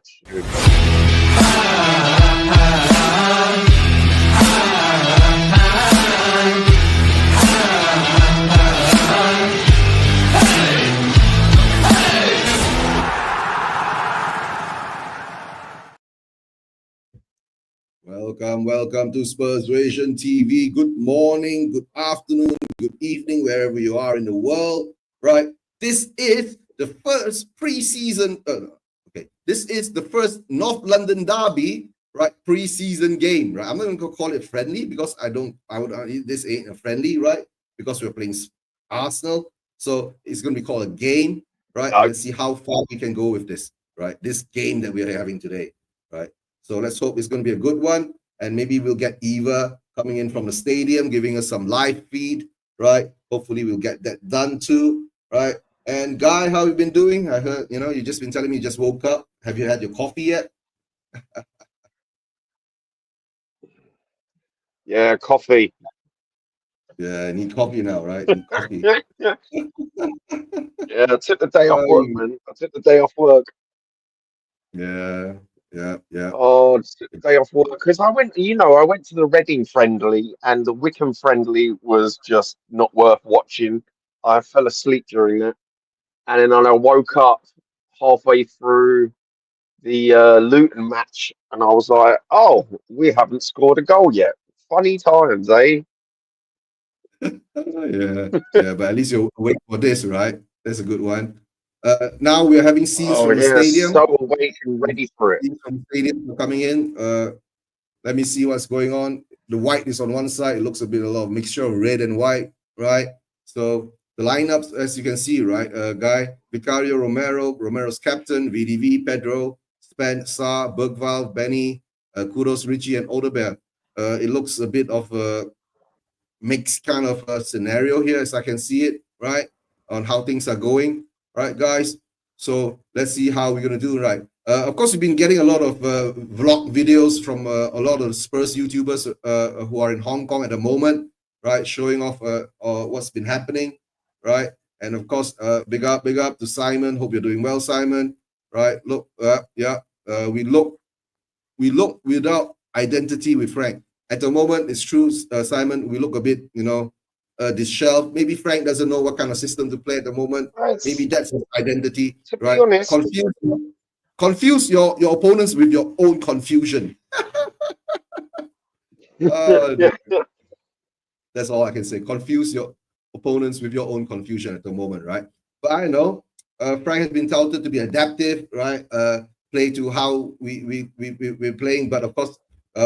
match. Here we go. Welcome to Spurs Ration TV. Good morning, good afternoon, good evening, wherever you are in the world, right? This is the first preseason, this is the first North London derby, right? Preseason game, right? I'm not going to call it friendly because this ain't a friendly, right? Because we're playing Arsenal. So it's going to be called a game, right? No. Let's see how far we can go with this, right? This game that we are having today, right? So let's hope it's going to be a good one. And maybe we'll get Eva coming in from the stadium, giving us some live feed, right? Hopefully we'll get that done too, right? And Guy, how have you been doing? I heard, you've just been telling me you just woke up. Have you had your coffee yet? Yeah, coffee. Yeah, I need coffee now, right? Need coffee. Yeah, I took the day off work, man. I took the day off work. Yeah. Oh, I took the day off work because I went to the Reading friendly and the Wickham friendly was just not worth watching. I fell asleep during that. And then I woke up halfway through the Luton match and I was like, oh, we haven't scored a goal yet. Funny times, eh? Yeah, but at least you're awake for this, right? That's a good one. Now we're having scenes from the stadium. So awake and ready for it. Scenes from the stadium are coming in. Let me see what's going on. The white is on one side. It looks a lot of mixture of red and white, right? So the lineups, as you can see, right? Guy, Vicario, Romero's captain, VDV, Pedro, Spencer, Bergval, Benny, Kudos, Richie, and Odeberg. It looks a bit of a mixed kind of a scenario here, as I can see it, right? On how things are going, right, guys? So let's see how we're going to do, right? Of course, we've been getting a lot of vlog videos from a lot of Spurs YouTubers who are in Hong Kong at the moment, right? Showing off what's been happening, right? And of course, big up to Simon. Hope you're doing well, Simon. Right? Look, we look without identity with Frank. At the moment, it's true, Simon. We look a bit, disheveled. Maybe Frank doesn't know what kind of system to play at the moment. Maybe that's his identity, right? To be honest, confuse your opponents with your own confusion. That's all I can say. Confuse your opponents with your own confusion at the moment, right? But I know Frank has been touted to be adaptive, right? Play to how we're playing, but of course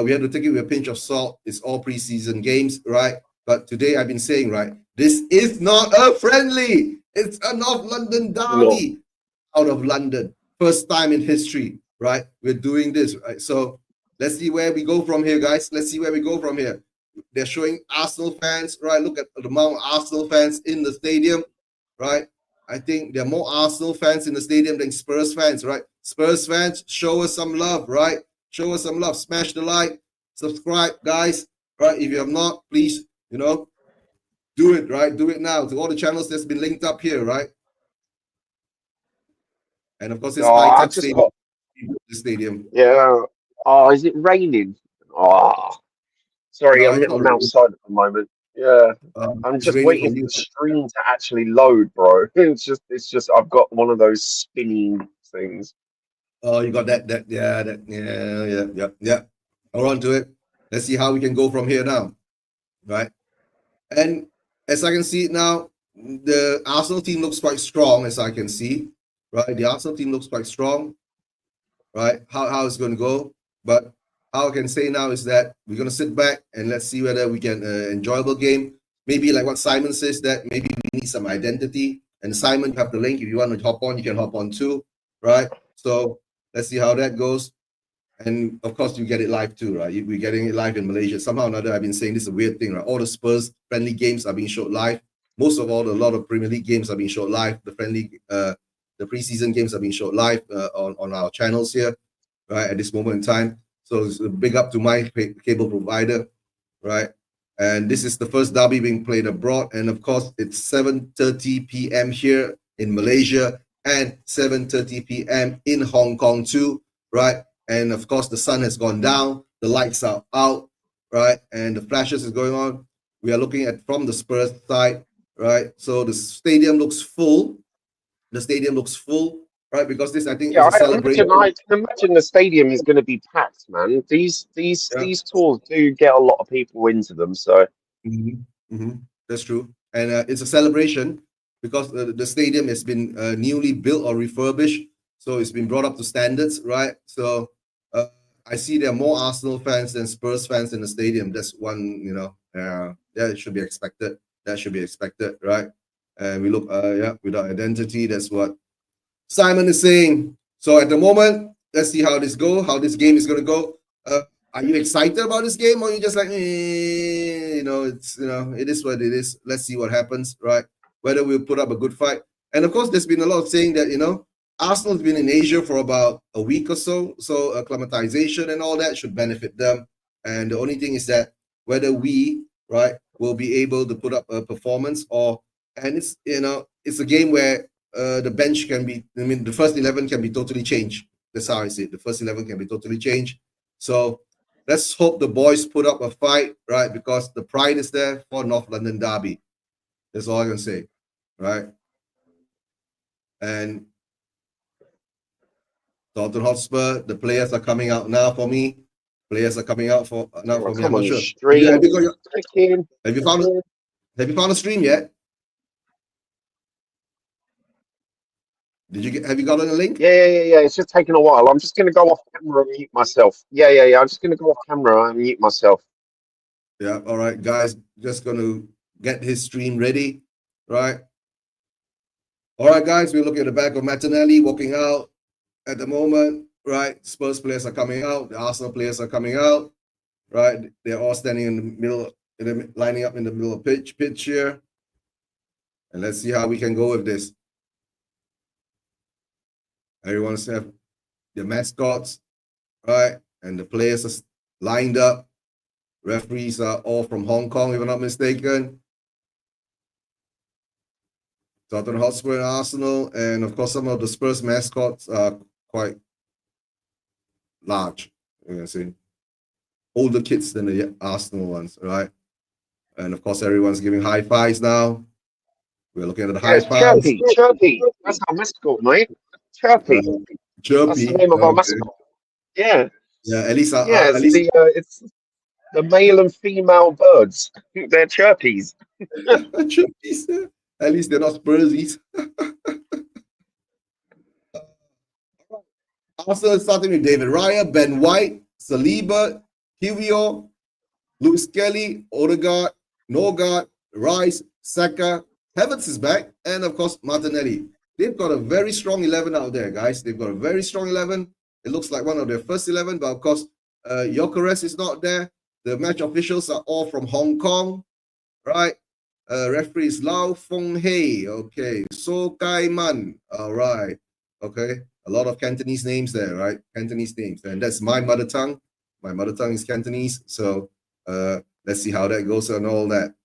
we have to take it with a pinch of salt. It's all preseason games, right? But today I've been saying, right, this is not a friendly. It's a North London derby out of London. First time in history, right? We're doing this, right? So let's see where we go from here, guys. Let's see where we go from here. They're showing Arsenal fans, right? Look at the amount of Arsenal fans in the stadium, right? I think there are more Arsenal fans in the stadium than Spurs fans, right? Spurs fans, show us some love, right? Show us some love. Smash the like, subscribe, guys, right? If you have not, please, do it, right? Do it now to all the channels that's been linked up here, right? And of course, it's high-tech stadium. Yeah. Oh, is it raining? Oh, sorry, No, I'm outside at the moment. Yeah, I'm just waiting for the stream to actually load, bro. It's just I've got one of those spinning things. Oh, you got that, yeah. Hold on to it. Let's see how we can go from here now, right? And as I can see it now, the Arsenal team looks quite strong, as I can see, right? The Arsenal team looks quite strong, right? How it's going to go, but all I can say now is that we're going to sit back and let's see whether we can enjoyable game. Maybe like what Simon says, that maybe we need some identity. And Simon, you have the link. If you want to hop on, you can hop on too, right? So let's see how that goes. And of course, you get it live too, right? We're getting it live in Malaysia. Somehow or another, I've been saying this is a weird thing, right? All the Spurs friendly games are being showed live. A lot of Premier League games are being showed live. The preseason games are being showed live on our channels here, right? At this moment in time. So it's a big up to my cable provider, right? And this is the first derby being played abroad. And of course, it's 7:30 p.m. here in Malaysia and 7:30 p.m. in Hong Kong too. right? And of course, the sun has gone down, the lights are out, right? And the flashes is going on. We are looking at from the Spurs side, right? So the stadium looks full. The stadium looks full, right? Because this, I think, Yeah, is a celebration. I can imagine the stadium is going to be packed, man. Yeah. These tours do get a lot of people into them, so Mhm, mhm. That's true. And it's a celebration because the stadium has been newly built or refurbished. So it's been brought up to standards, right? So uh, I see there are more Arsenal fans than Spurs fans in the stadium. That's one, that should be expected. That should be expected, right? And we look, yeah, without identity, that's what Simon is saying. So at the moment, let's see how this game is going to go. Are you excited about this game, or you just like, it's it is what it is. Let's see what happens, right? Whether we'll put up a good fight. And of course, there's been a lot of saying that Arsenal's been in Asia for about a week or so acclimatization and all that should benefit them. And the only thing is that whether we will be able to put up a performance and it's a game where the bench can be, the first 11 can be totally changed. That's how I see it. The first 11 can be totally changed. So let's hope the boys put up a fight, right? Because the pride is there for North London Derby. That's all I can say, right? And Tottenham Hotspur, the players are coming out now for me. Players are coming out now oh, for me. I'm come not on, sure. Have you, stream, chicken. have you found have you found a stream yet? Have you gotten a link? Yeah. It's just taking a while. I'm just going to go off camera and mute myself. Yeah. I'm just going to go off camera and mute myself. Yeah. All right, guys. Just gonna get his stream ready, right? All right, guys. We're looking at the back of Martinelli walking out at the moment, right? Spurs players are coming out. The Arsenal players are coming out, right? They're all standing in the middle, lining up in the middle of pitch here. And let's see how we can go with this. Everyone's have their mascots, right? And the players are lined up. Referees are all from Hong Kong, if I'm not mistaken. Tottenham Hotspur and Arsenal, and of course, some of the Spurs mascots are quite large. You can see older kids than the Arsenal ones, right? And of course, everyone's giving high fives now. We're looking at the Yeah, high it's fives. Chirpy. That's our mascot, mate. Chirpy. That's the Chirpy. name of our Okay. mascot. Yeah. Yeah, at least Yeah, it's the male and female birds. They're chirpies. Chirpies. At least they're not Spursies. Arsenal starting with David Raya, Ben White, Saliba, Hivio, Luis Kelly, Odegaard, Norgard, Rice, Saka, Havertz is back, and of course Martinelli. They've got a very strong 11 out there, guys. They've got a very strong 11. It looks like one of their first 11, but of course, Gyökeres is not there. The match officials are all from Hong Kong, right? Referee is Lau Feng Hei. Okay. So Kai Man. All right. Okay. A lot of Cantonese names there, right? Cantonese names. And that's my mother tongue. My mother tongue is Cantonese. So let's see how that goes and all that.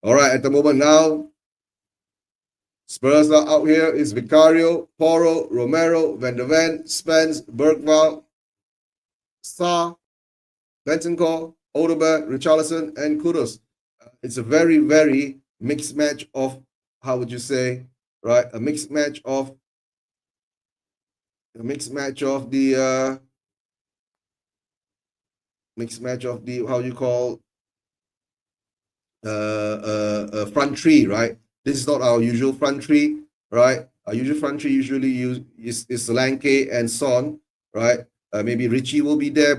All right. At the moment now, Spurs are out here is Vicario, Porro, Romero, Van der Ven, Spence, Bergvall, Sa, Bentancur, Odegaard, Richarlison, and Kudus. It's a very, very mixed match of, how would you say, right? A mixed match of the how you call front three, right? This is not our usual front three, right? Our usual front three usually is Solanke and Son, right? Maybe Richie will be there,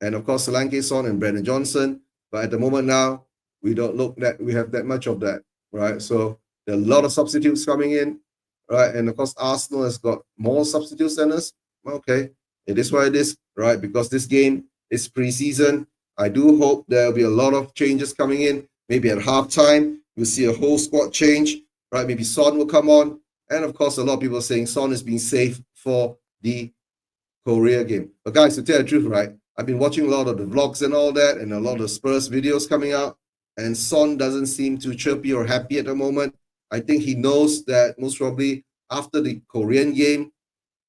and of course Solanke, Son, and Brandon Johnson. But at the moment now, we don't look that we have that much of that, right? So there are a lot of substitutes coming in, right? And of course Arsenal has got more substitutes than us. Okay, it is what it is, right? Because this game is preseason. I do hope there will be a lot of changes coming in. Maybe at halftime, we'll see a whole squad change, right? Maybe Son will come on. And of course, a lot of people are saying Son is being safe for the Korea game. But guys, to tell the truth, right? I've been watching a lot of the vlogs and all that, and a lot of Spurs videos coming out. And Son doesn't seem too chirpy or happy at the moment. I think he knows that most probably after the Korean game,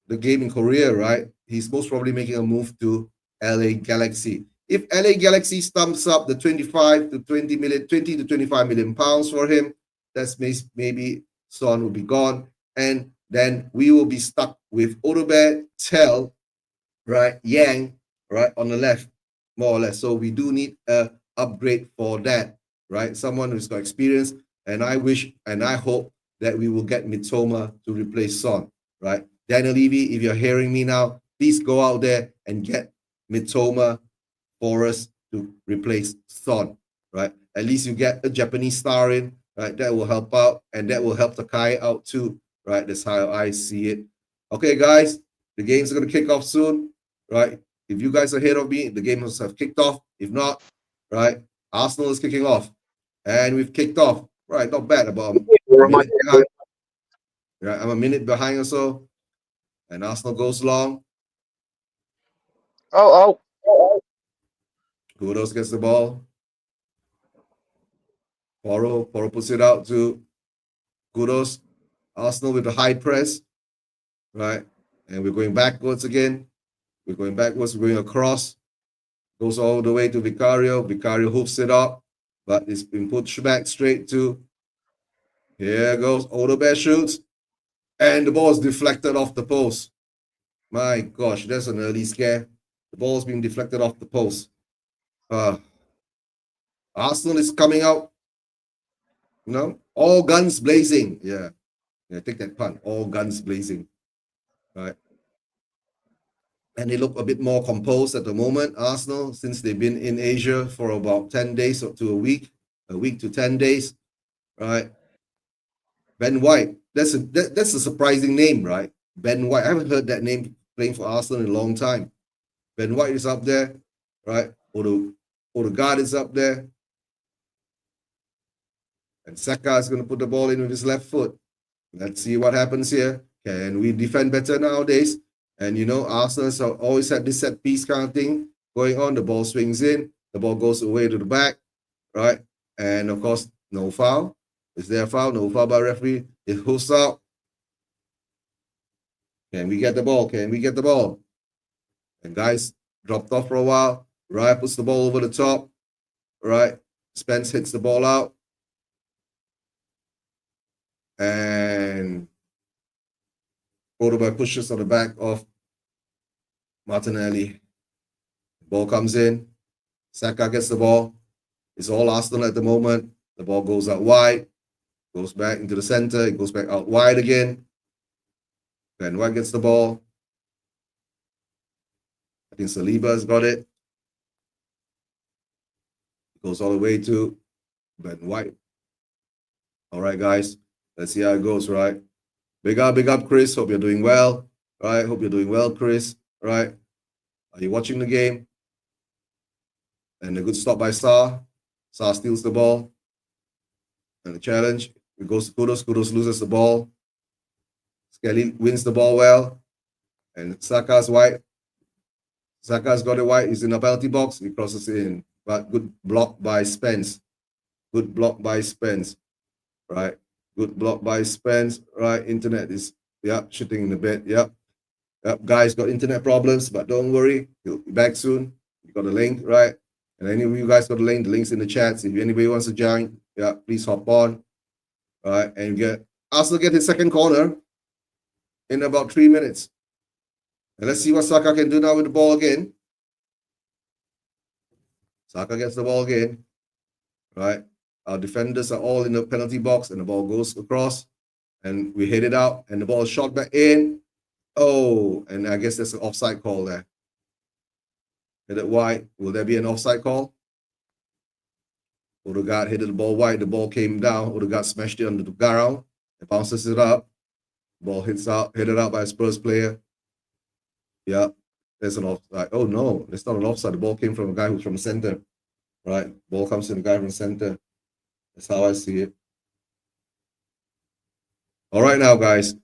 the game in Korea, right? he's most probably making a move to LA Galaxy. If LA Galaxy stumps up the 25 to 20 million, 20 to 25 million pounds for him, that's maybe Son will be gone. And then we will be stuck with Odobe, Tell, right, Yang, right, on the left, more or less. So we do need a upgrade for that, right? Someone who's got experience. And I wish and I hope that we will get Mitoma to replace Son, right? Daniel Levy, if you're hearing me now, please go out there and get Mitoma for us to replace Son, right? At least you get a Japanese star in, right? That will help out, and that will help Takai out too, right? That's how I see it. Okay, guys, the game's going to kick off soon, right? If you guys are ahead of me, the game must have kicked off. If not, right, Arsenal is kicking off, and we've kicked off. Right, not bad. About a minute behind. Right, I'm a minute behind or so, and Arsenal goes long. Oh, Who else gets the ball? Poro puts it out to Kudos. Arsenal with the high press, right? And we're going backwards again. We're going backwards. We're going across. Goes all the way to Vicario. Vicario hoops it up, but it's been pushed back straight to. Here goes Odobe shoots, and the ball is deflected off the post. My gosh, that's an early scare. The ball's being deflected off the post. Arsenal is coming out. All guns blazing. Yeah, take that pun. All guns blazing. Right. And they look a bit more composed at the moment, Arsenal, since they've been in Asia for about 10 days or to a week to 10 days, right? Ben White, that's a surprising name, right? Ben White, I haven't heard that name playing for Arsenal in a long time. Ben White is up there, right? Odegaard is up there. And Saka is going to put the ball in with his left foot. Let's see what happens here. Can we defend better nowadays? And Arsenal has always had this set piece kind of thing going on. The ball swings in, the ball goes away to the back, right? And of course, no foul. Is there a foul? No foul by referee. It hooks out. Can we get the ball? Can we get the ball? And guys dropped off for a while. Raya puts the ball over the top, right? Spence hits the ball out. And Cordoba pushes on the back of Martinelli. Ball comes in. Saka gets the ball. It's all Arsenal at the moment. The ball goes out wide. Goes back into the center. It goes back out wide again. Ben White gets the ball. I think Saliba's got it. It goes all the way to Ben White. All right, guys. Let's see how it goes, right? Big up, Chris. Hope you're doing well. Right? Hope you're doing well, Chris. Right? Are you watching the game? And a good stop by Sarr. Sarr steals the ball. And the challenge. It goes to Kudos. Kudos loses the ball. Skelly wins the ball well. And Saka's white. Saka's got it white. He's in the penalty box. He crosses it in. But good block by Spence. Good block by Spence. Right? Good block by Spence. Right? Internet is, shooting in the bed. Yep. Guys got internet problems, but don't worry. He'll be back soon. You got the link, right? And any of you guys got the link's in the chats. If anybody wants to join, please hop on. All right, and Arsenal get his second corner in about 3 minutes. And let's see what Saka can do now with the ball again. Saka gets the ball again. Right? Our defenders are all in the penalty box, and the ball goes across, and we hit it out, and the ball is shot back in. Oh, and I guess there's an offside call there. Hit it wide. Will there be an offside call? Odegaard hit the ball wide. The ball came down. Odegaard smashed it under the ground. It bounces it up. Ball hit it out by a Spurs player. Yeah, there's an offside. Oh no, it's not an offside. The ball came from a guy who's from the center. Right? Ball comes to the guy from the center. That's how I see it. All right now, guys.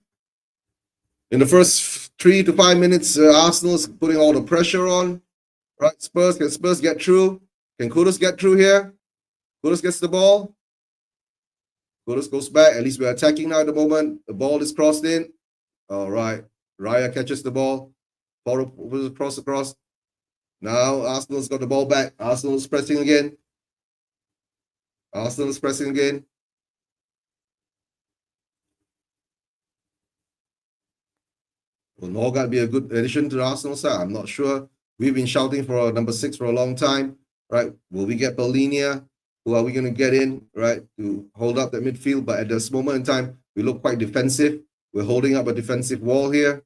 In the first 3 to 5 minutes, Arsenal's putting all the pressure on. Right, Spurs, can Spurs get through? Can Kudus get through here? Kudus gets the ball. Kudus goes back. At least we're attacking now at the moment. The ball is crossed in. All right. Raya catches the ball. Porro across. Now Arsenal's got the ball back. Arsenal's pressing again. Arsenal's pressing again. Will Norgard be a good addition to the Arsenal side? I'm not sure. We've been shouting for number 6 for a long time, right? Will we get Paulinia? Who are we going to get in, right, to hold up that midfield? But at this moment in time, we look quite defensive. We're holding up a defensive wall here,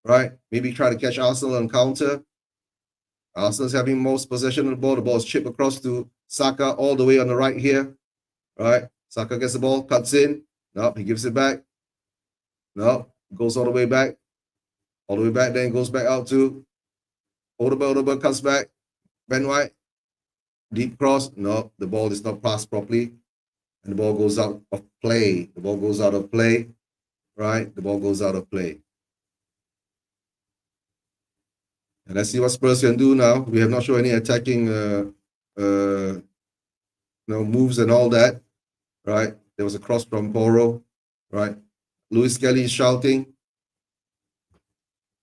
right? Maybe try to catch Arsenal on counter. Arsenal's having most possession of the ball. The ball is chipped across to Saka all the way on the right here, right? Saka gets the ball, cuts in. No, he gives it back. No, goes all the way back. All the way back, then goes back out to Odeberg cuts back. Ben White, deep cross. No, the ball is not passed properly. And the ball goes out of play. The ball goes out of play, right? The ball goes out of play. And let's see what Spurs can do now. We have not shown any attacking moves and all that, right? There was a cross from Porro, right? Lewis Kelly is shouting.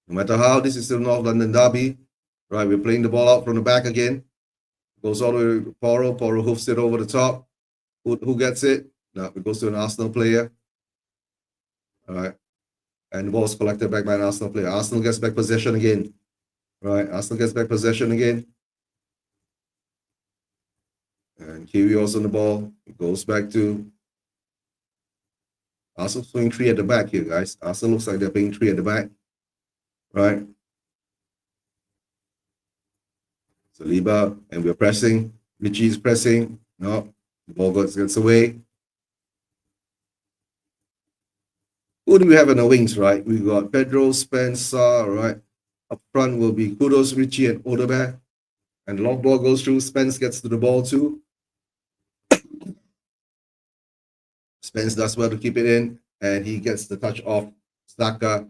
No matter how, this is still North London derby, right? We're playing the ball out from the back again. Goes all the way to Porro. Porro hoofs it over the top. Who gets it? No, it goes to an Arsenal player. All right. And the ball is collected back by an Arsenal player. Arsenal gets back possession again. Right. Arsenal gets back possession again. And Kiwi also on the ball. It goes back to Arsenal playing 3 at the back here, guys. Arsenal looks like they're playing 3 at the back. Right. Saliba, and we're pressing. Richie is pressing. No, the ball gets away. Who do we have in the wings, right? We got Pedro, Spencer, right? Up front will be Kudos, Richie, and Odeberg. And the long ball goes through. Spence gets to the ball too. Spence does well to keep it in, and he gets the touch off Saka.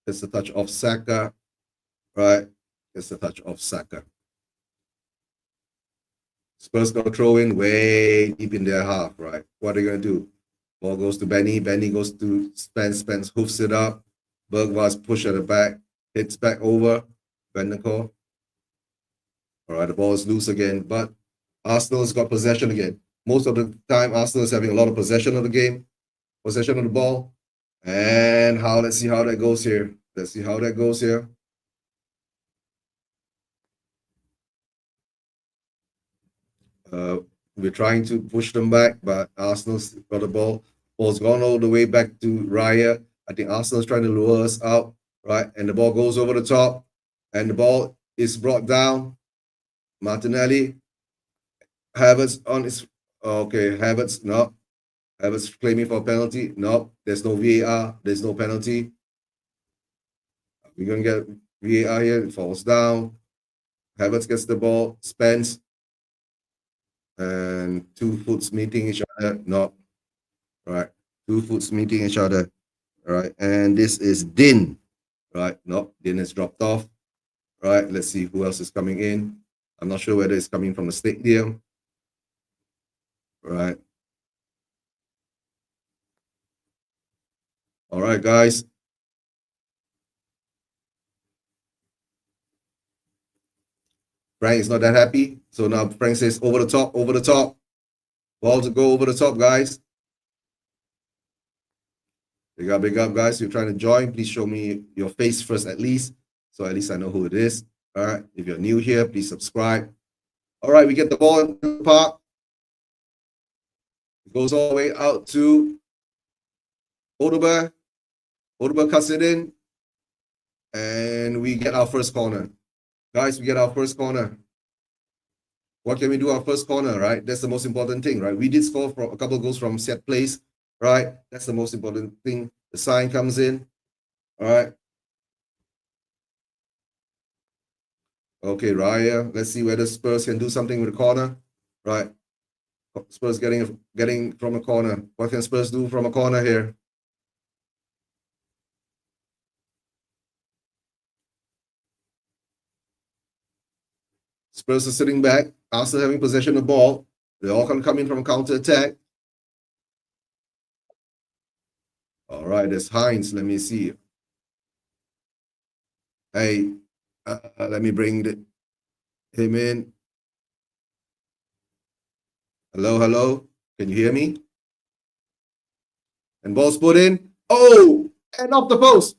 Gets the touch off Saka, right? Gets the touch off Saka. Spurs gonna throw in way deep in their half, right? What are they gonna do? Ball goes to Benny. Benny goes to Spence. Spence hoofs it up. Bergvall's push at the back. Hits back over. Vanderkoor. All right, the ball is loose again, but Arsenal's got possession again. Most of the time, Arsenal is having a lot of possession of the game, possession of the ball. And let's see how that goes here. Let's see how that goes here. We're trying to push them back, but Arsenal's got the ball. Ball's gone all the way back to Raya. I think Arsenal's trying to lure us out, right? And the ball goes over the top, and the ball is brought down. Martinelli. Havertz on his. Okay, Havertz, no. Havertz claiming for a penalty. No, there's no VAR. There's no penalty. We're going to get VAR here. It falls down. Havertz gets the ball. Spence. And 2 foots meeting each other. No. Right. 2 foots meeting each other. Right. And this is Din. Right. No, Din has dropped off. Right. Let's see who else is coming in. I'm not sure whether it's coming from the Stdium. Right. All right, guys. Frank is not that happy. So now Frank says over the top, over the top. Ball to go over the top, guys. Big up, guys. If you're trying to join, please show me your face first at least. So at least I know who it is. All right. If you're new here, please subscribe. All right, we get the ball in the park. It goes all the way out to Odeberg. Odeberg cuts it in. And we get our first corner. Guys, we get our first corner. What can we do our first corner, right? That's the most important thing, right? We did score for a couple of goals from set plays, right? That's the most important thing. The sign comes in, all right? Okay, Raya. Let's see whether Spurs can do something with the corner, right? Spurs getting from a corner. What can Spurs do from a corner here? Spurs are sitting back. Arsenal having possession of the ball. They all can come in from counter attack. All right, there's Hines. Let me see. Hey, let me bring him in. Hello, hello. Can you hear me? And ball's put in. Oh, and off the post.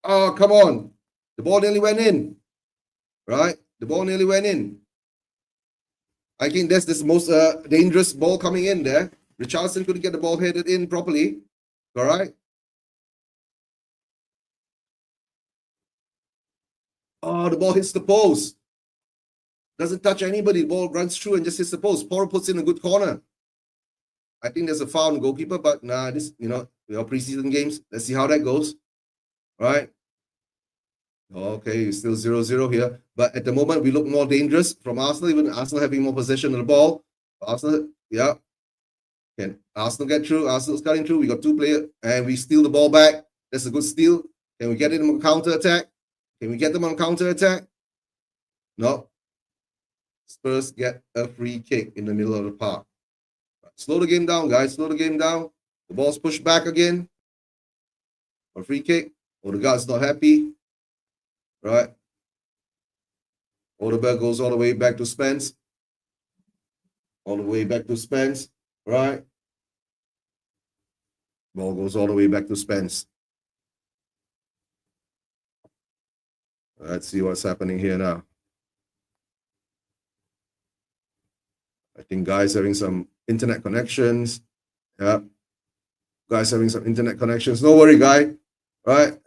Oh, come on. The ball nearly went in. Right? The ball nearly went in. I think that's the most dangerous ball coming in there. Richarlison couldn't get the ball headed in properly. All right. Oh, the ball hits the post. Doesn't touch anybody. The ball runs through and just hits the post. Porro puts in a good corner. I think there's a foul on goalkeeper, but nah, this, preseason games. Let's see how that goes. All right. Okay, it's still 0-0 here. But at the moment, we look more dangerous from Arsenal, even Arsenal having more possession of the ball. Arsenal, yeah. Can Arsenal get through? Arsenal's cutting through. We got two players, and we steal the ball back. That's a good steal. Can we get them on counter attack? Can we get them on counter attack? No. Spurs get a free kick in the middle of the park. Slow the game down, guys. Slow the game down. The ball's pushed back again. A free kick. Odegaard's not happy. Right. Odegaard goes all the way back to Spence. All the way back to Spence. Right. Ball goes all the way back to Spence. Let's see what's happening here now. I think guys having some internet connections. Yeah. Guys having some internet connections. No worry, guy. Right.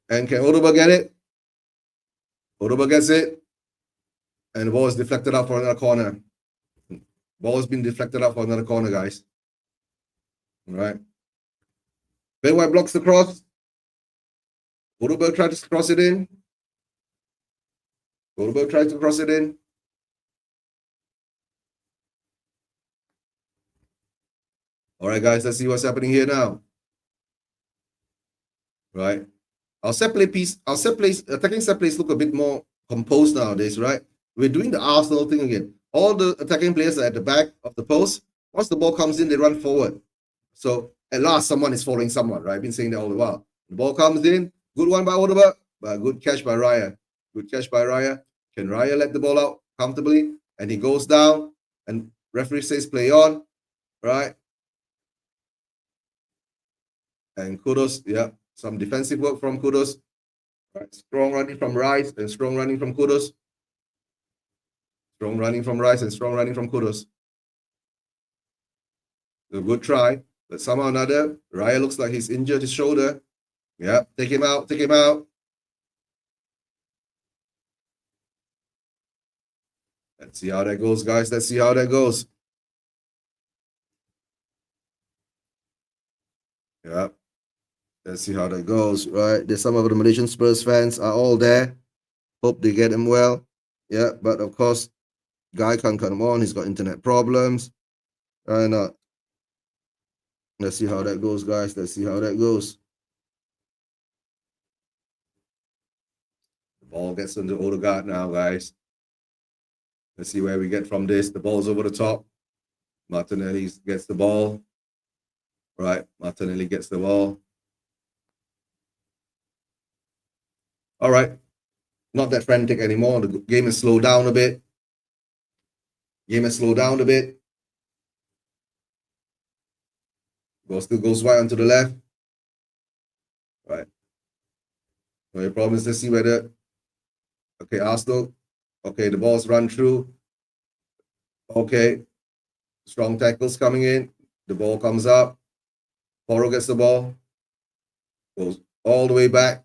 And can Odegaard get it? Odegaard gets it. And the ball is deflected out for another corner. Ball has been deflected out for another corner, guys. All right. Ben White blocks the cross. Odegaard tries to cross it in. Odegaard tries to cross it in. All right, guys, let's see what's happening here now. Right. Our attacking set plays look a bit more composed nowadays, right? We're doing the Arsenal thing again. All the attacking players are at the back of the post. Once the ball comes in, they run forward. So at last, someone is following someone, right? I've been saying that all the while. The ball comes in, good one by Odegaard, but good catch by Raya. Good catch by Raya. Can Raya let the ball out comfortably? And he goes down, and referee says play on, right? And Kudos, yeah, some defensive work from Kudos. Right. Strong running from Rice and strong running from Kudos. Strong running from Rice and strong running from Kudos. A good try, but somehow or another, Raya looks like he's injured his shoulder. Yeah, take him out, take him out. Let's see how that goes, guys. Let's see how that goes. Yeah. Let's see how that goes, right? There's some of the Malaysian Spurs fans are all there. Hope they get him well. Yeah, but of course, guy can't come on. He's got internet problems. And let's see how that goes, guys. Let's see how that goes. The ball gets into Odegaard now, guys. Let's see where we get from this. The ball's over the top. Martinelli gets the ball. Right, Martinelli gets the ball. All right, not that frantic anymore. The game has slowed down a bit. Ball still goes wide onto the left. Right. No problem. Let's see whether. Okay, Arsenal. Okay, the ball's run through. Okay, strong tackles coming in. The ball comes up. Porro gets the ball. Goes all the way back.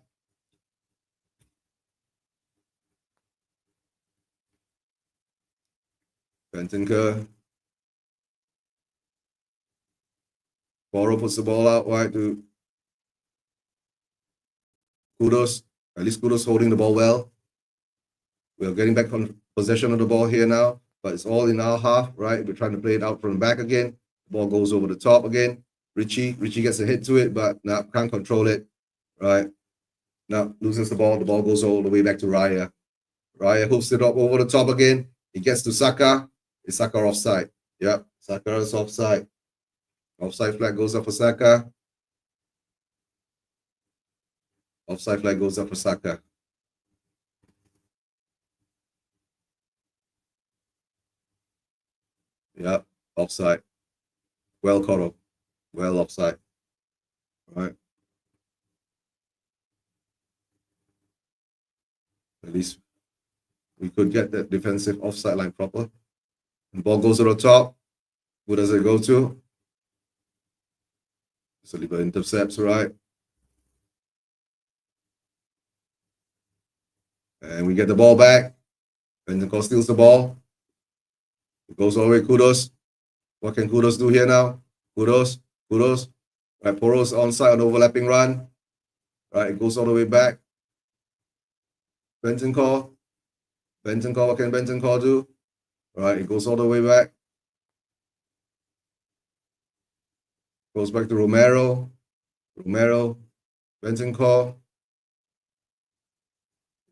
Bentancur. Porro puts the ball out wide to Kudos. At least Kudos holding the ball well. We're getting back on possession of the ball here now, but it's all in our half, right? We're trying to play it out from the back again. The ball goes over the top again. Richie gets a hit to it, but now can't control it, right? Now loses the ball goes all the way back to Raya. Raya hoops it up over the top again. He gets to Saka. Is Saka offside? Yep, Saka is offside. Offside flag goes up for Saka. Offside flag goes up for Saka. Yeah, offside. Well caught up. Well offside. All right. At least we could get that defensive offside line proper. The ball goes to the top. Who does it go to? Saliba intercepts, right? And we get the ball back. Bentancur steals the ball. It goes all the way. Kudos. What can Kudos do here now? Kudos. Right, Poro's onside on overlapping run. Right, it goes all the way back. Bentancur. What can Bentancur do? Right, it goes all the way back. Goes back to Romero. Bentancur.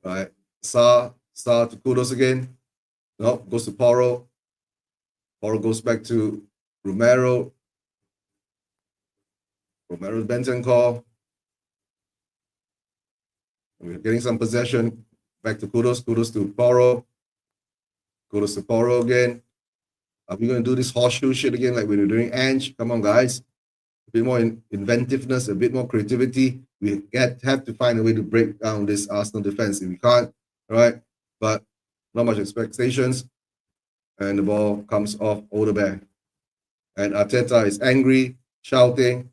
Right, Star to Kudos again. Nope, goes to Poro. Poro goes back to Romero. Bentancur. We're getting some possession. Back to Kudos to Poro. Kudos to Poro again. Are we going to do this horseshoe shit again like we were doing Ange? Come on, guys. A bit more inventiveness, a bit more creativity. We have to find a way to break down this Arsenal defense. If we can't, right? But not much expectations. And the ball comes off Odeberg. And Arteta is angry, shouting.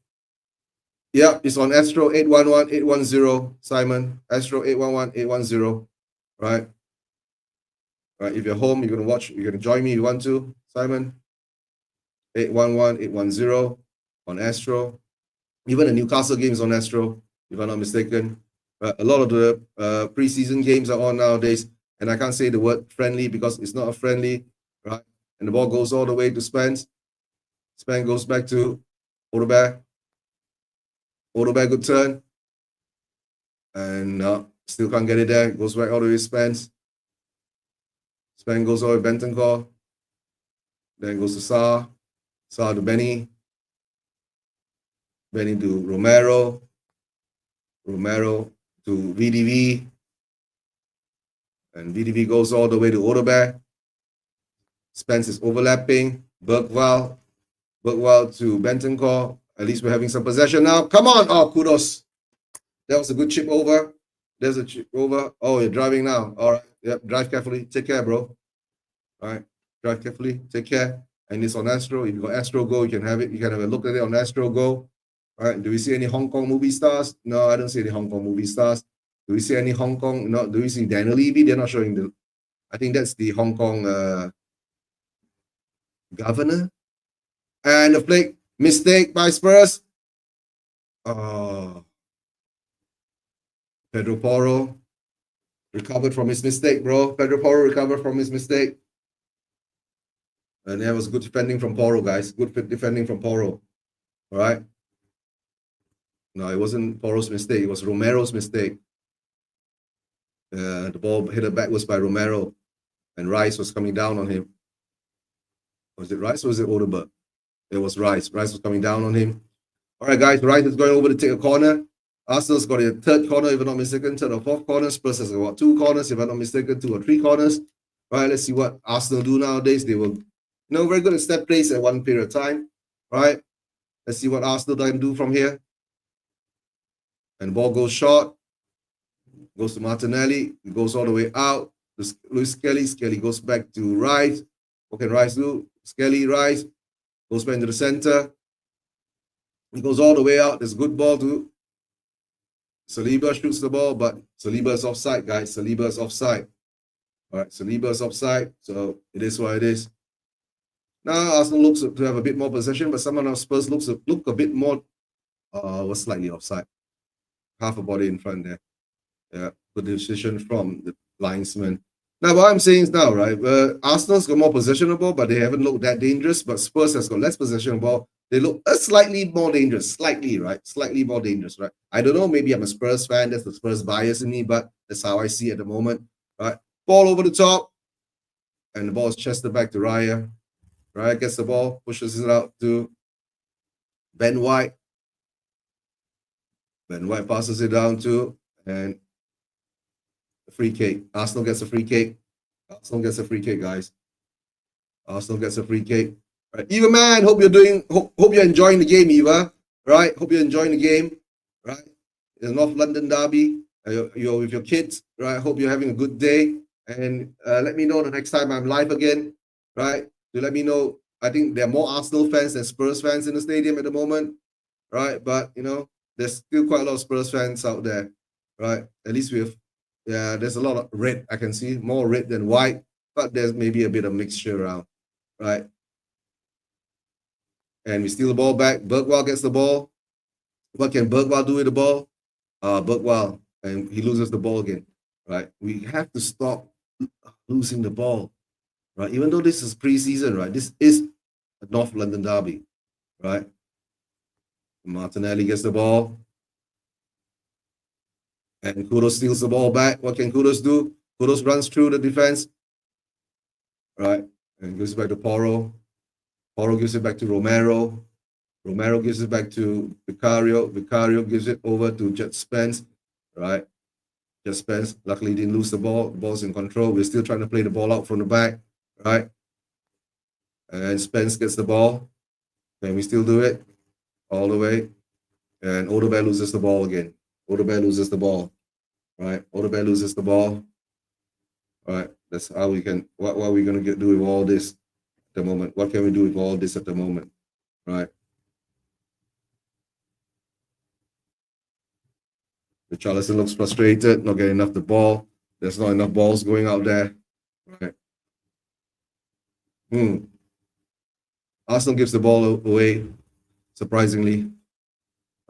Yeah, it's on Astro 811-810, Simon. Astro 811-810, right? Right, if you're home, you're going to watch, you're going to join me if you want to, Simon. 811-810 on Astro. Even the Newcastle game is on Astro, if I'm not mistaken. A lot of the preseason games are on nowadays, and I can't say the word friendly because it's not a friendly, right? And the ball goes all the way to Spence. Spence goes back to Odeberg. Good turn. And still can't get it there. Goes back all the way to Spence. Spence goes over Bentancur. Then goes to Sarr. Sarr to Benny. Benny to Romero. Romero to VDV. And VDV goes all the way to Odeberg. Spence is overlapping. Bergwall to Bentancur. At least we're having some possession now. Come on. Oh, Kudos. That was a good chip over. There's a chip over. Oh, you're driving now. All right. Yep. Drive carefully. Take care, bro. All right. Drive carefully. Take care. And it's on Astro. If you got Astro Go, you can have it. You can have a look at it on Astro Go. All right. Do we see any Hong Kong movie stars? No, I don't see any Hong Kong movie stars. Do we see any Hong Kong? No. Do we see Daniel Levy? They're not showing the. I think that's the Hong Kong governor. And the flick. Mistake by Spurs. Oh. Pedro Porro recovered from his mistake, bro. Pedro Porro recovered from his mistake. And that was good defending from Porro, guys. Good defending from Porro. All right. No, it wasn't Porro's mistake. It was Romero's mistake. The ball hit it backwards by Romero. And Rice was coming down on him. Was it Rice or was it Odeberg? It was Rice. Rice was coming down on him. All right, guys. Rice is going over to take a corner. Arsenal's got a third corner, if I'm not mistaken, third or fourth corner. Spurs has got 2 corners, if I'm not mistaken, 2 or 3 corners. All right, let's see what Arsenal do nowadays. They were, very good at step plays at one period of time. All right, let's see what Arsenal can do from here. And the ball goes short, goes to Martinelli, it goes all the way out. Luis Skelly. Skelly goes back to Rice. What can Rice do? Skelly, Rice, goes back into the center. He goes all the way out. There's a good ball to Saliba, shoots the ball, but Saliba is offside, guys. Saliba is offside. All right, Saliba is offside, so it is what it is. Now Arsenal looks to have a bit more possession, but someone else Spurs look a bit more was slightly offside. Half a body in front there. Yeah, good decision from the linesman. Now what I'm saying is now, right? Arsenal's got more possession of the ball, but they haven't looked that dangerous. But Spurs has got less possession of the ball. They look slightly more dangerous, slightly, right? Slightly more dangerous, right? I don't know, maybe I'm a Spurs fan, that's the Spurs bias in me, but that's how I see it at the moment, right? Ball over the top, and the ball is chested back to Raya. Raya gets the ball, pushes it out to Ben White. Ben White passes it down to, and a free kick. Arsenal gets a free kick. Arsenal gets a free kick, guys. Arsenal gets a free kick. Right. Eva man, hope you're enjoying the game, Eva. Right? Hope you're enjoying the game. Right? The North London Derby. You're with your kids, right? Hope you're having a good day. And let me know the next time I'm live again, right? To let me know. I think there are more Arsenal fans than Spurs fans in the stadium at the moment, right? But there's still quite a lot of Spurs fans out there, right? At least there's a lot of red I can see, more red than white, but there's maybe a bit of mixture around, right? And we steal the ball back. Bergwall gets the ball. What can Bergwall do with the ball? Bergwall, and he loses the ball again, right? We have to stop losing the ball, right? Even though this is preseason, right? This is a North London derby, right? Martinelli gets the ball, and Kudos steals the ball back. What can Kudos do? Kudos runs through the defense, right? And gives it back to Porro. Porro gives it back to Romero. Romero gives it back to Vicario. Vicario gives it over to Jet Spence, right? Jet Spence luckily didn't lose the ball. The ball's in control. We're still trying to play the ball out from the back, right? And Spence gets the ball. Can we still do it? All the way. And Odegaard loses the ball again. Odegaard loses the ball, right? Odegaard loses the ball. All right, that's how we can, what are we going to do with all this at the moment? What can we do with all this at the moment, right? Richarlison looks frustrated, not getting enough the ball. There's not enough balls going out there, right? Arsenal gives the ball away, surprisingly,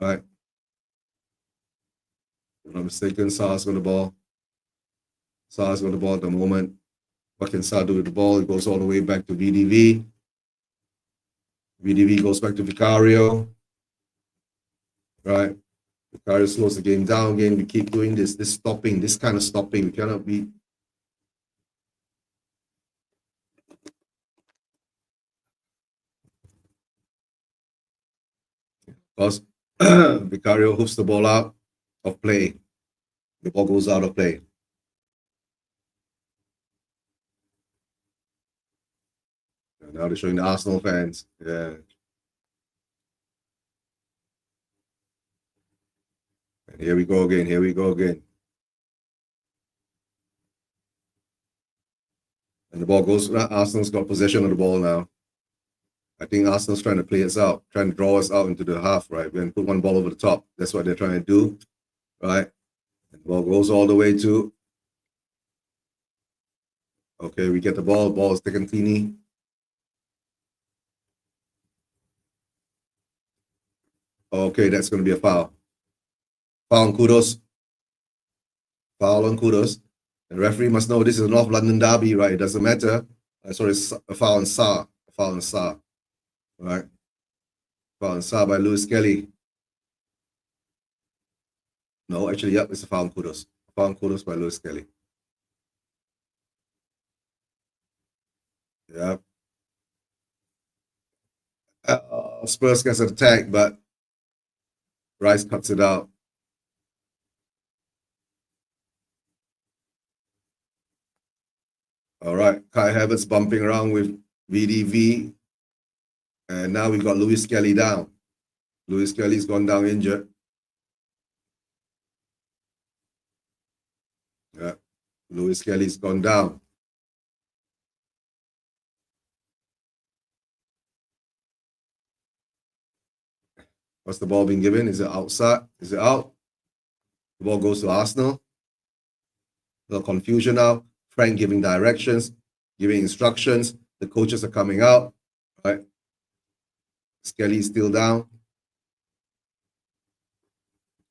right? If I'm not mistaken, Sar's got the ball. Sar's got the ball at the moment. What can Sar do with the ball? It goes all the way back to VDV. VDV goes back to Vicario, right? Vicario slows the game down again. We keep doing this kind of stopping. We cannot be. Because Vicario hoofs the ball out of play. The ball goes out of play. And now they're showing the Arsenal fans. Yeah. And here we go again. Here we go again. And the ball goes. Arsenal's got possession of the ball now. I think Arsenal's trying to play us out, trying to draw us out into the half, right? We're going to put one ball over the top. That's what they're trying to do, right? And the ball goes all the way to. Okay, we get the ball. Ball is taken Tini. Okay, that's going to be a foul. Foul on Kudos. Foul on Kudos. The referee must know this is a North London derby, right? It doesn't matter. Sorry, a foul on Sa. A foul on Sa. Right? Foul on Sa by Lewis Kelly. No, actually, yep, it's a foul on Kudos. A foul on Kudos by Lewis Kelly. Yeah. Spurs gets an attack, but Rice cuts it out. All right, Kai Havertz bumping around with VDV. And now we got Lewis Kelly down. Lewis Kelly's gone down injured. Yeah, Lewis Kelly's gone down. What's the ball being given? Is it outside? Is it out? The ball goes to Arsenal. The confusion now. Frank giving directions, giving instructions. The coaches are coming out. Right? Skelly's still down.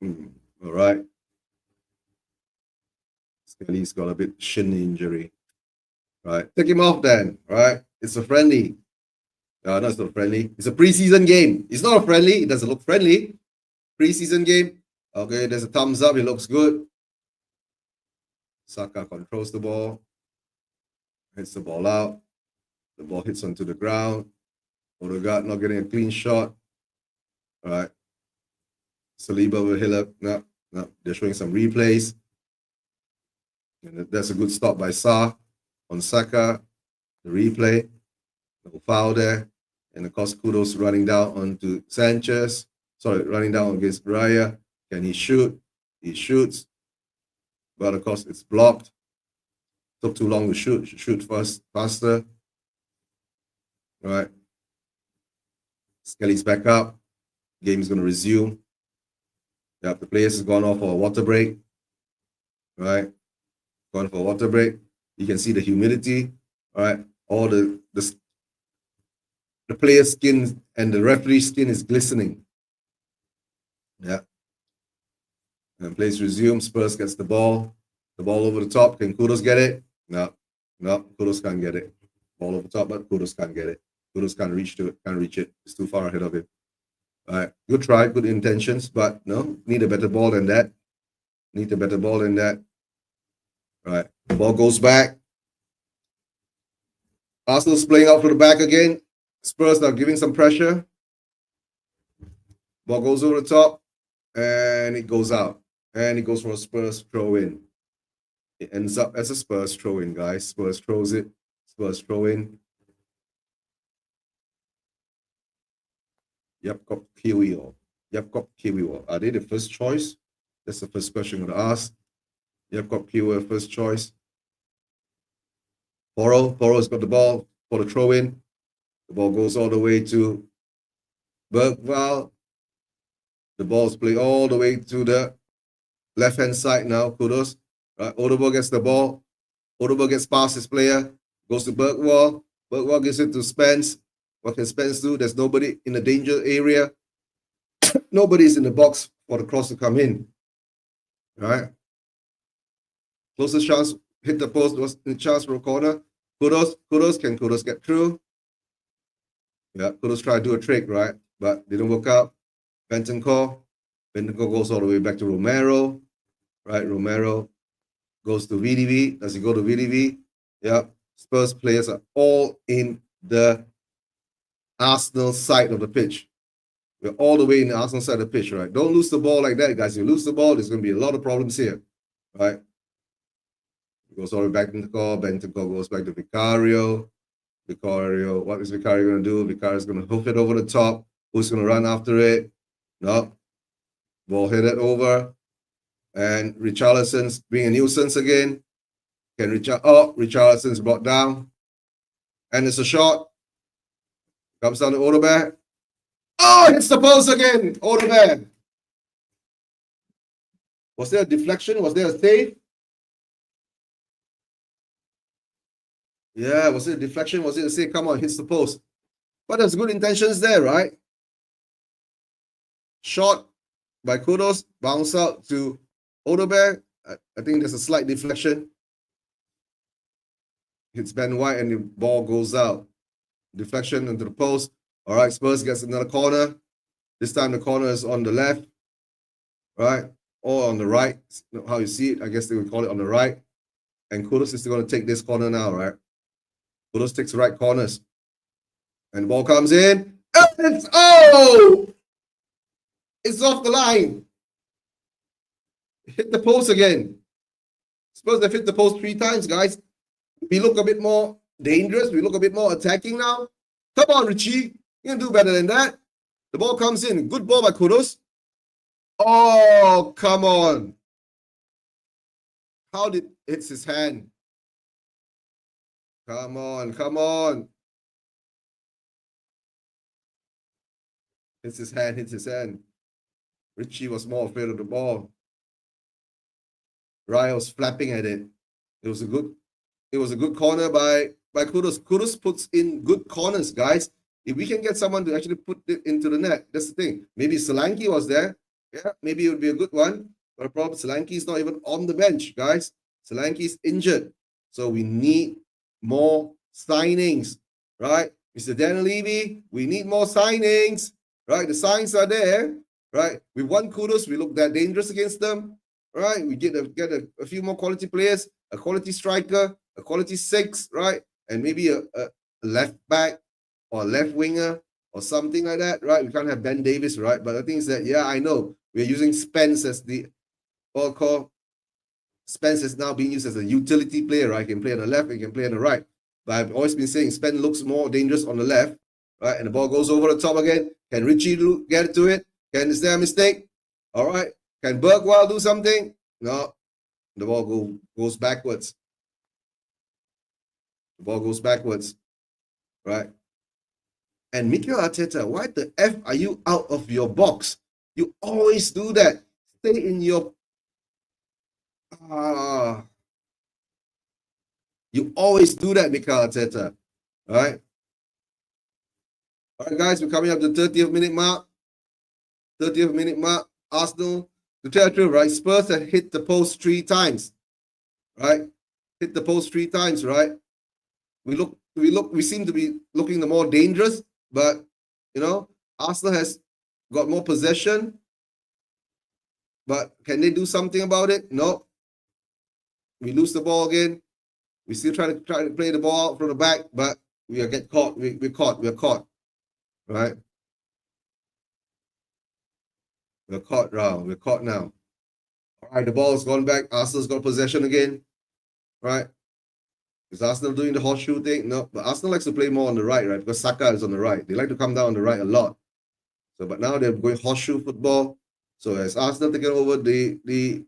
All right. Skelly's got a bit shin injury. Right. Take him off then. Right. It's a friendly. No, it's not friendly. It's a preseason game. It's not a friendly. It doesn't look friendly. Preseason game. Okay, there's a thumbs up. It looks good. Saka controls the ball. Hits the ball out. The ball hits onto the ground. Odegaard not getting a clean shot. All right. Saliba will hit up. No, they're showing some replays. And that's a good stop by Sa on Saka. The replay. No foul there. And of course, Kudos running down onto Sanchez. Sorry, running down against Raya. Can he shoot? He shoots. But of course, it's blocked. Took too long to shoot. Shoot faster. All right. Skelly's back up. Game is going to resume. Yep, the players has gone off for a water break. All right. Gone for a water break. You can see the humidity. All right. All the player's skin and the referee's skin is glistening. Yeah. And plays resume. Spurs gets the ball. The ball over the top. Can Kudos get it? No. Kudos can't get it. Ball over the top, but Kudos can't get it. Kudos can't reach to it. Can't reach it. It's too far ahead of him. All right. Good try. Good intentions. But no. Need a better ball than that. Need a better ball than that. All right. The ball goes back. Arsenal's playing out for the back again. Spurs are giving some pressure. Ball goes over the top. And it goes out. And it goes for a Spurs throw in. It ends up as a Spurs throw in, guys. Spurs throws it. Spurs throw in. Yapkop Kiwior. Are they the first choice? That's the first question I'm going to ask. Yapkop Kiwior, first choice. Poro's got the ball for the throw in. The ball goes all the way to Bergval. The ball's played all the way to the left-hand side now. Kudos. Odegaard gets the ball. Odegaard gets past his player. Goes to Bergval. Bergval gives it to Spence. What can Spence do? There's nobody in the danger area. Nobody's in the box for the cross to come in. All right. Closest chance, hit the post, was the chance for a corner. Kudos. Can Kudos get through? Yeah, Kudos try to do a trick, right? But didn't work out. Bentancur goes all the way back to Romero. Right, Romero goes to VDV. Does he go to VDV? Yeah. Spurs players are all in the Arsenal side of the pitch. We're all the way in the Arsenal side of the pitch, right? Don't lose the ball like that, guys. You lose the ball, there's going to be a lot of problems here, right? Goes all the way back to the call. Bentancur goes back to Vicario. What is Vicario going to do? Vicario is going to hoof it over the top. Who's going to run after it? No. Ball hit it over. And Richarlison's being a nuisance again. Richarlison's brought down. And it's a shot. Comes down to Odegaard. Oh, hits the post again. Odegaard. Was there a deflection? Was there a save? Yeah, was it a deflection? Was it a save? Come on, hits the post. But there's good intentions there, right? Shot by Kudos. Bounce out to Odegaard. I think there's a slight deflection. Hits Ben White and the ball goes out. Deflection into the post. All right, Spurs gets another corner. This time the corner is on the left, right? Or on the right. How you see it, I guess they would call it on the right. And Kudos is going to take this corner now, right? Kudos takes the right corners. And the ball comes in. And it's off the line. Hit the post again. Spurs have hit the post 3 times, guys. We look a bit more dangerous. We look a bit more attacking now. Come on, Richie. You can do better than that. The ball comes in. Good ball by Kudos. Oh, come on. How did it hit his hand? Come on. Hits his hand. Richie was more afraid of the ball. Raya was flapping at it. It was a good corner by Kudos. Kudos puts in good corners, guys. If we can get someone to actually put it into the net, that's the thing. Maybe Solanke was there. Yeah, maybe it would be a good one. But the problem, Solanke is not even on the bench, guys. Solanke is injured. So we need more signings, right? Mr. Daniel Levy, we need more signings, right? The signs are there, right? We won Kudos. We look that dangerous against them, right? We get a few more quality players, a quality striker, a quality 6, right? And maybe a left back or a left winger or something like that, right? We can't have Ben Davis, right? But the thing is that, yeah, I know we're using Spence as the call. Spence is now being used as a utility player, right? He can play on the left, he can play on the right. But I've always been saying Spence looks more dangerous on the left right? And the ball goes over the top again. Can Richie get to it? Is there a mistake? All right. Can Bergwall do something? No. The ball goes backwards. The ball goes backwards, right? And Mikel Arteta, why the F are you out of your box? You always do that. Stay in your... you always do that, Mikel Arteta, all right? All right, guys, we're coming up to the 30th minute mark. 30th minute mark. Arsenal, to tell the truth, right? Spurs have hit the post 3 times, right? Hit the post 3 times, right? We seem to be looking the more dangerous, but you know, Arsenal has got more possession. But can they do something about it? No. We lose the ball again. We still try to play the ball out from the back, but we get caught. We're caught. Right? We're caught now. We're caught now. All right, the ball's gone back. Arsenal's got possession again. Right? Is Arsenal doing the horseshoe thing? No, but Arsenal likes to play more on the right, right? Because Saka is on the right. They like to come down on the right a lot. So, but now they're going horseshoe football. So as Arsenal taking over the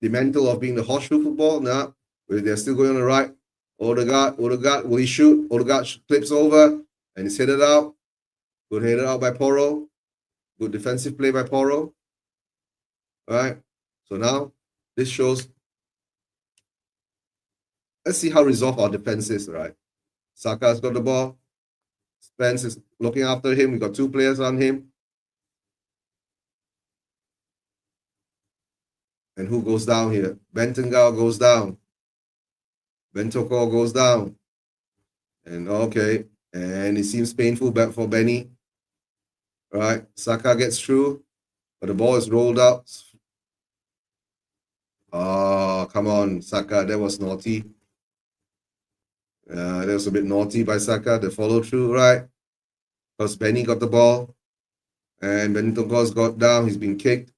mantle of being the horseshoe football, now they're still going on the right. Odegaard, will he shoot? Odegaard flips over and he's headed out. Good headed out by Porro. Good defensive play by Porro. All right. So now this shows. Let's see how resolved our defense is, right? Saka's got the ball. Spence is looking after him. We got 2 players on him. And who goes down here? Bentancur goes down. Bentancur goes down. And okay. And it seems painful back for Benny. All right. Saka gets through. But the ball is rolled out. Oh, come on, Saka. That was naughty. That was a bit naughty by Saka. The follow through, right? Because Benny got the ball. And Bentancur's got down. He's been kicked.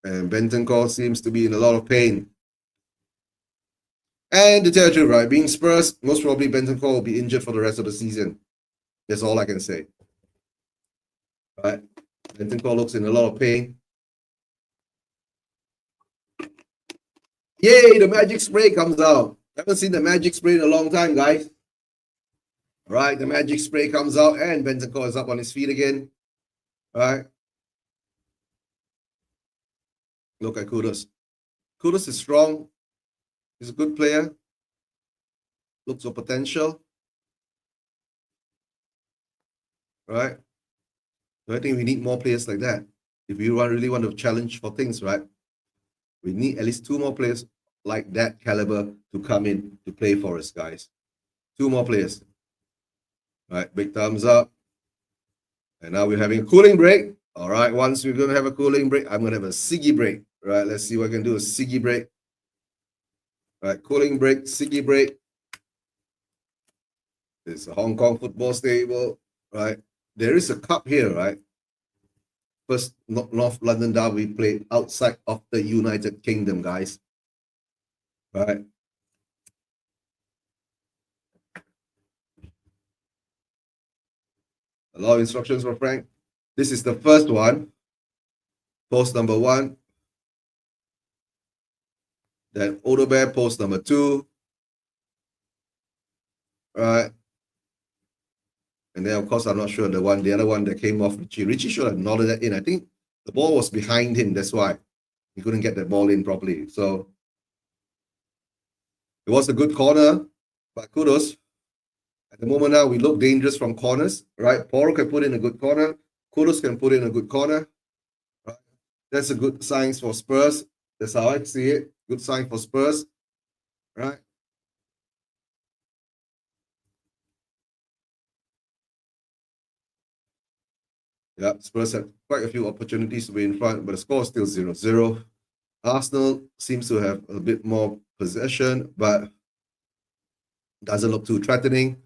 And Bentancur seems to be in a lot of pain. And to tell you the truth, right, being Spurs, most probably Bentancur will be injured for the rest of the season. That's all I can say. Right? Bentancur looks in a lot of pain. Yay, the magic spray comes out. Haven't seen the magic spray in a long time, guys. Right, the magic spray comes out and Bentancur is up on his feet again. Right. Look at Kudus. Kudus is strong. He's a good player. Looks for potential. Right. So I think we need more players like that. If we really want to challenge for things, right? We need at least 2 more players like that caliber to come in to play for us, guys. 2 more players. All right, big thumbs up. And now we're having a cooling break. All right, once we're going to have a cooling break, I'm going to have a ciggy break. All right, let's see what I can do. A ciggy break. All right, cooling break, ciggy break. It's a Hong Kong football stable, right? There is a cup here, right? First North London derby played outside of the United Kingdom, guys. All right. A lot of instructions for Frank. This is the first one. Post number 1. Then Odebear, post number 2. All right. And then, of course, I'm not sure the other one that came off Richie. Richie should have nodded that in. I think the ball was behind him. That's why he couldn't get that ball in properly. So it was a good corner, but kudos. At the moment now, we look dangerous from corners, right? Paul can put in a good corner. Kudos can put in a good corner. Right? That's a good sign for Spurs. That's how I see it. Good sign for Spurs, right? Yeah, Spurs had quite a few opportunities to be in front, but the score is still 0-0. Arsenal seems to have a bit more possession, but doesn't look too threatening.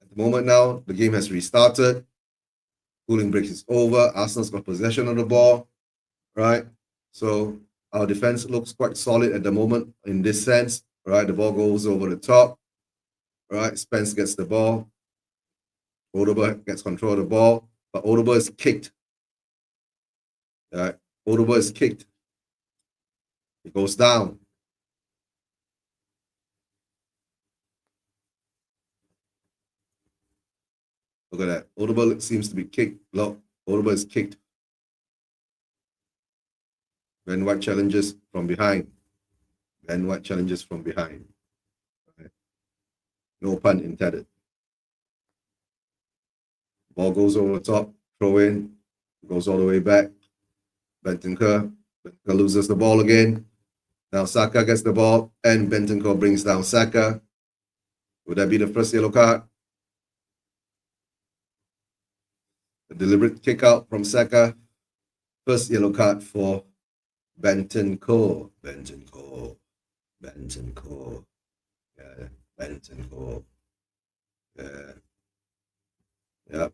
At the moment now, the game has restarted. Cooling break is over. Arsenal's got possession of the ball, right? So our defense looks quite solid at the moment in this sense, right? The ball goes over the top, right? Spence gets the ball. Odoba gets control of the ball, but Odoba is kicked. Odoba is kicked. It goes down. Look at that. Odoba seems to be kicked. Look, Odoba is kicked. Ben White challenges from behind. Ben White challenges from behind. No pun intended. Ball goes over the top, throw in, goes all the way back. Bentancur loses the ball again. Now Saka gets the ball, and Bentancur brings down Saka. Would that be the first yellow card? A deliberate kick out from Saka. First yellow card for Bentancur. Bentancur. Yeah, Bentancur. Yeah.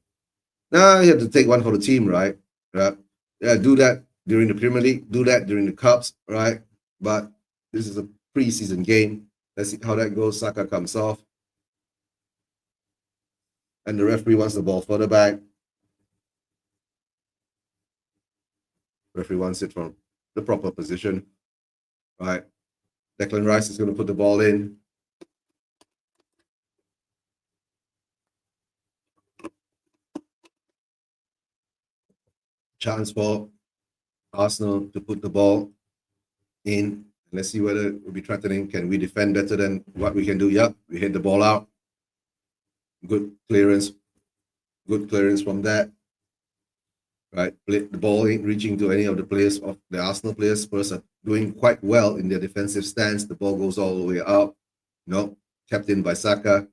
Now you have to take one for the team, right? Yeah, do that during the Premier League, do that during the Cups, right? But this is a preseason game. Let's see how that goes. Saka comes off. And the referee wants the ball further back. Referee wants it from the proper position, right? Declan Rice is going to put the ball in. Chance for Arsenal to put the ball in. Let's see whether we'll be threatening. Can we defend better than what we can do? Yep, we hit the ball out. Good clearance. Good clearance from that. Right, the ball ain't reaching to any of the players of the Arsenal players. Spurs are doing quite well in their defensive stance. The ball goes all the way out. No, kept in by Saka.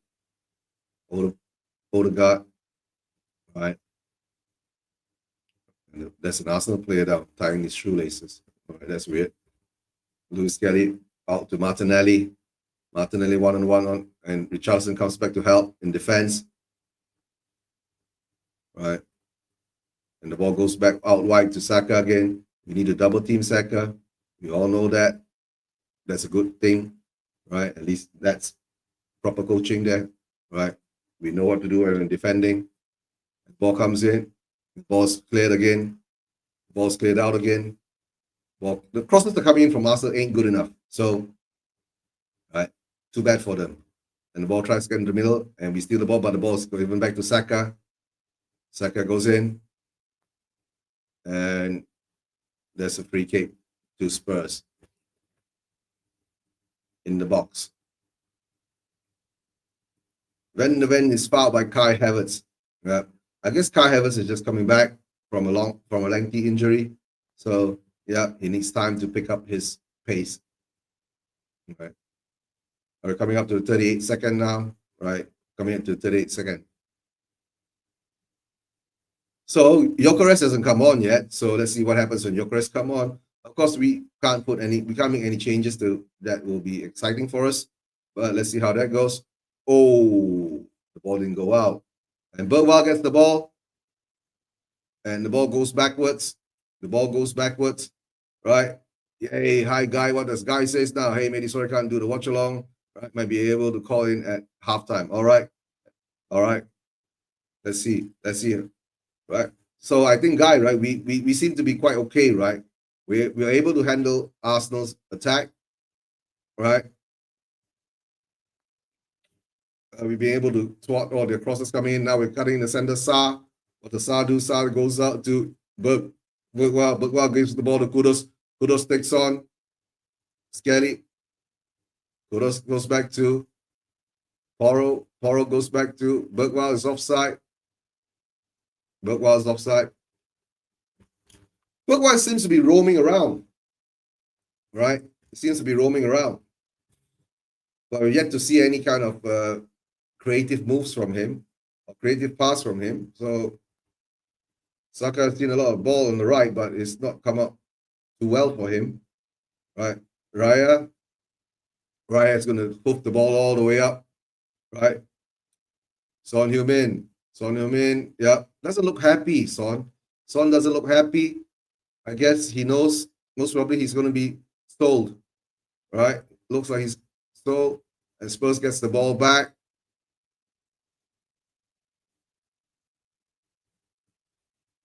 Odegaard. Right. And that's an Arsenal player down, tying his shoelaces. All right, that's weird. Lewis Kelly out to Martinelli. Martinelli one-on-one, and Richarlison comes back to help in defense. Right. And the ball goes back out wide to Saka again. We need to double team Saka. We all know that. That's a good thing, right? At least that's proper coaching there, right? We know what to do when defending. The ball comes in. The ball's cleared again. The ball's cleared out again. Well, the crosses that are coming in from Arsenal ain't good enough. So, right, too bad for them. And the ball tries to get in the middle, and we steal the ball, but the ball's given back to Saka. Saka goes in. And there's a free kick to Spurs in the box. Van de Ven is fouled by Kai Havertz. I guess Kai Havertz is just coming back from a lengthy injury. So yeah, he needs time to pick up his pace. Okay. We're coming up to the 38 second now, right? Coming up to the 38 second. So Gyökeres hasn't come on yet. So let's see what happens when Gyökeres come on. Of course, we can't make any changes that will be exciting for us. But let's see how that goes. Oh, the ball didn't go out. And Bergwijn gets the ball. And the ball goes backwards. The ball goes backwards. Right? Hey, hi Guy. What does Guy says now? Hey, maybe sorry, can't do the watch along. Right? Might be able to call in at halftime. All right. All right. Let's see. Right. So I think, Guy, right, we seem to be quite okay, right? We're able to handle Arsenal's attack, right? We've been able to thwart all their crosses coming in. Now we're cutting the center. Sarr. What does Sarr do? Sarr goes out to Bergwijn gives the ball to Kudus. Kudus takes on Skelly. Kudus goes back to Porro. Porro goes back to Bergwijn is offside. Bergwijn is offside. Bergwijn seems to be roaming around, right? He seems to be roaming around. But we're yet to see any kind of creative moves from him, or creative pass from him. So Saka has seen a lot of ball on the right, but it's not come up too well for him, right? Raya is going to hoof the ball all the way up, right? Son Heung-min, yeah, doesn't look happy, Son. Son doesn't look happy. I guess he knows, most probably he's going to be sold, right? Looks like he's sold, and Spurs gets the ball back.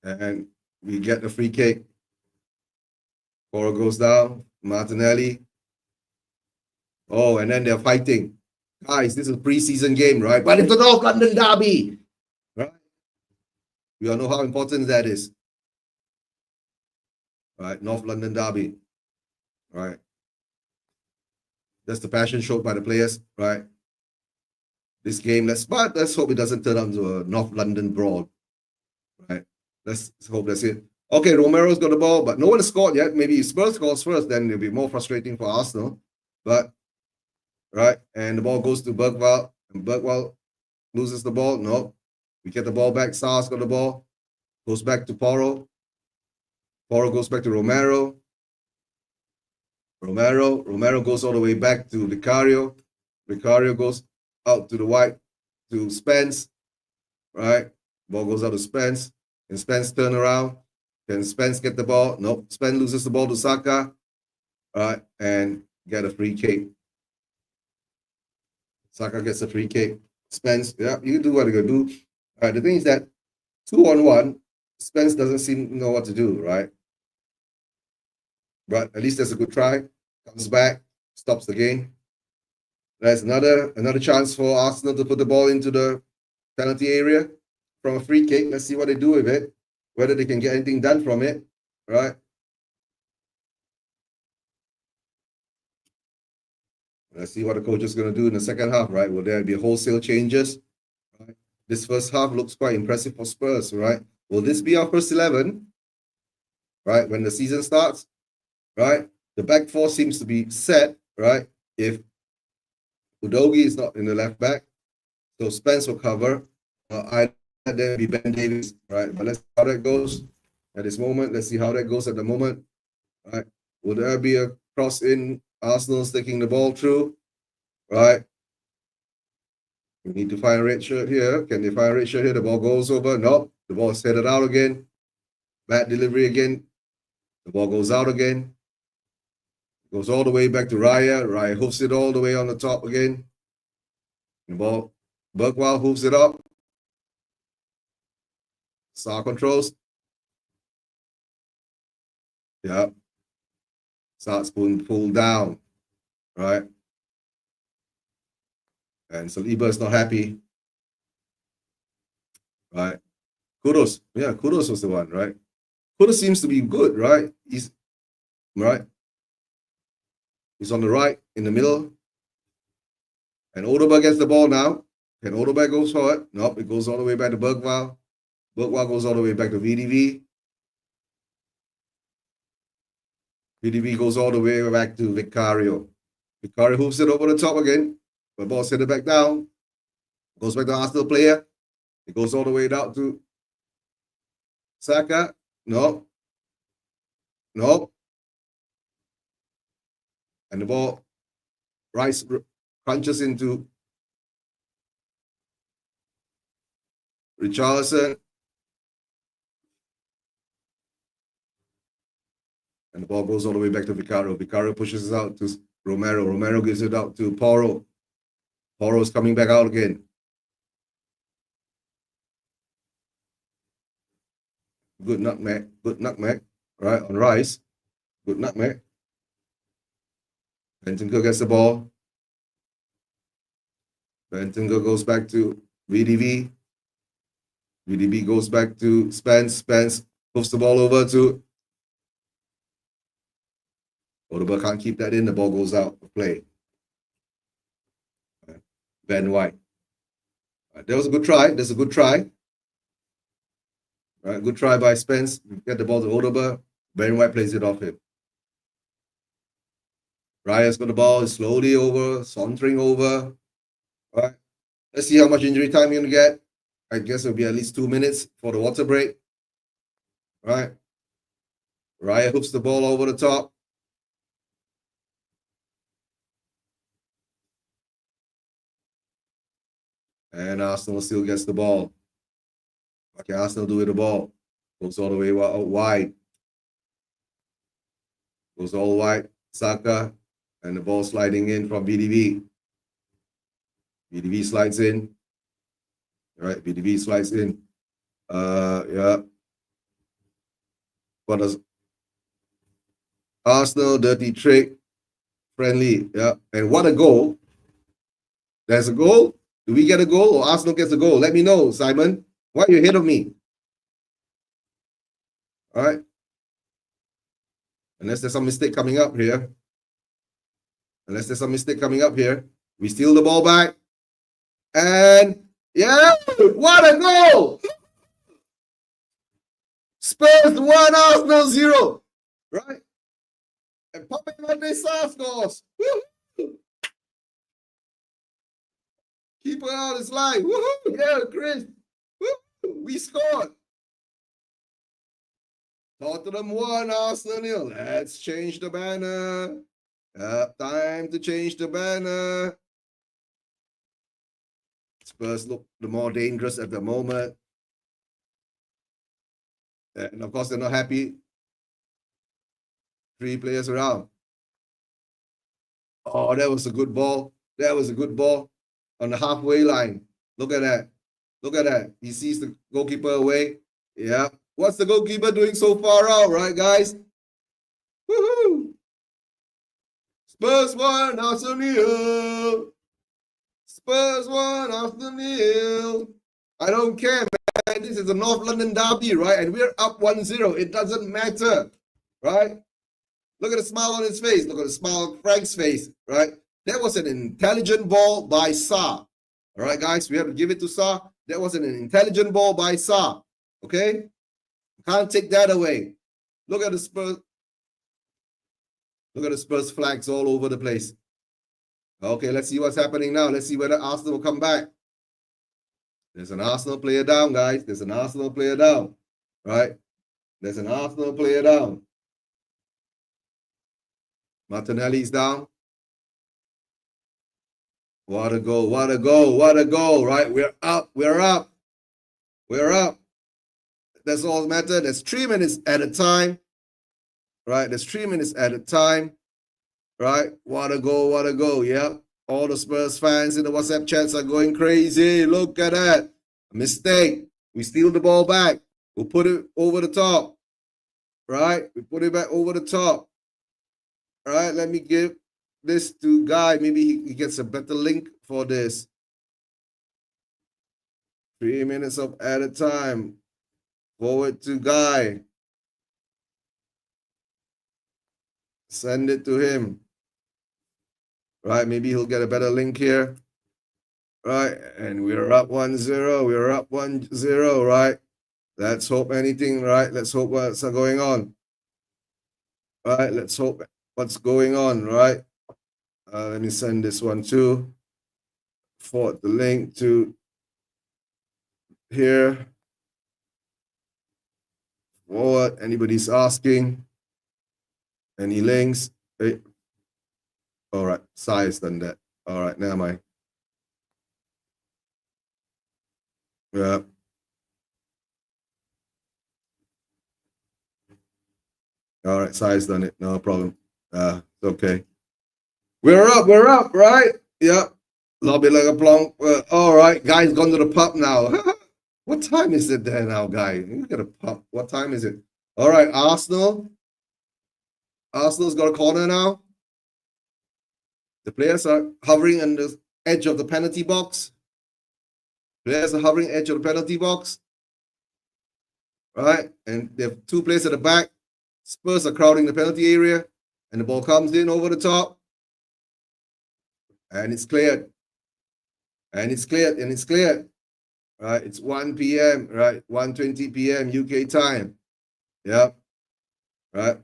And we get the free kick. Coro goes down. Martinelli. Oh, and then they're fighting. Guys, this is a preseason game, right? But it's the North London derby, right? We all know how important that is. Right, North London derby, right? That's the passion showed by the players, right? This game, let's hope it doesn't turn out into a North London brawl, right? Let's hope that's it. Okay, Romero's got the ball, but no one has scored yet. Maybe if Spurs scores first, then it'll be more frustrating for Arsenal. But right, and the ball goes to Bergwall, and Bergwall loses the ball. No, we get the ball back. Sar's got the ball, goes back to Porro. Porro goes back to Romero. Romero goes all the way back to Vicario. Vicario goes out to the white to Spence, right? Ball goes out to Spence, and Spence turn around. Can Spence get the ball? Nope. Spence loses the ball to Saka, right? And get a free kick. Saka gets a free kick. Spence, yeah, you do what you're gonna do. All right. The thing is that 2-on-1, Spence doesn't seem to know what to do, right? But at least that's a good try. Comes back, stops the game. There's another chance for Arsenal to put the ball into the penalty area from a free kick. Let's see what they do with it, whether they can get anything done from it, right? Let's see what the coach is going to do in the second half, right? Will there be wholesale changes? Right? This first half looks quite impressive for Spurs, right? Will this be our first 11, right? When the season starts, right? The back four seems to be set, right? If Udogie is not in the left back, so Spence will cover. I there be Ben Davies, right? But let's see how that goes at this moment. Let's see how that goes at the moment, right? Will there be a cross in? Arsenal's taking the ball through, right? We need to find a red shirt here. Can they find a red shirt here? The ball goes over. Nope. The ball is headed out again. Bad delivery again. The ball goes out again. Goes all the way back to Raya. Raya hoofs it all the way on the top again. The ball, Bergwall hoofs it up. Star controls. Yep. Starts pulled down, right? And Saliba is not happy, right? Kudos, yeah, Kudos was the one, right? Kudos seems to be good, right? He's right. He's on the right, in the middle. And Odeberg gets the ball now. Can Odeberg go for it? Nope, it goes all the way back to Bergwall. Bergwall goes all the way back to VDV. VDV goes all the way back to Vicario. Vicario hoops it over the top again. The ball sent it back down. Goes back to the Arsenal player. It goes all the way down to Saka. No. No. And the ball Rice crunches into Richarlison. And the ball goes all the way back to Vicario. Vicario pushes it out to Romero. Romero gives it out to Porro. Porro's coming back out again. Good nutmeg. Good nutmeg. Right, on Rice. Good nutmeg. Bentancur gets the ball. Bentancur goes back to VDV. VDV goes back to Spence. Spence moves the ball over to Odeberg. Can't keep that in. The ball goes out of play. Ben White. That was a good try. That's a good try. Good try by Spence. Get the ball to Odeberg. Ben White plays it off him. Raya's got the ball. Is slowly over. Sauntering over. All right. Let's see how much injury time you're going to get. I guess it'll be at least 2 minutes for the water break. All right. Raya hooks the ball over the top. And Arsenal still gets the ball. Okay, Arsenal do with the ball. Goes all the way wide. Goes all wide. Saka. And the ball sliding in from VDV. VDV slides in. All right, VDV slides in. Yeah. What does Arsenal dirty trick friendly? Yeah, and what a goal! There's a goal. Do we get a goal or Arsenal gets a goal? Let me know, Simon. Why are you ahead of me? All right. Unless there's some mistake coming up here. We steal the ball back. And yeah, what a goal! Spurs 1, Arsenal 0. Right? And Poppy Mandesa scores. Woo-hoo! Keeper out his line. Woohoo! Yeah, Chris. Woo-hoo! We scored. Tottenham 1, Arsenal 0. Let's change the banner. Time to change the banner. Spurs look the more dangerous at the moment. And of course, they're not happy. 3 players around. Oh, that was a good ball. That was a good ball on the halfway line. Look at that. Look at that. He sees the goalkeeper away. Yeah. What's the goalkeeper doing so far out, right, guys? Woohoo! Spurs 1, Arsenal 0. Spurs 1, Arsenal 0. I don't care, man. This is a North London derby, right? And we're up 1-0. It doesn't matter, right? Look at the smile on his face. Look at the smile on Frank's face, right? That was an intelligent ball by Sa. All right, guys, we have to give it to Sa. That was an intelligent ball by Sa. Okay? Can't take that away. Look at the Spurs. Look at the Spurs flags all over the place. Okay, let's see what's happening now. Let's see whether Arsenal will come back. There's an Arsenal player down, guys. There's an Arsenal player down, right? There's an Arsenal player down. Martinelli's down. What a goal, what a goal, what a goal, right? We're up, we're up, we're up. That's all that matters. There's 3 minutes at a time, right? There's 3 minutes at a time, right? What a goal, what a goal, yeah. All the Spurs fans in the WhatsApp chats are going crazy. Look at that. A mistake. We steal the ball back. We'll put it over the top, right? We put it back over the top. All right, let me give this to Guy. Maybe he gets a better link for this. 3 minutes of at a time. Forward to Guy. Send it to him. Right, maybe he'll get a better link here. Right, and we're up 1-0. We're up 1-0, right? Let's hope anything, right? Let's hope what's going on. Right, let's hope what's going on, right? Let me send this one too. Forward the link to here. Forward, anybody's asking. Any links? Hey. All right, Sai done that. All right, never mind. Yeah. All right, Sai's done it. No problem. It's okay. We're up, right? Yep. Lobby like a plonk. All right, Guy's gone to the pub now. What time is it there now, Guy? You got a pub. What time is it? All right, Arsenal. Arsenal's got a corner now. The players are hovering on the edge of the penalty box. Players are hovering edge of the penalty box. Right? And they have 2 players at the back. Spurs are crowding the penalty area. And the ball comes in over the top. And it's cleared. And it's cleared. And it's cleared. Right? It's 1 p.m. Right? 1:20 p.m. UK time. Yep. Right?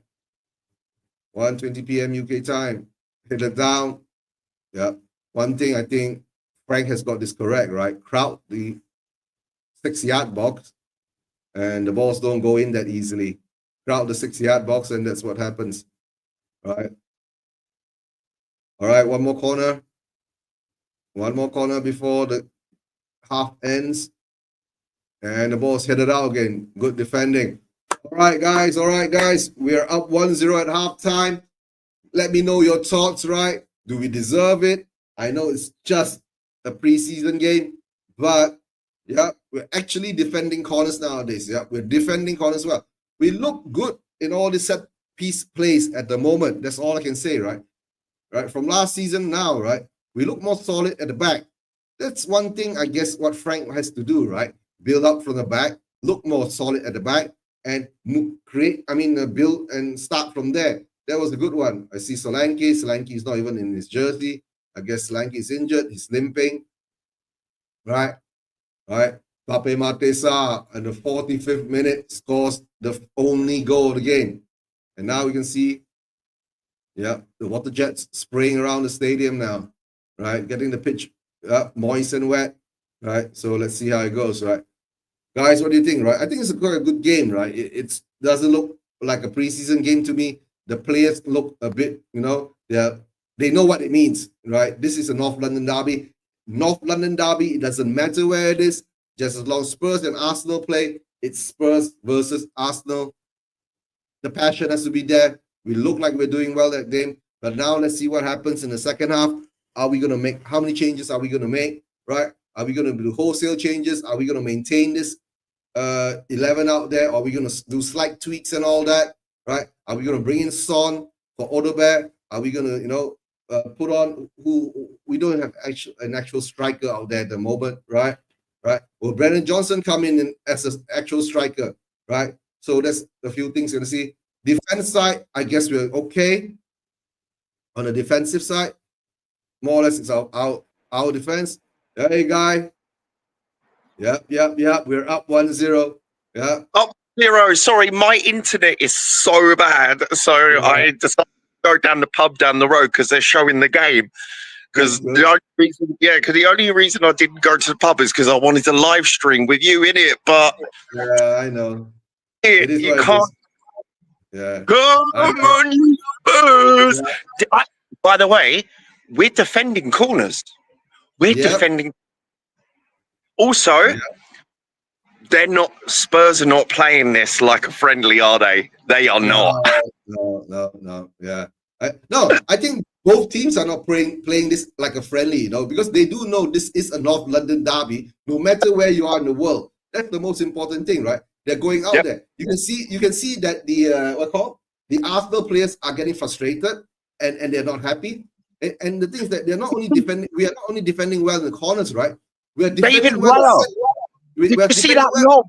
1:20 p.m. UK time. Hit it down. Yep. One thing I think Frank has got this correct, right? Crowd the 6-yard box, and the balls don't go in that easily. Crowd the 6-yard box, and that's what happens. Right. All right, one more corner. One more corner before the half ends. And the ball's headed out again. Good defending. All right, guys. All right, guys. We are up 1-0 at halftime. Let me know your thoughts, right? Do we deserve it? I know it's just a preseason game, but yeah, we're actually defending corners nowadays. Yeah, we're defending corners well. We look good in all the set piece plays at the moment. That's all I can say, right? Right, from last season now, right? We look more solid at the back. That's one thing, I guess, what Frank has to do, right? Build up from the back, look more solid at the back, and build and start from there. That was a good one. I see Solanke. Solanke is not even in his jersey. I guess Solanke is injured. He's limping. Right? Pape Matesa in the 45th minute scores the only goal of the game. And now we can see, the water jets spraying around the stadium now. Right? Getting the pitch moist and wet. Right? So let's see how it goes, right? Guys, what do you think, right? I think it's quite a good game, right? It doesn't look like a preseason game to me. The players look a bit, they know what it means, right? This is a North London derby. North London derby, it doesn't matter where it is. Just as long as Spurs and Arsenal play, it's Spurs versus Arsenal. The passion has to be there. We look like we're doing well that game. But now let's see what happens in the second half. Are we going to make, how many changes are we going to make, right? Are we going to do wholesale changes? Are we going to maintain this 11 out there? Are we going to do slight tweaks and all that, right? Are we going to bring in Son for Odegaard? Are we going to, put on who we don't have an actual striker out there at the moment, right? Will Brennan Johnson come in as an actual striker, right? So that's a few things you're going to see. Defense side, I guess we're okay. On the defensive side, more or less it's our defense. Hey, guy. Yep. We're up 1-0. Yeah. Up 0. Sorry, my internet is so bad. So I decided to go down the pub down the road because they're showing the game. Because the only reason I didn't go to the pub is because I wanted to live stream with you in it. But yeah, I know. You can't. Yeah. Come on, you Spurs. Yeah. By the way, we're defending corners. We're defending. Also, Spurs are not playing this like a friendly, are they? They are not. No. Yeah. I think both teams are not playing this like a friendly, because they do know this is a North London derby, no matter where you are in the world. That's the most important thing, right? They're going out there. You can see that the Arsenal players are getting frustrated and they're not happy. And the thing is that they're not only defending. We are not only defending well in the corners, right? We are defending well. Did you see that lob?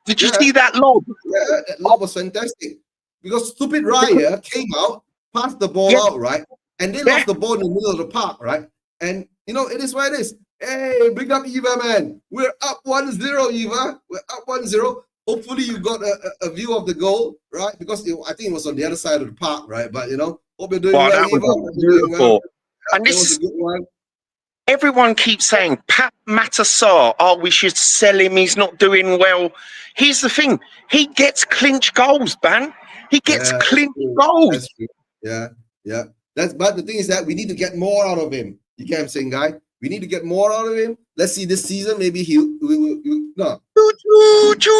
Did you see that lob? Yeah, that lob was fantastic. Because stupid Raya came out, passed the ball out, right? And they lost the ball in the middle of the park, right? And, it is what it is. Hey, bring up Eva, man. We're up 1-0, Eva. We're up 1-0. Hopefully you got a view of the goal, right? Because I think it was on the other side of the park, right? But, hope you're doing well, Eva. Beautiful. Well. And this was a good one. Everyone keeps saying, Pat Matassa, we should sell him. He's not doing well. Here's the thing. He gets clinch goals, man. He gets clinch goals. That's true. Yeah. But the thing is that we need to get more out of him. You get what I'm saying, guy? We need to get more out of him. Let's see this season. Maybe no. The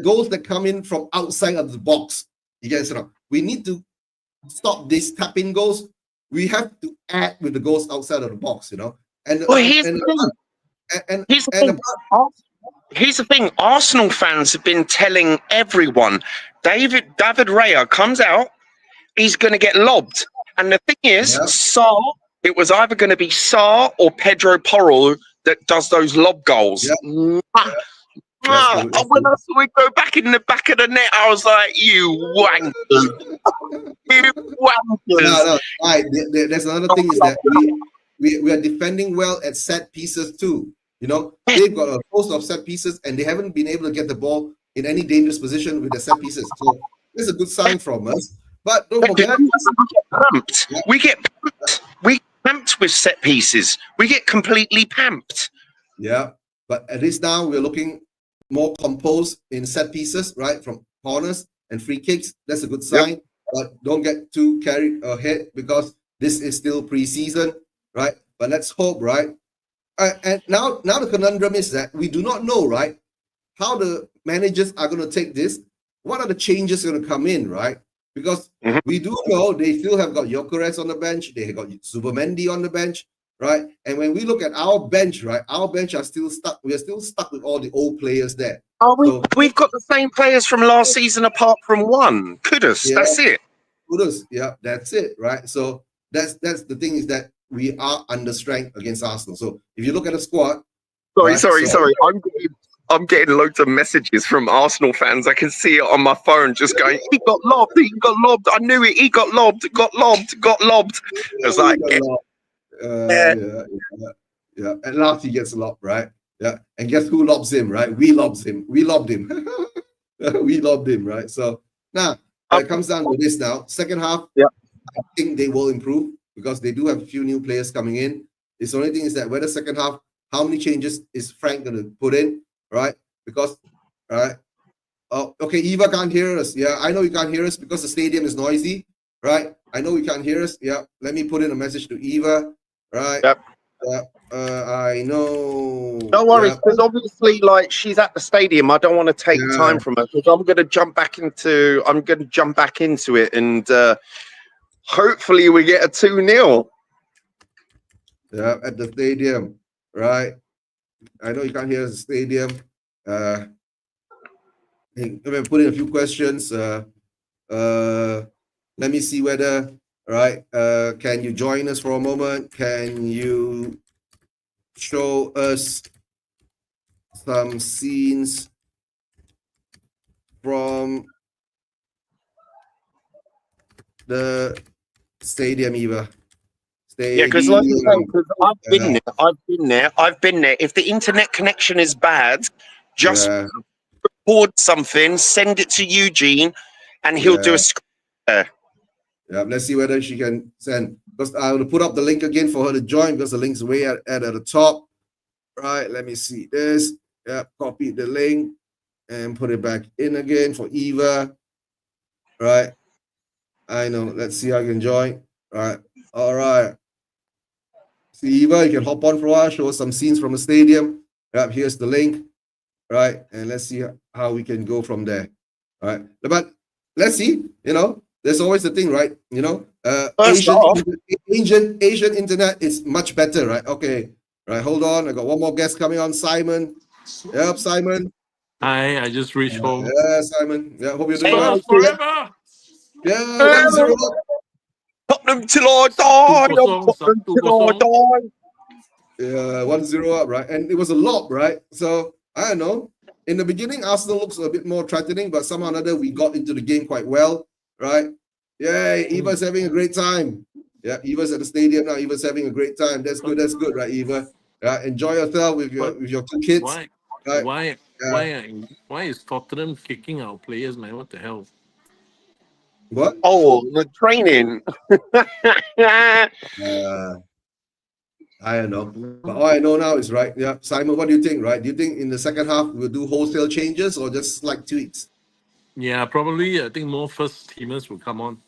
goals that come in from outside of the box. You guys know. We need to stop these tap-in goals. We have to add with the goals outside of the box, And here's the thing. Arsenal fans have been telling everyone, David Raya comes out, he's going to get lobbed. And the thing is, it was either going to be Sarr or Pedro Porro that does those lob goals. When I saw it go back in the back of the net, I was like, you wankers. You wankers. No. Right. There's another thing is that we are defending well at set pieces too. They've got a host of set pieces and they haven't been able to get the ball in any dangerous position with the set pieces. So this is a good sign from us. But don't forget, we get pumped. We pumped with set pieces. We get completely pumped. Yeah, but at least now we're looking more composed in set pieces, right? From corners and free kicks. That's a good sign. But don't get too carried ahead because this is still preseason, right? But let's hope, right? And now the conundrum is that we do not know, right? How the managers are going to take this. What are the changes going to come in, right? Because we do know they still have got Gyökeres on the bench. They have got Zubimendi on the bench, right? And when we look at our bench, right, our bench are still stuck. We are still stuck with all the old players there. Oh, So we've got the same players from last season apart from one. Kudus, yeah, that's it. Kudus, yeah, that's it, right? So that's the thing is that we are under strength against Arsenal. So if you look at the squad, right, Sorry. so, I'm getting loads of messages from Arsenal fans. I can see it on my phone, just going, "He got lobbed. He got lobbed. I knew it. He got lobbed. Got lobbed. Got lobbed." It's like, yeah. At last he gets lobbed, right? Yeah. And guess who lobs him, right? We lobbed him. We lobbed him. We lobbed him, right? So now it comes down to this now. Second half, yeah. I think they will improve because they do have a few new players coming in. The only thing is that whether second half, how many changes is Frank going to put in, right? Because, right? Oh, okay, Eva can't hear us. Yeah, I know you can't hear us because the stadium is noisy, right? I know you can't hear us. Yeah, let me put in a message to Eva, right? Yep. I know. No worries, because obviously, like, she's at the stadium. I don't want to take time from her because I'm going to jump back into it, and hopefully we get a 2-0. Yeah, at the stadium, right? I know you can't hear us at the stadium. I'm going to put in a few questions. Let me see whether, right? Can you join us for a moment? Can you show us some scenes from the stadium, Eva? Yeah, because like you say, I've been there. If the internet connection is bad, just record something, send it to Eugene, and he'll do a script there. Yeah, let's see whether she can send. Because I will put up the link again for her to join because the link's way at the top. Right, let me see this. Yeah, copy the link and put it back in again for Eva. Right, I know. Let's see how I can join. Right, all right. See, Eva, you can hop on for a while, show us some scenes from the stadium. Yeah, here's the link. Right, and let's see how we can go from there. All right, but let's see. There's always the thing, right? Asian internet is much better, right? Okay, right. Hold on, I got one more guest coming on, Simon. Yep, Simon. Hi, I just reached home. Yeah, Simon. Yeah, hope you're doing well. Forever. Yeah, 1-0. Tottenham till I die. Tottenham till I die. Yeah, 1-0 up, right? And it was a lob, right? So I don't know. In the beginning, Arsenal looks a bit more threatening, but somehow or another we got into the game quite well, right? Yeah, Eva's having a great time. Yeah, Eva's at the stadium now. Eva's having a great time. That's good. That's good, right, Eva? Yeah, enjoy yourself with your two kids. Why? Right? Why is Tottenham kicking our players, man? What the hell? What? Oh, the training. I don't know. But all I know now is, right, yeah, Simon, what do you think, right? Do you think in the second half we'll do wholesale changes or just slight tweaks? Yeah, probably. I think more first teamers will come on.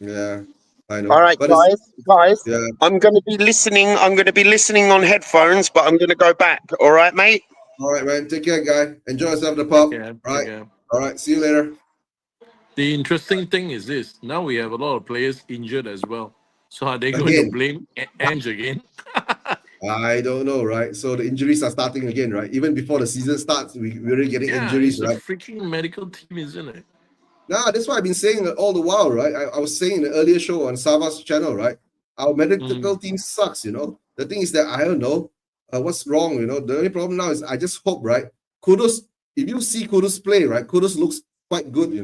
Yeah, I know. All right, but guys. Yeah. I'm going to be listening. I'm going to be listening on headphones, but I'm going to go back. All right, mate? All right, man. Take care, guy. Enjoy yourself at the pub. Right. All right. See you later. The interesting thing is this. Now we have a lot of players injured as well. So are they going to blame Ange again? I don't know, right? So the injuries are starting again, right? Even before the season starts, we're already getting injuries, it's right? a freaking medical team, isn't it? Nah, that's what I've been saying all the while, right? I was saying in the earlier show on Sava's channel, right? Our medical team sucks, The thing is that I don't know what's wrong, The only problem now is I just hope, right? Kudus, if you see Kudus play, right? Kudus looks quite good,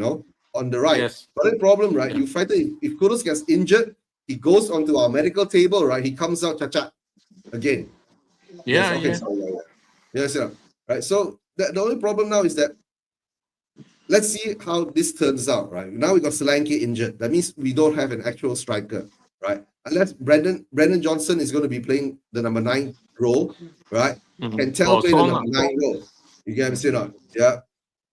on the right. Yes. But the problem, right? You find that if Kudus gets injured, he goes onto our medical table, right? He comes out cha-cha again. Yes, right. So the only problem now is that let's see how this turns out, right? Now we got Solanke injured. That means we don't have an actual striker, right? Unless Brendan Johnson is going to be playing the number 9 role, right? Can tell play the number 9 role. You get me or not? Yeah.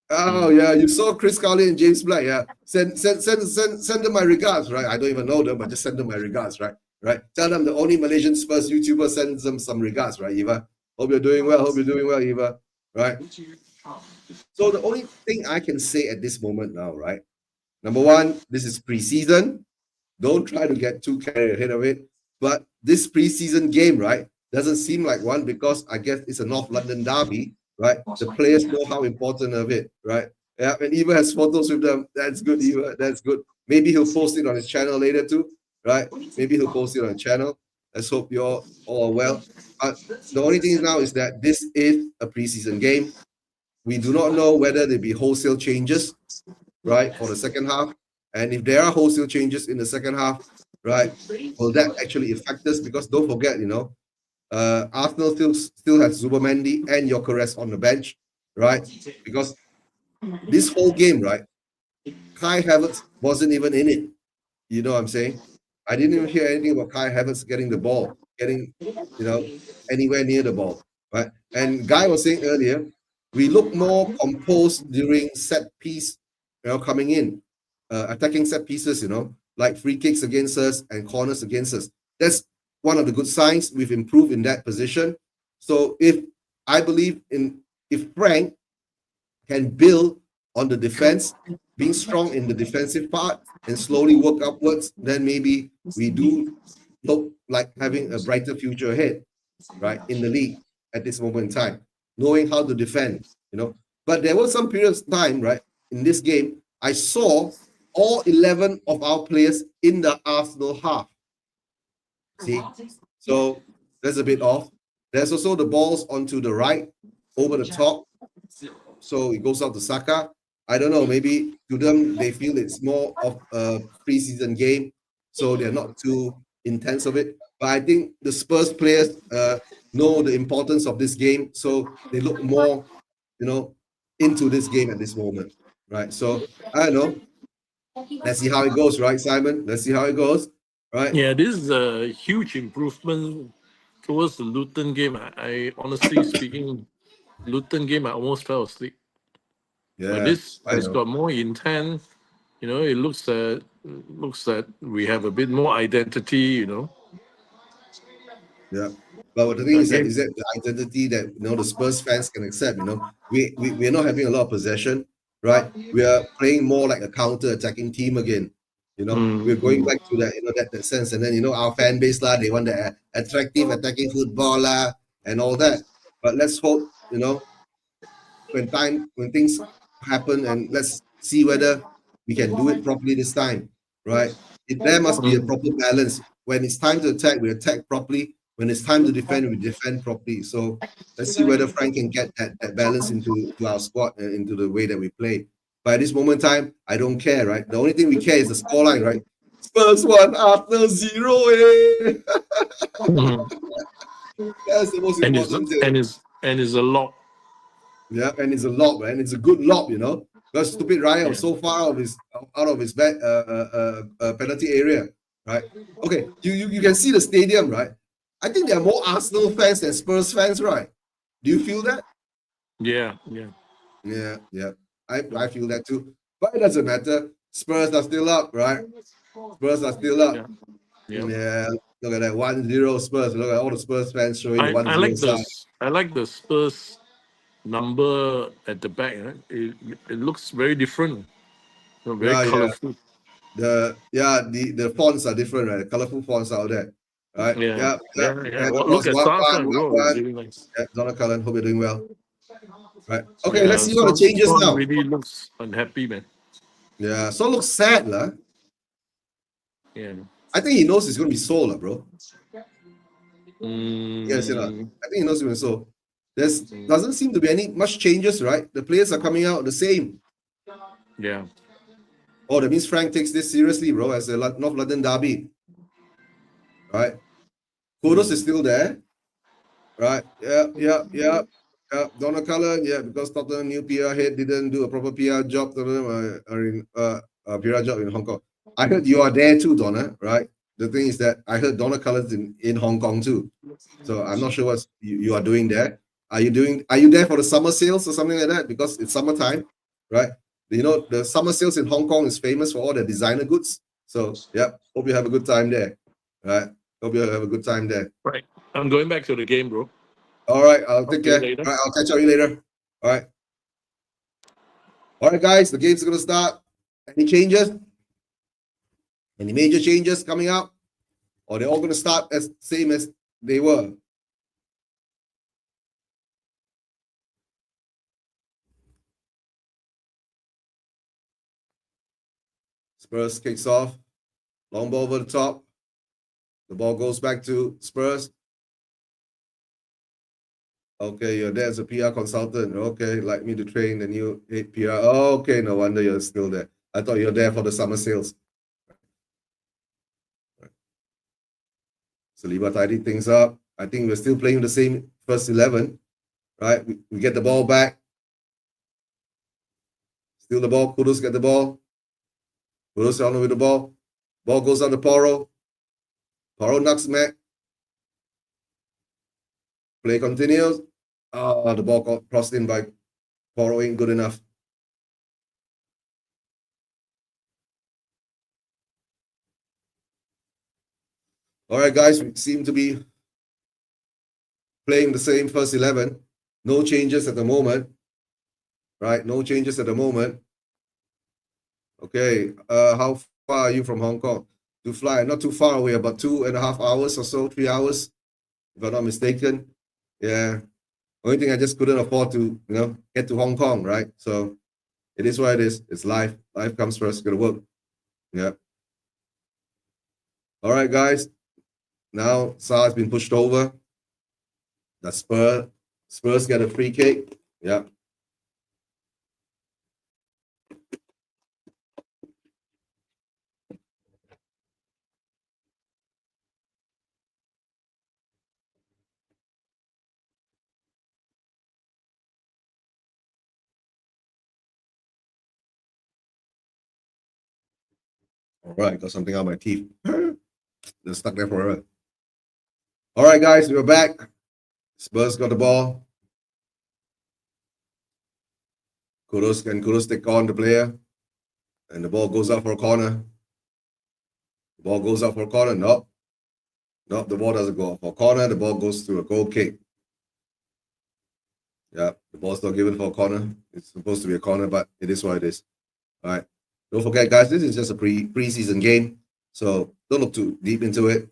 Oh yeah, you saw Chris Carlin and James Black. Yeah, send them my regards, right? I don't even know them, but just send them my regards, right? Right. Tell them the only Malaysian Spurs YouTuber sends them some regards, right, Eva? Hope you're doing well. Eva. Right. So the only thing I can say at this moment now, right? Number one, this is preseason. Don't try to get too carried ahead of it. But this preseason game, right, doesn't seem like one because I guess it's a North London derby, right? The players know how important of it, right? Yeah, and Eva has photos with them. That's good, Eva. That's good. Maybe he'll post it on his channel later too, right? Maybe he'll post it on the channel. Let's hope you're all well. The only thing now is that this is a preseason game. We do not know whether there be wholesale changes, right, for the second half. And if there are wholesale changes in the second half, right, will that actually affect us? Because don't forget, Arsenal still has Zubamendi and Gyökeres on the bench, right? Because this whole game, right, Kai Havertz wasn't even in it. You know what I'm saying? I didn't even hear anything about Kai Havertz getting the ball, anywhere near the ball, right? And Guy was saying earlier, we look more composed during set piece, coming in, attacking set pieces, like free kicks against us and corners against us. That's one of the good signs. We've improved in that position. So if Frank can build on the defense, being strong in the defensive part and slowly work upwards, then maybe we do look like having a brighter future ahead, right, in the league at this moment in time, knowing how to defend, But there was some period of time, right, in this game, I saw all 11 of our players in the Arsenal half. See? So that's a bit off. There's also the balls onto the right, over the top. So it goes out to Saka. I don't know, maybe to them, they feel it's more of a preseason game, so they're not too intense of it. But I think the Spurs players know the importance of this game, so they look more, into this game at this moment, right? So I don't know. Let's see how it goes, right, Simon? Let's see how it goes, right? Yeah, this is a huge improvement towards the Luton game. I honestly speaking, Luton game, I almost fell asleep. But Yeah, this I has know. got more intense. It looks that we have a bit more identity. Yeah. But the thing is that Again, the identity that the Spurs fans can accept. We're not having a lot of possession, right? We are playing more like a counter-attacking team again. We're going back to that, that sense. And then our fan base they want the attractive attacking football and all that. But let's hope, when things happen, and let's see whether we can do it properly this time, right? There must be a proper balance. When it's time to attack, we attack properly. When it's time to defend, we defend properly. So let's see whether Frank can get that balance into our squad and into the way that we play. But at this moment in time, I don't care, right? The only thing we care is the scoreline, right? Spurs 1, Arsenal 0. That's the most and it's important thing. and it's a lot. Yeah, and it's a lob, and it's a good lob, Because stupid Raya was so far out of his back penalty area, right? Okay, you can see the stadium, right? I think there are more Arsenal fans than Spurs fans, right? Do you feel that? Yeah. Yeah. I feel that too. But it doesn't matter. Spurs are still up, right? Spurs are still up. Yeah. Look at that 1-0 Spurs. Look at all the Spurs fans showing the 1-0 sign. I like the Spurs number at the back. It looks very different. Very colorful. The fonts are different, right? The colorful fonts out there. Right? Yeah. Look At Saka as well. It's really nice. Yeah, Donna Cullen, hope you're doing well. Right. Okay, Yeah, let's see what the changes Son now. really looks unhappy, man. Yeah, so looks sad, lah. Yeah. I think he knows he's gonna be sold, bro. Yes, I think he knows he's gonna be sold. Doesn't seem to be much changes, right? The players are coming out the same. Yeah. Oh, that means Frank takes this seriously, bro, as a North London derby. Right? Kudos is still there. Right? Yeah. Donna Cullen, because Tottenham new PR head didn't do a proper PR job. PR job in Hong Kong. I heard you are there too, Donna. Right? The thing is that I heard Donna Cullen's in Hong Kong too. So I'm not sure what you are doing there. Are you there for the summer sales or something like that? Because it's summertime, right? The summer sales in Hong Kong is famous for all the designer goods. So hope you have a good time there. Right? Hope you have a good time there. Right. I'm going back to the game, bro. All right, I'll take care. Later. All right, I'll catch up with you later. All right, guys, the game's gonna start. Any changes? Any major changes coming up? or they're all going to start as same as they were. Spurs kicks off. Long ball over the top. The ball goes back to Spurs. Okay, you're there as a PR consultant. Okay, like me to train the new PR. Oh, okay, no wonder you're still there. I thought you're there for the summer sales. Saliba tidied things up. I think we're still playing the same first 11, right? We get the ball back. Steal the ball. Kudus get the ball. Kudus on with the ball. Ball goes on to Poro. Poro knocks Mac. Play continues. The ball got crossed in by Poro. Ain't good enough. All right, guys, we seem to be playing the same first 11. No changes at the moment. Right, no changes at the moment. Okay, how far are you from Hong Kong? To fly, not too far away, about 2.5 hours or so, 3 hours, if I'm not mistaken. Yeah, only thing I just couldn't afford to, get to Hong Kong, right? So it is what it is. It's life. Life comes first. Gotta work. Yeah. All right, guys. Now Sa has been pushed over. The Spurs get a free kick. Yeah. All right, got something on my teeth. They're stuck there forever. All right, guys, we're back. Spurs got the ball. Kudus take on the player. And the ball goes out for a corner. The ball goes out for a corner. No, the ball doesn't go out for a corner. The ball goes to a goal kick. Yeah, the ball's not given for a corner. It's supposed to be a corner, but it is what it is. All right. Don't forget, guys, this is just a preseason game. So don't look too deep into it.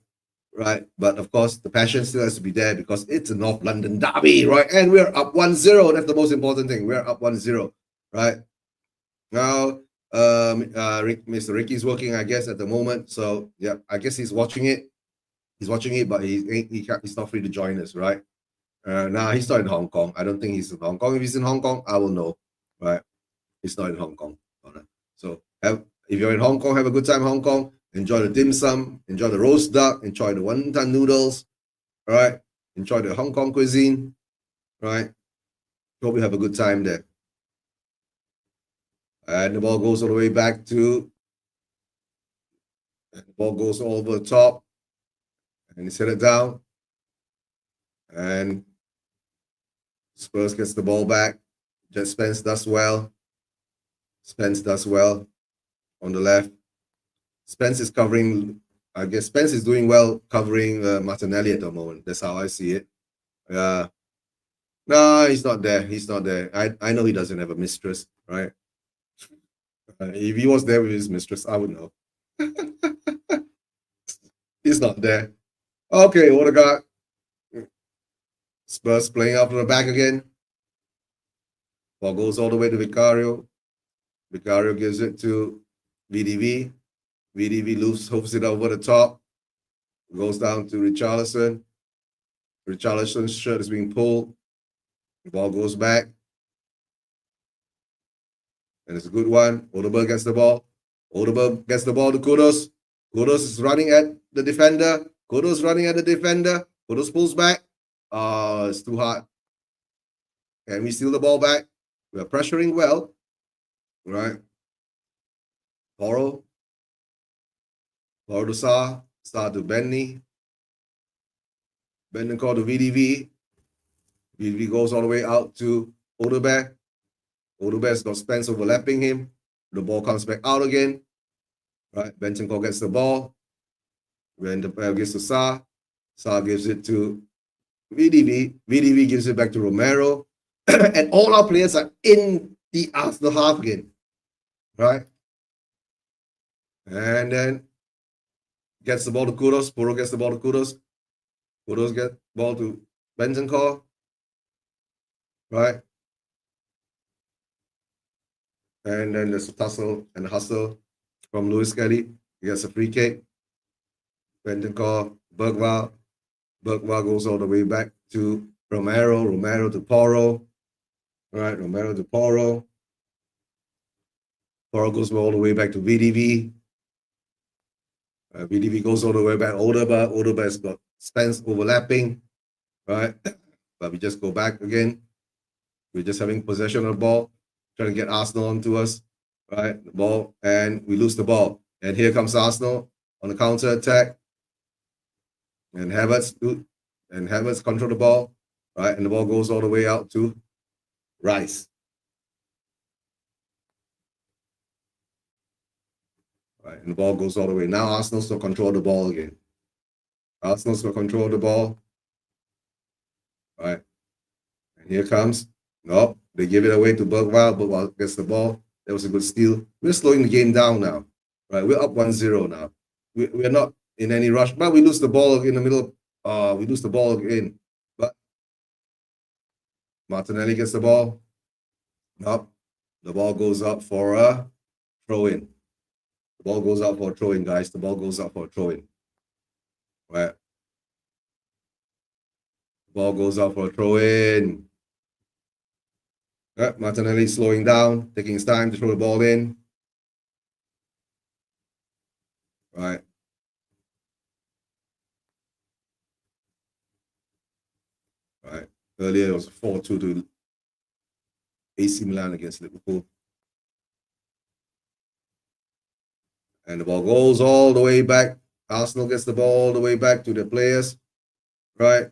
Right. But of course, the passion still has to be there because it's a North London derby, right? And we're up 1-0. That's the most important thing. We're up 1-0. Right. Now, Mr. Ricky's working, I guess, at the moment. So yeah, I guess he's watching it. He's watching it, but he's not free to join us, right? Now he's not in Hong Kong. I don't think he's in Hong Kong. If he's in Hong Kong, I will know, right? He's not in Hong Kong. All right. So if you're in Hong Kong, have a good time in Hong Kong. Enjoy the dim sum. Enjoy the roast duck. Enjoy the wonton noodles. All right. Enjoy the Hong Kong cuisine. Right. Hope you have a good time there. And the ball goes all the way back to. The ball goes over the top. And he's headed down. And Spurs gets the ball back. Just Spence does well. Spence does well on the left. Spence is covering, I guess Spence is doing well covering Martinelli at the moment. That's how I see it. No, he's not there. He's not there. I know he doesn't have a mistress, right? If he was there with his mistress, I would know. He's not there. Okay, what I got? Spurs playing out from the back again. Ball goes all the way to Vicario. Vicario gives it to VDV. VDV hoops it over the top. Goes down to Richarlison. Richarlison's shirt is being pulled. The ball goes back. And it's a good one. Odeberg gets the ball. Odeberg gets the ball to Kudus. Kudus is running at the defender. Kudus running at the defender. Kudus pulls back. Oh, it's too hard. Can we steal the ball back? We're pressuring well. Right. Poro to Sa to Benny. Benny called to VDV. VDV goes all the way out to Odeberg. Odeberg's got Spence overlapping him. The ball comes back out again. Right. Bentancur gets the ball. When the ball gets to Sa gives it to VDV. VDV gives it back to Romero. And all our players are in the Arsenal half again. Right. And then gets the ball to Kudos. Poro gets the ball to Kudos. Kudos get ball to Bentancur. Right? And then there's a tussle and a hustle from Lewis Kelly. He gets a free kick. Bentancur, Bergwall. Bergwall goes all the way back to Romero. Romero to Poro. All right, Romero to Poro. Poro goes all the way back to VDV. VDV goes all the way back. Oderba has got Spence overlapping. Right? But we just go back again. We're just having possession of the ball, trying to get Arsenal onto us. Right? The ball, and we lose the ball. And here comes Arsenal on the counter attack. And Havertz control the ball. Right? And the ball goes all the way out to Rice. Right, and the ball goes all the way. Now Arsenal's going to control the ball again. Arsenal's going to control the ball. Right. And here comes. Nope. They give it away to Bergwall. Bergwall gets the ball. That was a good steal. We're slowing the game down now. Right. We're up 1-0 now. We're not in any rush, but we lose the ball in the middle. We lose the ball again. But Martinelli gets the ball. Nope. The ball goes up for a throw-in. The ball goes out for a throw-in, guys. The ball goes out for a throw-in. Right. The ball goes out for a throw-in. Right. Martinelli slowing down, taking his time to throw the ball in. Right. Right. Earlier it was 4-2 to AC Milan against Liverpool. And the ball goes all the way back. Arsenal gets the ball all the way back to the players. Right.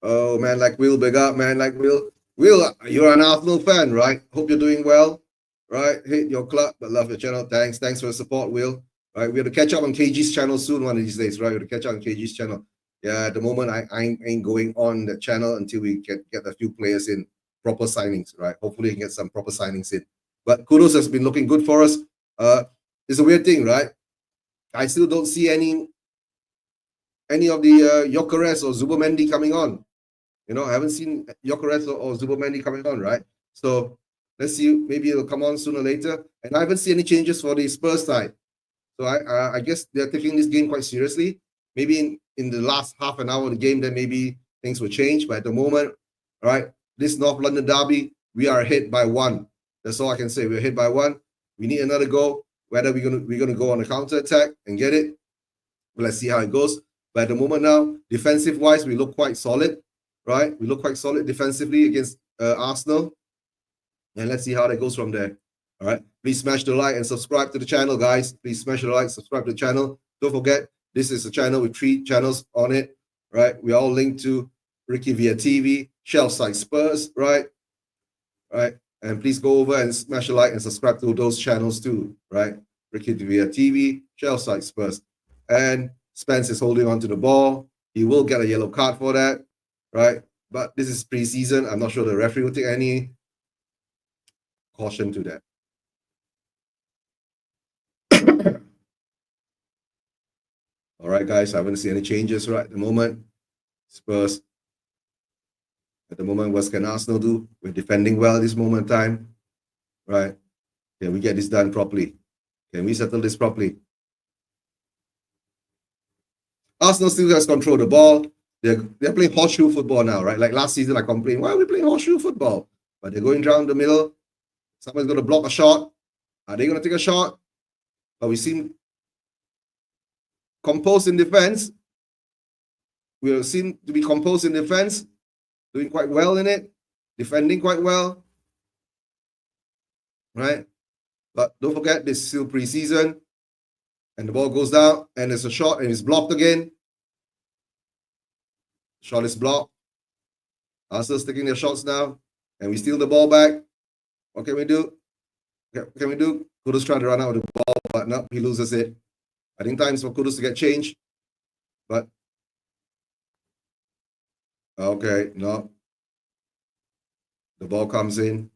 Oh, man like Will, big up, man like Will. Will, you're an Arsenal fan, right? Hope you're doing well. Right. Hate your club, but love your channel. Thanks. Thanks for the support, Will. Right. We have to catch up on KG's channel soon one of these days, right? We have to catch up on KG's channel. Yeah, at the moment, I ain't going on the channel until we get a few players in, proper signings, right? Hopefully, we can get some proper signings in. But Kudos has been looking good for us. It's a weird thing, right? I still don't see any of the Gyökeres or Zubomendi coming on. You know, I haven't seen Gyökeres or Zubomendi coming on, right? So let's see, maybe it'll come on sooner or later. And I haven't seen any changes for the Spurs side. So I guess they're taking this game quite seriously. Maybe in the last half an hour of the game, then maybe things will change. But at the moment, right, this North London derby, we are ahead by 1. That's all I can say. We're ahead by 1. We need another goal. Whether we're gonna go on a counter attack and get it, well, let's see how it goes. But at the moment now, defensive wise, we look quite solid, right? We look quite solid defensively against Arsenal, and let's see how that goes from there. All right, please smash the like and subscribe to the channel, guys. Please smash the like, subscribe to the channel. Don't forget, this is a channel with 3 channels on it, right? We all linked to Ricky via TV, Shellside Spurs, right? Right. And please go over and smash a like and subscribe to those channels too, right? Ricky via TV, Shellside Spurs. And Spence is holding on to the ball. He will get a yellow card for that, right? But this is preseason. I'm not sure the referee will take any caution to that. All right, guys, I haven't seen any changes right at the moment. Spurs. At the moment, what can Arsenal do? We're defending well at this moment in time, right? Can we get this done properly? Can we settle this properly? Arsenal still has control of the ball. They're playing horseshoe football now, right? Like last season, I complained, why are we playing horseshoe football? But they're going down the middle. Someone's going to block a shot. Are they going to take a shot? But we seem composed in defense. We seem to be composed in defense. Doing quite well in it, defending quite well, right? But don't forget, this is still preseason, and the ball goes down, and there's a shot, and it's blocked again. Shot is blocked. Arsenal's taking their shots now, and we steal the ball back. What can we do? What can we do? Kudus trying to run out with the ball, but no, he loses it. I think time is for Kudus to get changed, but okay, no. The ball comes in.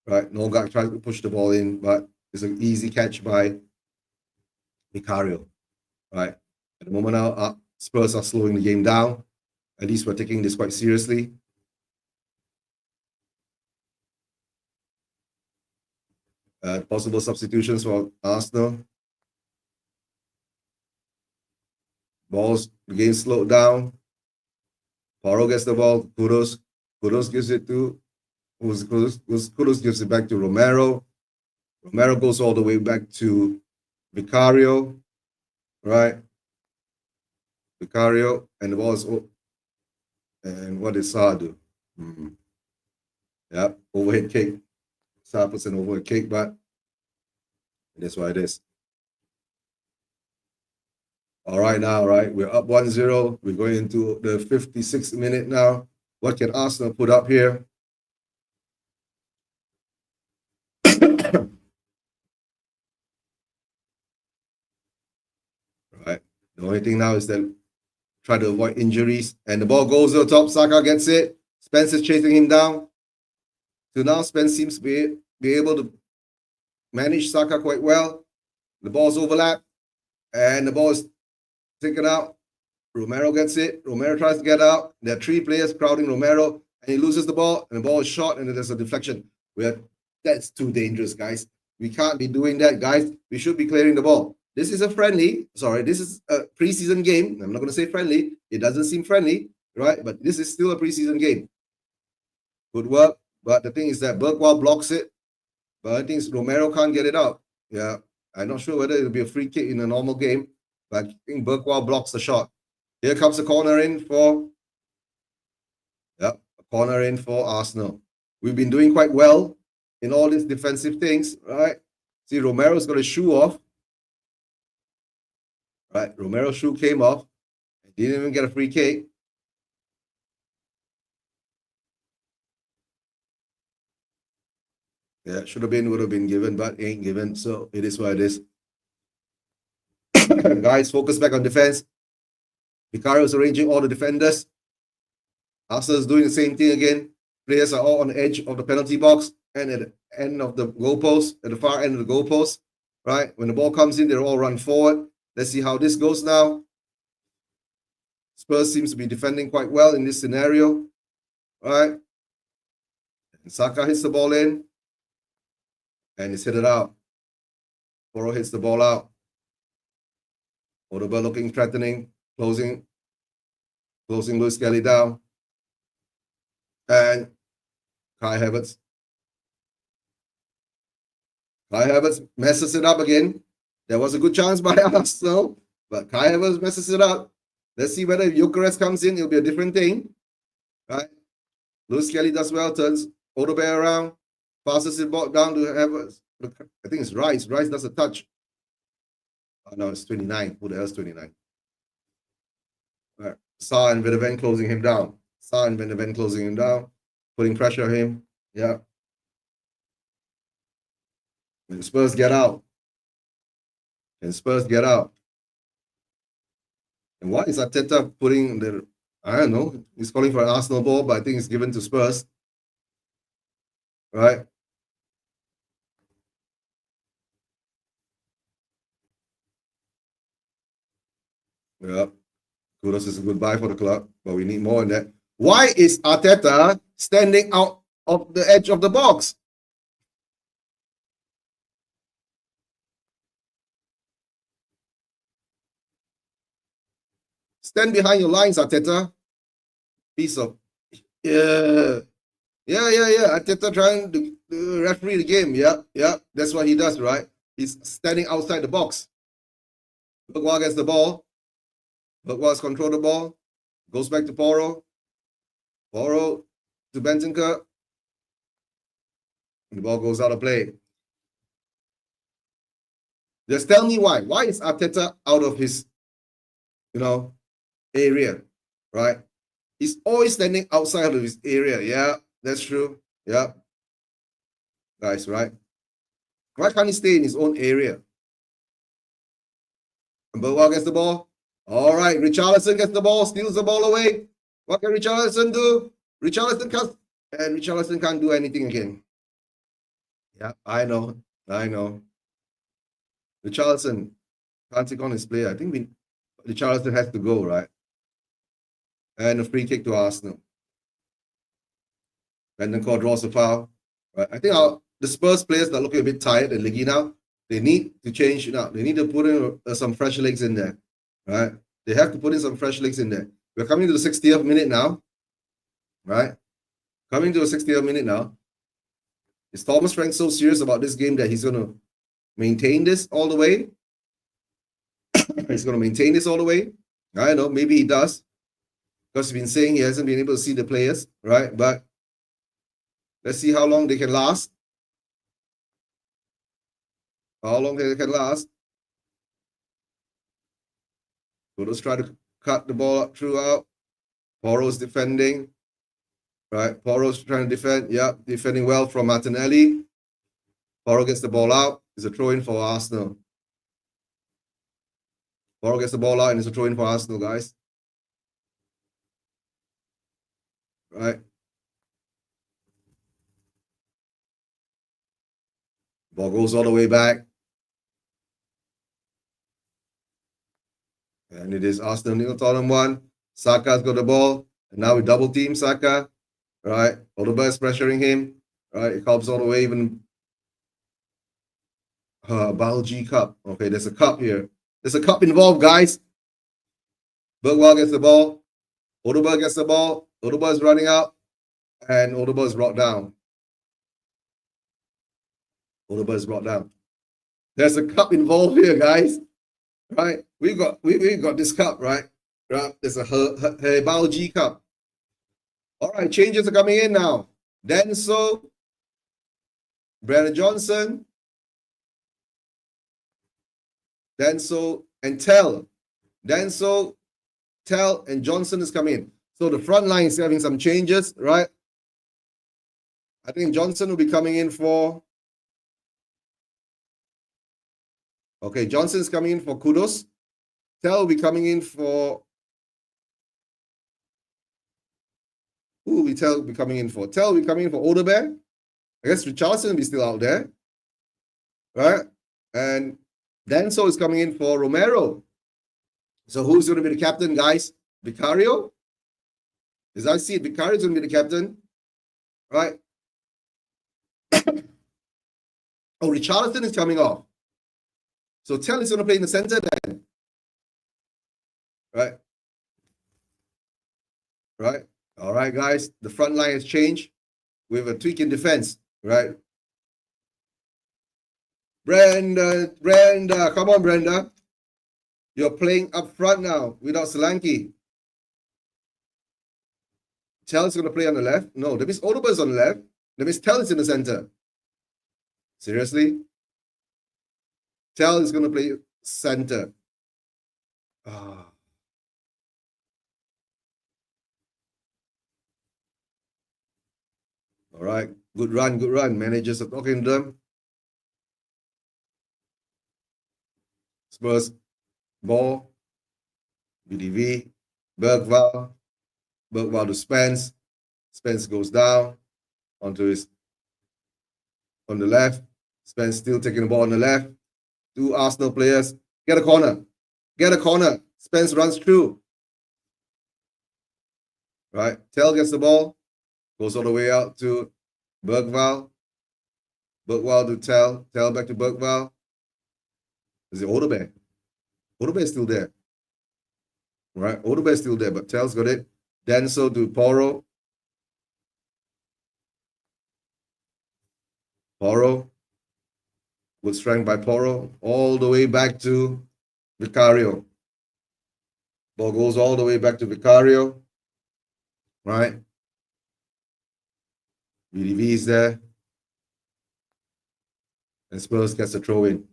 Right, Nogak tries to push the ball in, but it's an easy catch by Vicario. Right, At the moment now, Spurs are slowing the game down. At least we're taking this quite seriously. Possible substitutions for Arsenal. The game slowed down. Poro gets the ball. Kudos gives it to Kudos gives it back to Romero. Romero goes all the way back to Vicario, right? Vicario, and the ball is and what did Saar do? Yep, overhead kick. Saar puts an overhead kick, but that's why it is. All right, now, right? We're up 1-0. We're going into the 56th minute now. What can Arsenal put up here? Right. The only thing now is that try to avoid injuries. And the ball goes to the top. Saka gets it. Spence is chasing him down. So now Spence seems to be able to manage Saka quite well. The ball's overlapped. And the ball is taken out. Romero gets it. Romero tries to get out. There are three players crowding Romero. And he loses the ball. And the ball is shot. And there's a deflection. That's too dangerous, guys. We can't be doing that, guys. We should be clearing the ball. This is a friendly. Sorry, this is a preseason game. I'm not going to say friendly. It doesn't seem friendly, right? But this is still a preseason game. Good work. But the thing is that Bergwall blocks it. But I think Romero can't get it out. Yeah. I'm not sure whether it'll be a free kick in a normal game. But I think Bergwall blocks the shot. Here comes a corner in for... Yep, a corner in for Arsenal. We've been doing quite well in all these defensive things, right? See, Romero's got a shoe off. Right, Romero's shoe came off. Didn't even get a free kick. Yeah, would have been given, but ain't given. So it is what it is. Guys, focus back on defense. Vicario is arranging all the defenders. Arsenal is doing the same thing again. Players are all on the edge of the penalty box and at the end of the goalpost, at the far end of the goalpost. Right, when the ball comes in, they all run forward. Let's see how this goes now. Spurs seems to be defending quite well in this scenario. All right. And Saka hits the ball in. And it's hit it out. Poro hits the ball out. Odegaard looking threatening. Closing Lewis Kelly down. And Kai Havertz messes it up again. There was a good chance by Arsenal, but Kai Havertz messes it up. Let's see whether if Gyökeres comes in, it'll be a different thing. Right? Lewis Kelly does well, turns Odegaard around, passes it down to Havertz. I think it's Rice. Rice does a touch. Oh, no, it's 29. Who the hell is 29? All right. Saar and Van de Ven closing him down. Putting pressure on him. Yeah. When Spurs get out. And why is Arteta putting the... I don't know. He's calling for an Arsenal ball, but I think it's given to Spurs. Right? Yeah. Kudos is a good buy for the club, but we need more than that. Why is Arteta standing out of the edge of the box? Stand behind your lines, Arteta. Piece of... Yeah. Arteta trying to referee the game. Yeah. That's what he does, right? He's standing outside the box. Bergwall gets the ball. Bergwall's control the ball. Goes back to Poro. Poro to Bentancur. And the ball goes out of play. Just tell me why. Why is Arteta out of his, area, right? He's always standing outside of his area. Yeah, that's true. Yeah. Guys, right? Why can't he stay in his own area? And Bergwall gets the ball. All right, Richarlison gets the ball, steals the ball away. What can Richarlison do? Richarlison can't do anything again. Yeah, I know. Richarlison can't take on his player. I think Richarlison has to go, right? And a free kick to Arsenal. Bendencourt draws a foul. Right. I think the Spurs players are looking a bit tired and leggy now. They need to change now. They need to put in some fresh legs in there. Right? They have to put in some fresh legs in there. We're coming to the 60th minute now. Right? Coming to the 60th minute now. Is Thomas Frank so serious about this game that he's going to maintain this all the way? He's going to maintain this all the way? I don't know. Maybe he does. Because he's been saying he hasn't been able to see the players. Right? But let's see how long they can last. How long they can last. So let's try to cut the ball up throughout. Porro's defending. Right, Porro's trying to defend. Yeah, defending well from Martinelli. Porro gets the ball out. It's a throw-in for Arsenal. Porro gets the ball out and it's a throw-in for Arsenal, guys. Right. Ball goes all the way back. And it is Arsenal nil, Tottenham 1. Saka's got the ball. And now we double team Saka. Right. Odegaard is pressuring him. Right. It comes all the way even. Balji Cup. Okay, there's a cup here. There's a cup involved, guys. Bergwall gets the ball. Odegaard gets the ball. Odegaard is running out. And Odegaard is brought down. Odegaard is brought down. There's a cup involved here, guys. Right? We got this cup, right? Right? There's a Balji Cup. All right, changes are coming in now. Denso, Brandon Johnson, Denso, and Tell. Denso, Tell, and Johnson is coming in. So the front line is having some changes, right? I think Johnson will be coming in for. Okay, Johnson is coming in for Kudos. Tell will be coming in for. Who will Tell be coming in for? Tell will be coming in for Odegaard. I guess Richarlison will be still out there. Right? And Denso is coming in for Romero. So who's going to be the captain, guys? Vicario? As I see it, Vicario is going to be the captain. Right? Oh, Richarlison is coming off. So Tell is going to play in the center then. Right? Right? All right, guys. The front line has changed. We have a tweak in defense. Right? Brenda, come on, Brenda. You're playing up front now without Solanke. Tell is going to play on the left. No, that means Odegaard is on the left. That means Tell is in the center. Seriously? Tell is going to play center. All right. Good run, good run. Managers are talking to them. Spurs, ball. BDV. Bergwall to Spence. Spence goes down onto his on the left. Spence still taking the ball on the left. Two Arsenal players. Get a corner. Get a corner. Spence runs through. Right. Tell gets the ball. Goes all the way out to Bergwall. Bergwall to Tell. Tell back to Bergwall. Is it Odegaard? Odegaard is still there. Right. Odegaard is still there, but Tell's got it. Denso to Porro. Porro. Good strength by Porro. All the way back to Vicario. Ball goes all the way back to Vicario. Right. BDV is there. And Spurs gets a throw in.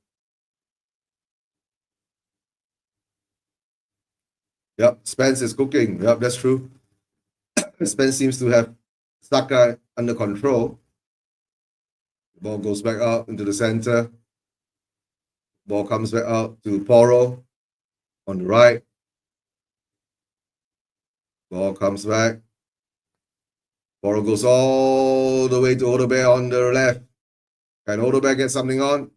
Yep, Spence is cooking. Yep, that's true. Spence seems to have Saka under control. The ball goes back out into the center. Ball comes back out to Porro on the right. Ball comes back. Porro goes all the way to Odegaard on the left. Can Odegaard get something on?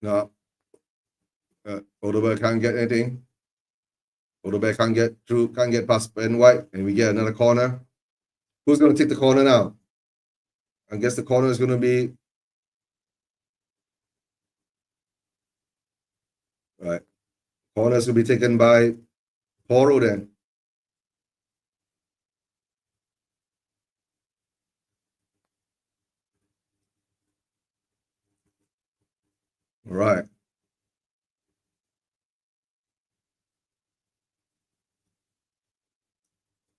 No. Odoberg can't get anything. Odoberg can't get through, can't get past Ben White, and we get another corner. Who's going to take the corner now? I guess the corner is going to be right. Corner is going to be taken by Poro then. All right.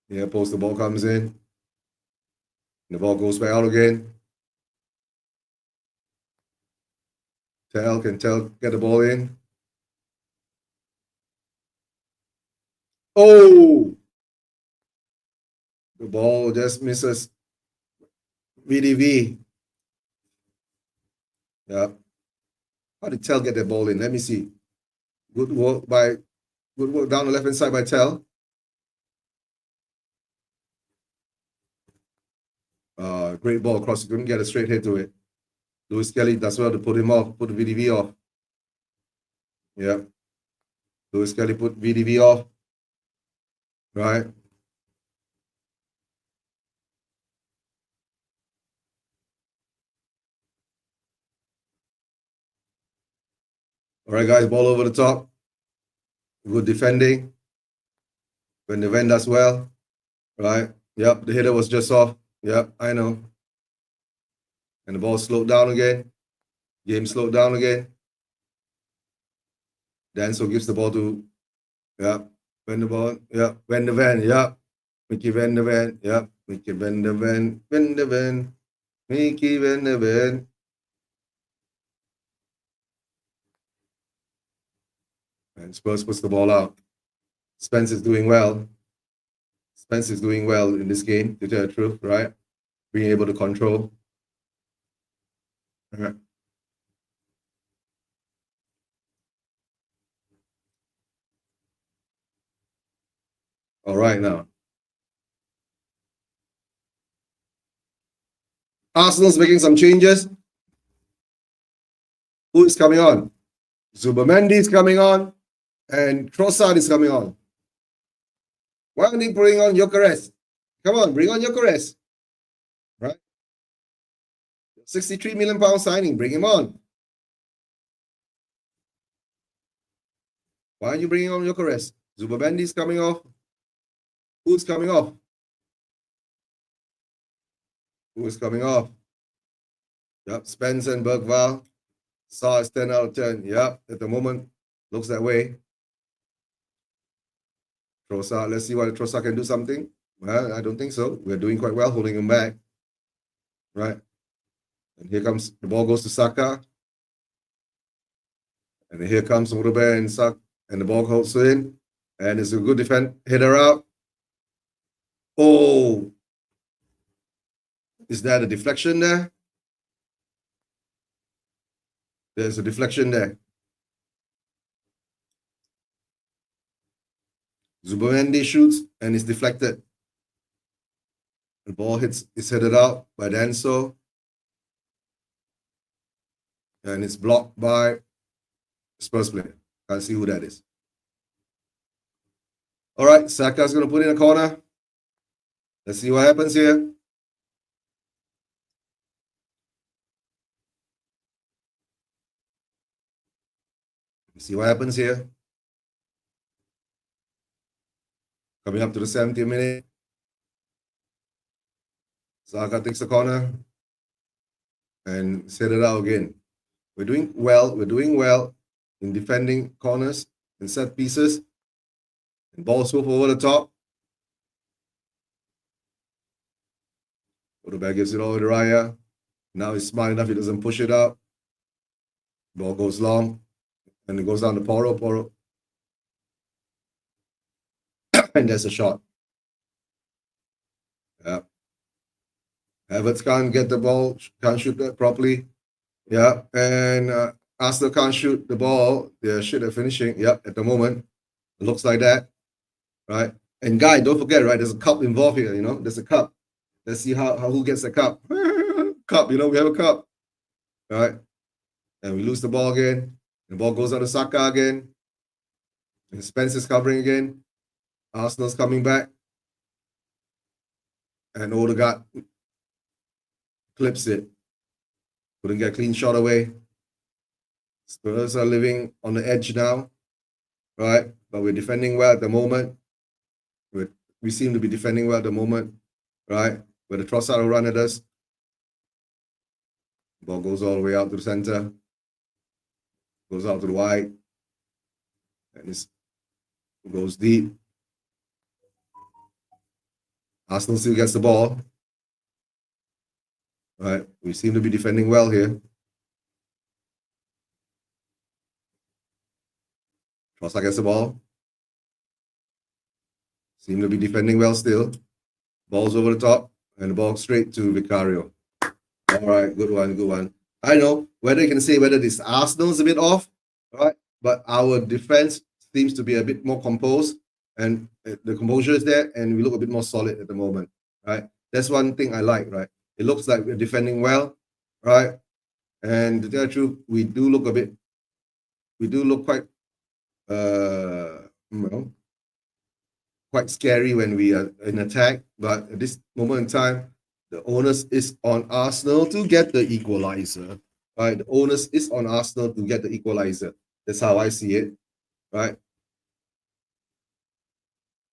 Yeah, post the ball comes in. The ball goes back out again. Tell get the ball in. Oh! The ball just misses VDV. Yeah. How did Tell get the ball in? Let me see. Good work down the left-hand side by Tell. Great ball across. Couldn't get a straight hit to it. Lewis Kelly does well to put him off, put the VDV off. Yeah. Lewis Kelly put VDV off. Right. All right, guys, ball over the top. Good defending. When the Van does well. Right. Yep, the hitter was just off. Yep, I know. And the ball slowed down again. Game slowed down again. Danso gives the ball to, Van the ball, Van de Ven, Mickey Van de Ven, Mickey Van de Ven, Mickey Van de Ven. And Spurs puts the ball out. Spence is doing well. Spence is doing well in this game, to tell the truth, right? Being able to control. All right. All right, now. Arsenal's making some changes. Who is coming on? Zubamendi is coming on, and Trossard is coming on. Why aren't they bring on Gyökeres? Come on, bring on Gyökeres. Right? 63 million pound signing, bring him on. Why are you bringing on Gyökeres? Zubamendi is coming off. Who's coming off? Who is coming off? Yep, Spence and Bergval. Saw is 10 out of 10. Yep, at the moment, looks that way. Trossard, let's see whether Trossard can do something. Well, I don't think so. We're doing quite well, holding him back. Right. And here comes, the ball goes to Saka. And here comes Odoberg and Saka. And the ball goes in. And it's a good defense. Header out. Oh. Is that a deflection there? There's a deflection there. Zubamendi shoots and it's deflected. The ball is headed out by Danso. And it's blocked by Spurs player. Can't see who that is. All right, Saka's going to put in a corner. Let's see what happens here. See what happens here. Coming up to the 70th minute. Saka takes the corner and set it out again. We're doing well. We're doing well in defending corners and set pieces. And ball swoop over the top. Odoberg gives it over to Raya. Now he's smart enough. He doesn't push it out. Ball goes long. And it goes down to Poro. And there's a shot. Yeah. Havertz can't get the ball, can't shoot that properly. Yeah. And Arsenal can't shoot the ball. They're shit at finishing. Yeah, at the moment. It looks like that. Right. And Guy, don't forget, right? There's a cup involved here, you know. There's a cup. Let's see how who gets the cup. Cup, you know, we have a cup. All right. And we lose the ball again. The ball goes out to Saka again. And Spence is covering again. Arsenal's coming back. And Odegaard clips it. Couldn't get a clean shot away. Spurs are living on the edge now, right? But we're defending well at the moment. We seem to be defending well at the moment, right? Where the Trossard will run at us. Ball goes all the way out to the center. Goes out to the wide. And it goes deep. Arsenal still gets the ball. Right, we seem to be defending well here. Trossard gets the ball. Seem to be defending well still. Ball's over the top, and the ball straight to Vicario. All right, good one, good one. I know whether you can say whether this Arsenal's a bit off, right? But our defense seems to be a bit more composed, and the composure is there, and we look a bit more solid at the moment, right? That's one thing I like, right? It looks like we're defending well, right? And to tell the truth, we do look quite, quite scary when we are in attack. But at this moment in time, the onus is on Arsenal to get the equalizer, right? The onus is on Arsenal to get the equalizer. That's how I see it, right?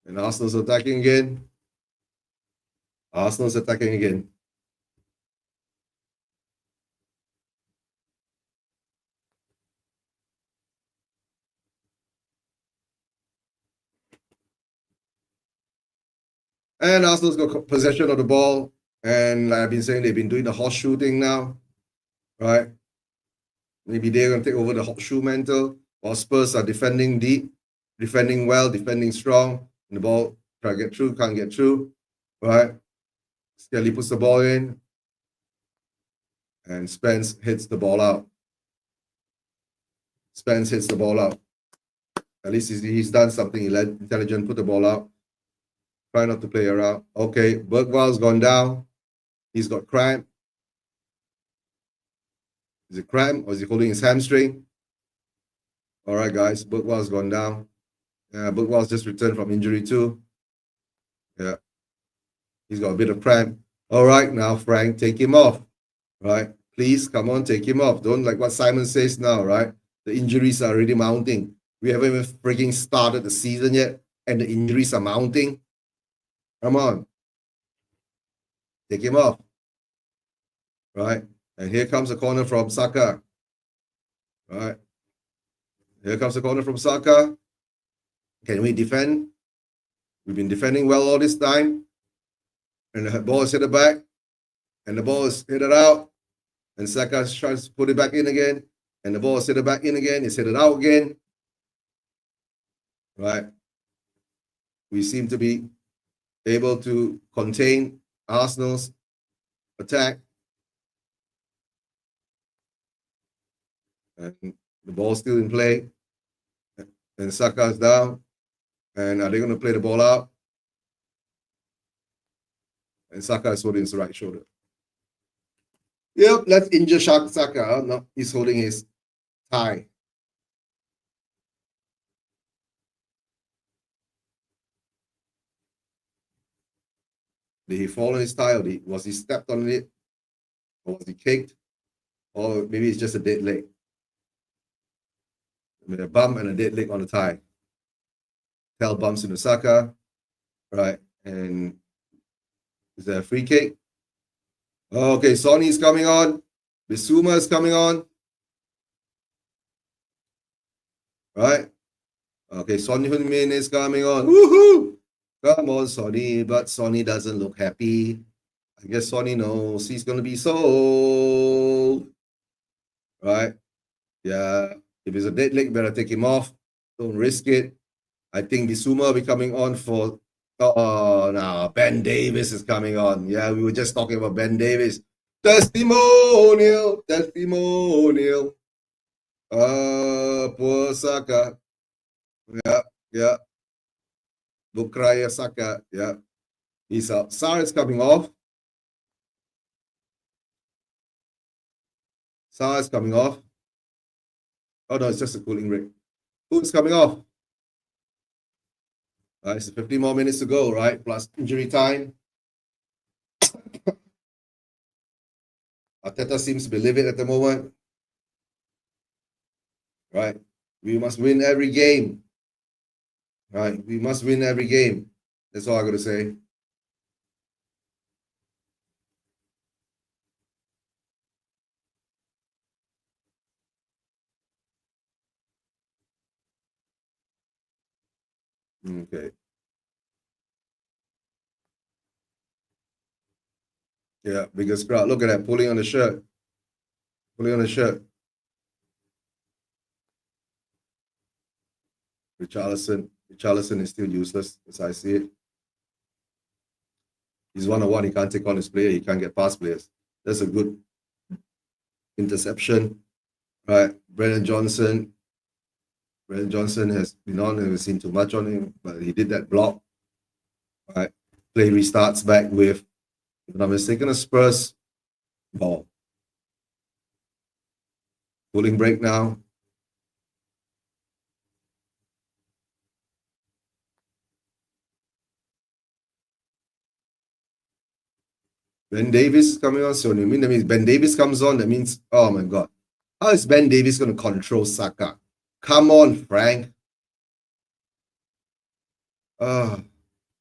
And Arsenal's attacking again. Arsenal's attacking again. And Arsenal's got possession of the ball. And like I've been saying, they've been doing the horseshoe thing now, right? Maybe they're going to take over the horseshoe mantle, while Spurs are defending deep, defending well, defending strong. And the ball try to get through, can't get through, right? Skelly puts the ball in. And Spence hits the ball out. Spence hits the ball out. At least he's done something intelligent, put the ball out. Try not to play around. Okay, Bergwall's gone down. He's got cramp. Is it cramp or is he holding his hamstring? All right, guys, Bergwall's gone down. Bergwall's just returned from injury too. Yeah, he's got a bit of cramp. All right, now Frank, take him off. Right, please come on, take him off. Don't like what Simon says now, right? The injuries are already mounting. We haven't even freaking started the season yet, and the injuries are mounting. Come on. Take him off. Right? And here comes a corner from Saka. Right? Here comes a corner from Saka. Can we defend? We've been defending well all this time. And the ball is hit back. And the ball is hit out. And Saka tries to put it back in again. And the ball is hit back in again. It's hit out again. Right? We seem to be able to contain Arsenal's attack. And the ball's still in play. And Saka's down. And are they going to play the ball out? And Saka is holding his right shoulder. Yep, let's injure Saka. No, he's holding his thigh. Did he fall on his thigh, or was he stepped on it? Or was he kicked? Or maybe it's just a dead leg. With a bump and a dead leg on the thigh. Tail bumps into Saka. Right. And is there a free kick? Okay, Sonny's coming on. Bissouma is coming on. Right. Okay, Sonny Heung-min is coming on. Woohoo! Come on, Sonny. But Sonny doesn't look happy. I guess Sonny knows he's going to be sold. Right? Yeah. If it's a dead leg, better take him off. Don't risk it. I think Bissouma will be coming on for... Oh, no. Ben Davies is coming on. Yeah, we were just talking about Ben Davies. Testimonial. Testimonial. Poor Saka. Yeah. Bukraya Saka. Yeah. He's out. Sarr is coming off. Sarr is coming off. Oh no, it's just a cooling break. Who's coming off? It's 15 more minutes to go, right? Plus injury time. Arteta seems to be livid at the moment. Right? We must win every game. Right? We must win every game. That's all I gotta say. Okay. Yeah, biggest crowd. Look at that, pulling on the shirt. Pulling on the shirt. Richarlison is still useless, as I see it. He's 1-on-1. He can't take on his player. He can't get past players. That's a good interception. Right. Brennan Johnson has been on. Haven't seen too much on him, but he did that block. Right. Play restarts back with, if I'm not mistaken, a Spurs ball. Cooling break now. Ben Davies coming on. So you mean that means Ben Davies comes on? That means, oh my God. How is Ben Davies going to control Saka? Come on, Frank. That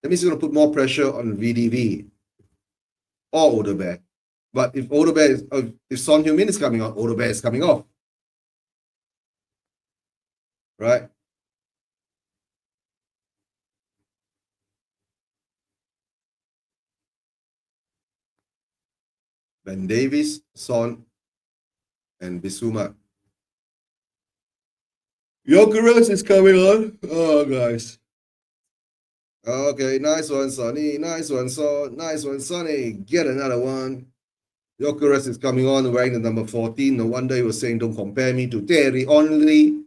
means he's going to put more pressure on VDV or Odegaard. But if if Son Heung-min is coming on, Odegaard is coming off. Right? Ben Davies, Son, and Bissouma. Gyökeres is coming on. Oh, guys. Okay, nice one, Sonny. Nice one, Son. Nice one, Sonny. Get another one. Gyökeres is coming on wearing the number 14. No wonder he was saying, don't compare me to Terry Henry.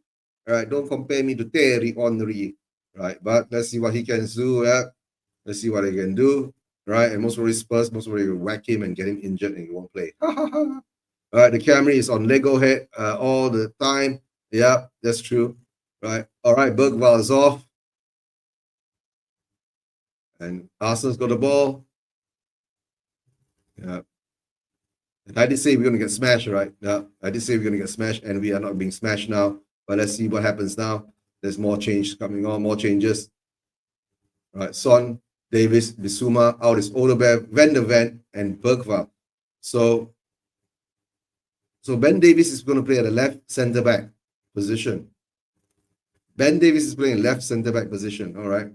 Right, don't compare me to Terry Henry. Right, but let's see what he can do. Yeah? Let's see what he can do. Right, and most probably Spurs, most probably whack him and get him injured and he won't play. All right, the camera is on Lego head all the time. Yeah, that's true. Right. All right, Bergwall is off. And Arsenal's got the ball. Yeah. And I did say we're going to get smashed, right? Yeah, I did say we're going to get smashed, and we are not being smashed now. But let's see what happens now. There's more change coming on, more changes. All right, Son, Davis, Bissouma, out is Odegaard, Van der Ven, and Bergwall. So Ben Davies is going to play at the left centre-back position. Ben Davies is playing left centre-back position, all right?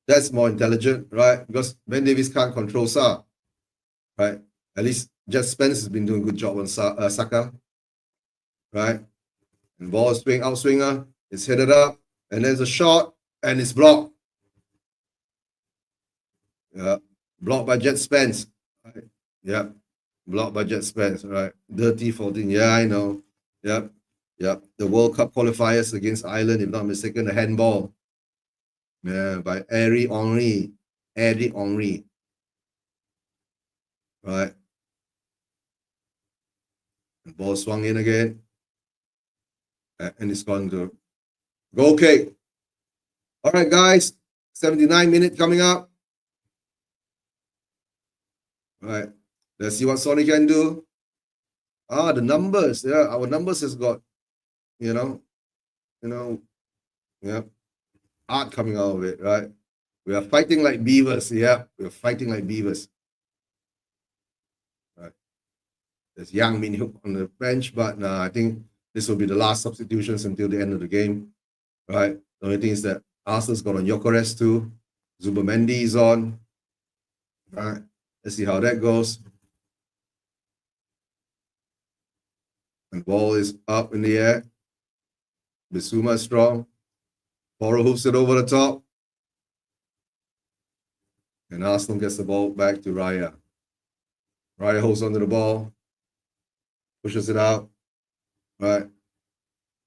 That's more intelligent, right? Because Ben Davies can't control Sa, right? At least Jet Spence has been doing a good job on Saka, right? And ball is swing, outswinger, it's headed up, and there's a shot, and it's blocked. Yeah, blocked by Jet Spence. Right. Yeah, blocked by Jet Spence, right? Dirty 14, yeah, I know. Yep, yep. The World Cup qualifiers against Ireland, if not mistaken, the handball. Yeah, by Thierry Henry. Thierry Henry. Right. The ball swung in again. And it's going to goal kick. All right, guys. 79 minutes coming up. All right. Let's see what Sonny can do. The numbers. Yeah, our numbers has got, yeah, art coming out of it, right? We are fighting like beavers. Yeah, we're fighting like beavers. Right. There's Yang Min Hyuk on the bench, but I think this will be the last substitutions until the end of the game. Right. The only thing is that Arsenal's got on Gyökeres too. Zubimendi is on. Right. Let's see how that goes. And ball is up in the air. Bissouma is strong. Porro hoops it over the top. And Arsenal gets the ball back to Raya. Raya holds onto the ball. Pushes it out. Right.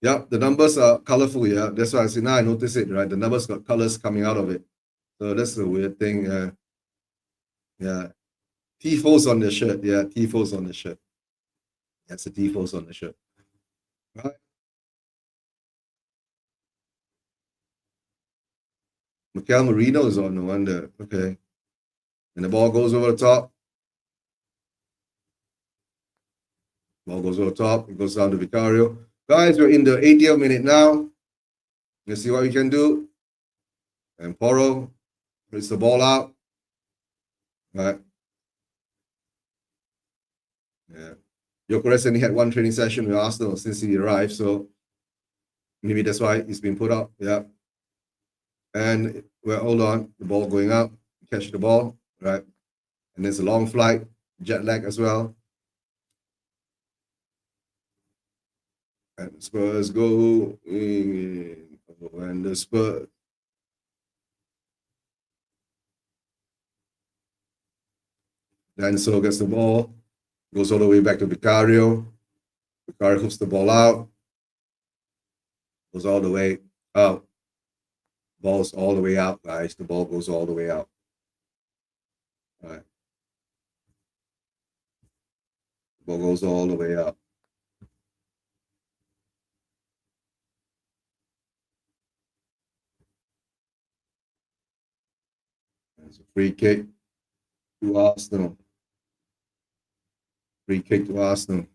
Yep, the numbers are colorful. Yeah, that's why I see now I notice it. Right, the numbers got colors coming out of it. So that's the weird thing. Yeah, tifos on the shirt. Yeah, tifos on the shirt. That's the tifos on the shirt. Right. Mikel Merino is on, no wonder. Okay. And the ball goes over the top. Ball goes over the top. It goes down to Vicario. Guys, we're in the 80th minute now. Let's see what we can do. And Porro puts the ball out. All right. Yeah. Gyökeres only had one training session with Arsenal since he arrived, so maybe that's why he's been put out. Yeah. And well, hold on. The ball going up. Catch the ball. Right. And there's a long flight. Jet lag as well. And Spurs go in. And the Spurs. Then so gets the ball. Goes all the way back to Vicario. Vicario hooks the ball out. Goes all the way out. Ball's all the way out, guys. The ball goes all the way out. All right. The ball goes all the way out. There's a free kick to Arsenal. Free kick to Arsenal.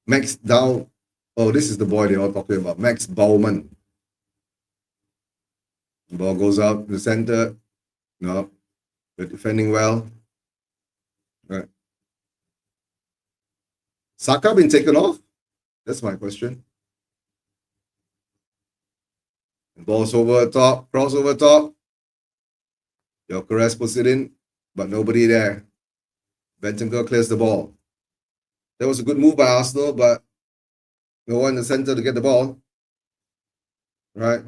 Max down. Oh, this is the boy they're all talking about. Max Baumann. The ball goes out to the center. No. They're defending well. Right. Saka been taken off? That's my question. The ball's over the top. Cross over the top. Gyökeres puts it in, but nobody there. Bentancur clears the ball. That was a good move by Arsenal, but no one in the center to get the ball. Right?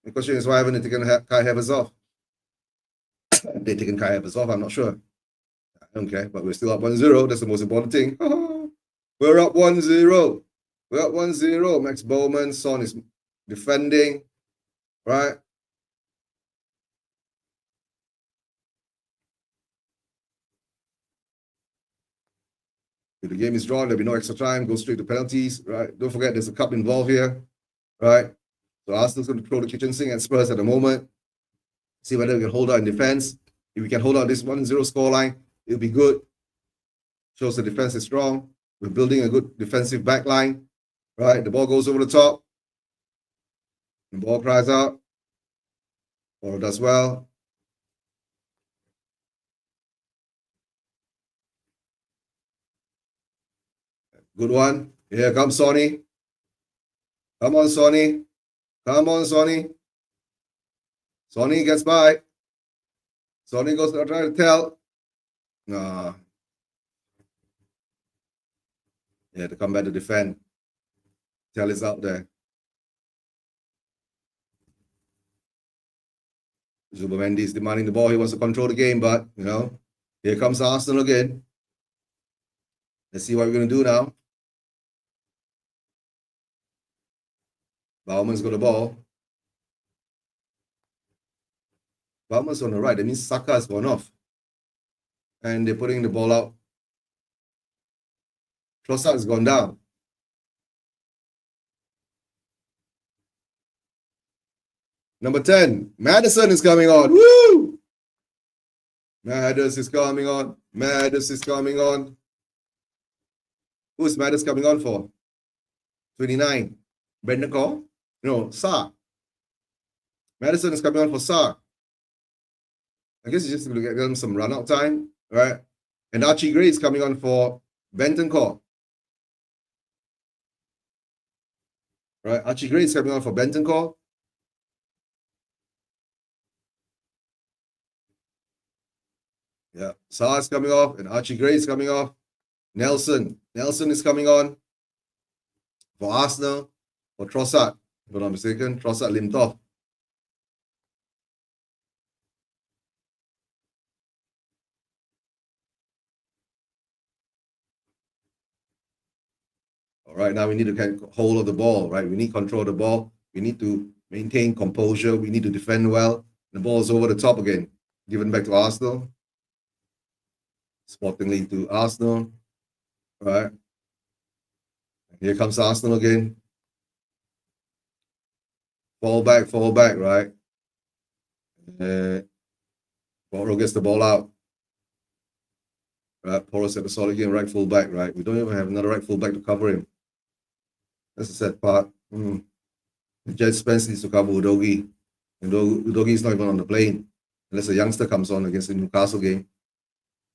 The question is, why haven't they taken Kai Havertz off? They've taken Kai Havertz off, I'm not sure. I don't care, but we're still up 1-0. That's the most important thing. We're up 1-0. We're up 1-0. Max Bowman, Son is defending. Right? If the game is drawn, there'll be no extra time. Go straight to penalties. Right? Don't forget, there's a cup involved here. Right? So Arsenal's going to throw the kitchen sink at Spurs at the moment. See whether we can hold out in defense. If we can hold out this 1-0 scoreline, it'll be good. Shows the defense is strong. We're building a good defensive back line. Right? The ball goes over the top. The ball cries out. Or does well. Good one. Here comes Sonny. Come on, Sonny. Come on, Sonny. Sonny gets by. Sonny goes to try to tell. Nah. Yeah, to come back to defend. Tell is out there. Zubimendi is demanding the ball. He wants to control the game, but, you know, here comes Arsenal again. Let's see what we're going to do now. Bauman's got the ball. Bauman's on the right. That means Saka has gone off. And they're putting the ball out. Trossard has gone down. Number 10, Maddison is coming on. Woo! Maddison is coming on. Maddison is coming on. Who is Maddison coming on for? 29. Brendan Cole? No, Sarr. Maddison is coming on for Sarr. I guess he's just going to get them some run-out time, right? And Archie Gray is coming on for Bentancur. Right? Archie Gray is coming on for Bentancur. Yeah, Sarr is coming off and Archie Gray is coming off. Nelson is coming on for Arsenal, for Trossard. If I'm not mistaken, Trossard limped off. All right, now we need to get hold of the ball, right? We need control of the ball. We need to maintain composure. We need to defend well. The ball is over the top again. Given back to Arsenal. Sportingly to Arsenal. All right. Here comes Arsenal again. Fall back, right? Porro gets the ball out. Right, Porro set the solid game, right full back, right? We don't even have another right full back to cover him. That's the sad part. Jed Spence needs to cover Udogi. And Udogi is not even on the plane unless a youngster comes on against the Newcastle game.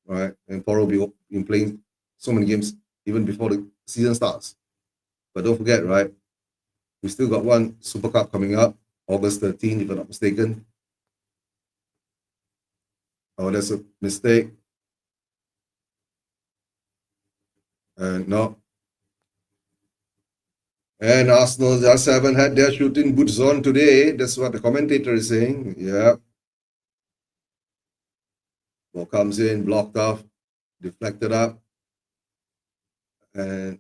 Right? And Porro will be been playing so many games even before the season starts. But don't forget, right? We still got one Super Cup coming up, August 13th, if I'm not mistaken. Oh, that's a mistake. No. And Arsenal just haven't had their shooting boots on today. That's what the commentator is saying. Yeah. Ball comes in, blocked off, deflected up. And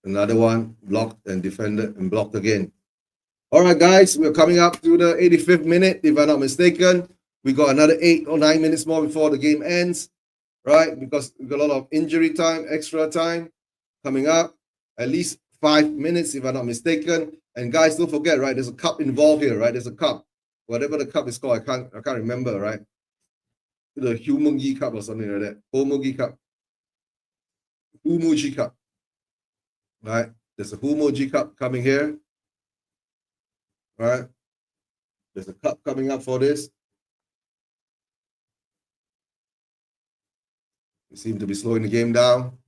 another one blocked and defended and blocked again. All right, guys, we're coming up to the 85th minute, if I'm not mistaken. We got another 8 or 9 minutes more before the game ends, right? Because we got a lot of injury time, extra time coming up. At least 5 minutes, if I'm not mistaken. And guys, don't forget, right? There's a cup involved here, right? There's a cup. Whatever the cup is called, I can't remember, right? The Humugi Cup or something like that. Humugi Cup. Humuji Cup. Right? There's a Humuji Cup coming here. Right? There's a cup coming up for this. We seem to be slowing the game down.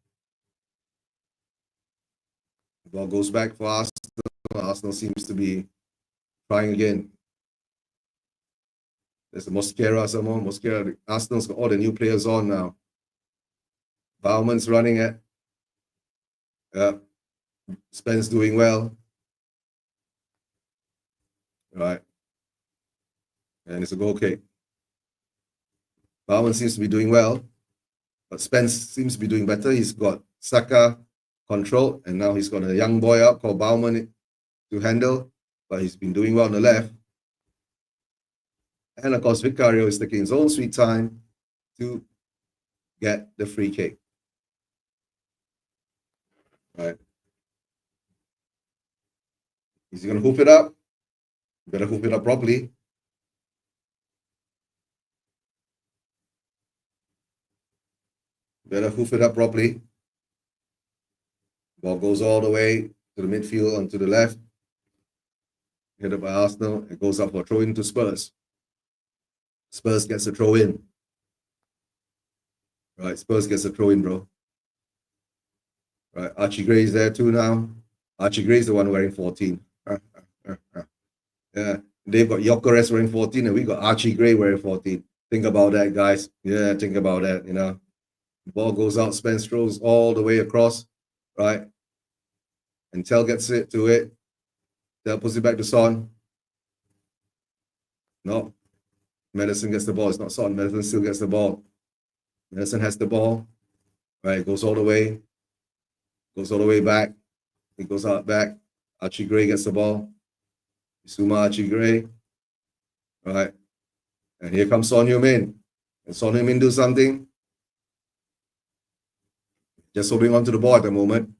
The ball goes back for Arsenal. Arsenal seems to be trying again. There's a Mosquera, someone. Mosquera. Arsenal's got all the new players on now. Bauman's running it. Spence doing well. Right. And it's a goal kick. Bauman seems to be doing well. But Spence seems to be doing better. He's got Saka control. And now he's got a young boy up called Bauman to handle. But he's been doing well on the left. And of course, Vicario is taking his own sweet time to get the free kick. Right. Is he going to hoof it up? Better hoof it up properly. Better hoof it up properly. Ball goes all the way to the midfield and to the left. Headed by Arsenal. It goes up for a throw in to Spurs. Spurs gets a throw in. Right, Spurs gets a throw in, bro. Right, Archie Gray is there too now. Archie Gray is the one wearing 14. Yeah, they've got Gyökeres wearing 14 and we got Archie Gray wearing 14. Think about that, guys. Yeah, think about that, you know. The ball goes out, Spence throws all the way across, right? And Tell gets it to it. Tell puts it back to Son. No. Madison gets the ball. It's not Son. Madison still gets the ball. Madison has the ball. Right, goes all the way. Goes all the way back. It goes out back. Archie Gray gets the ball. Suma Archie Gray. Right. And here comes Son Heung-min. And Son Heung-min do something. Just holding on to the ball at the moment.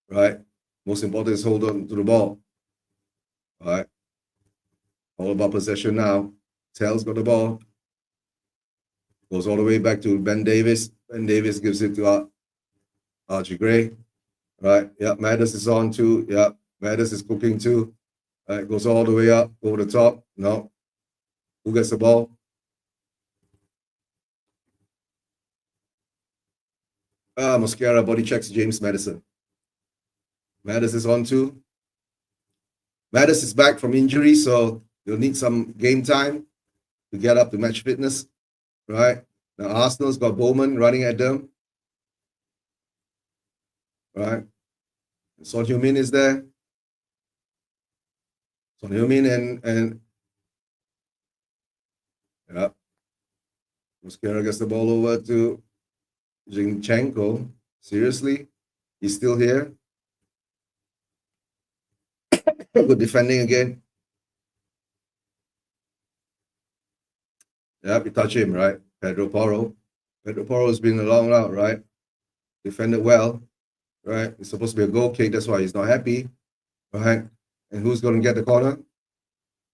Right. Most important is hold on to the ball. Right. All about possession now. Tell's got the ball. Goes all the way back to Ben Davis. Ben Davis gives it to Archie Gray. Right. Yeah. Maddis is on too. Yeah. Maddis is cooking too. Right. Goes all the way up over the top. No. Who gets the ball? Mosquera body checks James Maddison. Maddis is on too. Maddis is back from injury, so you'll need some game time to get up to match fitness. Right. Now Arsenal's got Bowman running at them. Right. Son Heung-min is there. Son Heung-min and yeah. Mosquera gets the ball over to Zinchenko. Seriously? He's still here? Good defending again. Yeah, we touch him, right? Pedro Porro. Pedro Porro has been a long route, right? Defended well, right? It's supposed to be a goal kick. That's why he's not happy, right? And who's going to get the corner?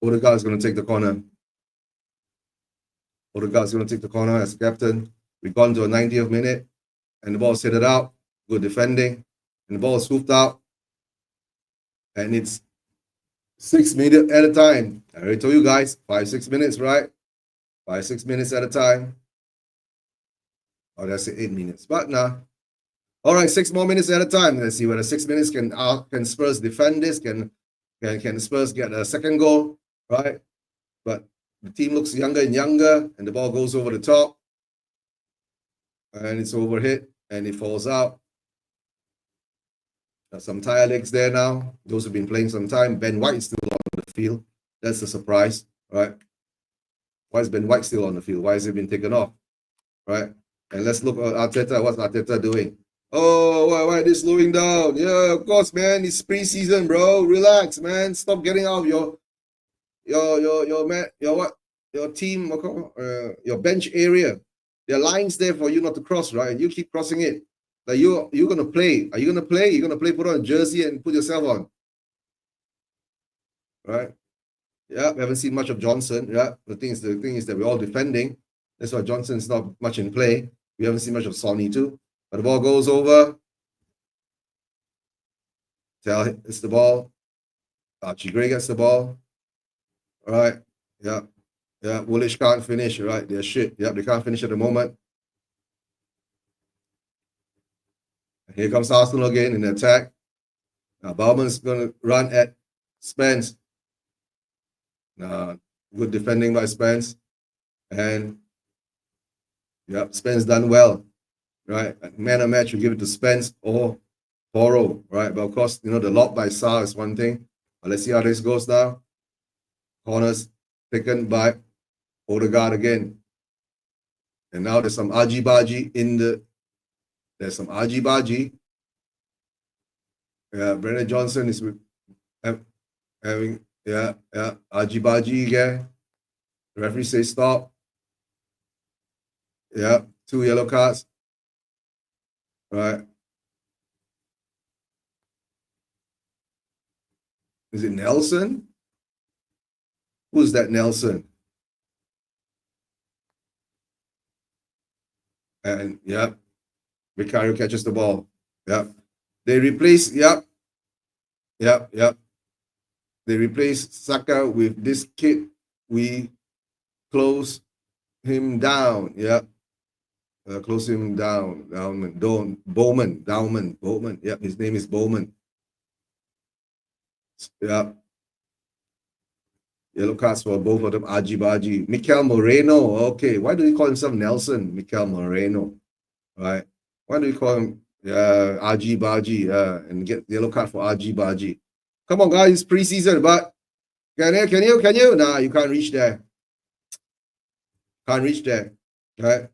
Odegaard is going to take the corner. Odegaard is going to take the corner as captain. We've gone to a 90th minute, and the ball's headed out. Good defending, and the ball is swooped out, and it's 6 minutes at a time. I already told you guys, 5-6 minutes, right? 5-6 minutes at a time. Oh, that's 8 minutes, but nah. All right, 6 more minutes at a time. Let's see whether 6 minutes can Spurs defend this. Can Spurs get a second goal, right? But the team looks younger and younger, and the ball goes over the top, and it's overhit, and it falls out. Some tire legs there now. Those who've been playing some time. Ben White is still on the field. That's a surprise, right? Why is Ben White still on the field? Why has he been taken off, right? And let's look at Arteta. What's Arteta doing? Oh, why are they slowing down? Yeah, of course, man. It's preseason, bro. Relax, man. Stop getting out of your team, your bench area. There are lines there for you not to cross, right? And you keep crossing it. Like you're gonna play. Are you gonna play? You're gonna play, put on a jersey and put yourself on. Right? Yeah, we haven't seen much of Johnson. Yeah. The thing is that we're all defending. That's why Johnson's not much in play. We haven't seen much of Sonny too. But the ball goes over. It's the ball. Archie Gray gets the ball. All right. Yeah. Yeah. Woolwich can't finish. Right. They're shit. Yeah, they can't finish at the moment. Here comes Arsenal again in the attack. Now Bauman's going to run at Spence. Good defending by Spence. And yeah, Spence done well. Right. Man of match, we give it to Spence or Porro. Right. But of course, the lob by Sarr is one thing. But let's see how this goes now. Corners taken by Odegaard again. And now there's some argy-bargy in the. There's some argy-bargy. Yeah, Brendan Johnson is having, argy-bargy again. The referee says stop. Yeah, 2 yellow cards. Right. Is it Nelson? Who's that Nelson? And, yeah. Vicario catches the ball. Yep. They replace, They replace Saka with this kid. We close him down. Yep. Close him down. Bowman. Yep. His name is Bowman. Yep. Yellow cards for both of them. Argy-bargy. Mikel Moreno. Okay. Why do he call himself Nelson? Mikel Moreno. Right. Why do you call him argy-bargy and get yellow card for argy-bargy? Come on, guys, it's preseason, but can you? Nah, you can't reach there. Can't reach there, right?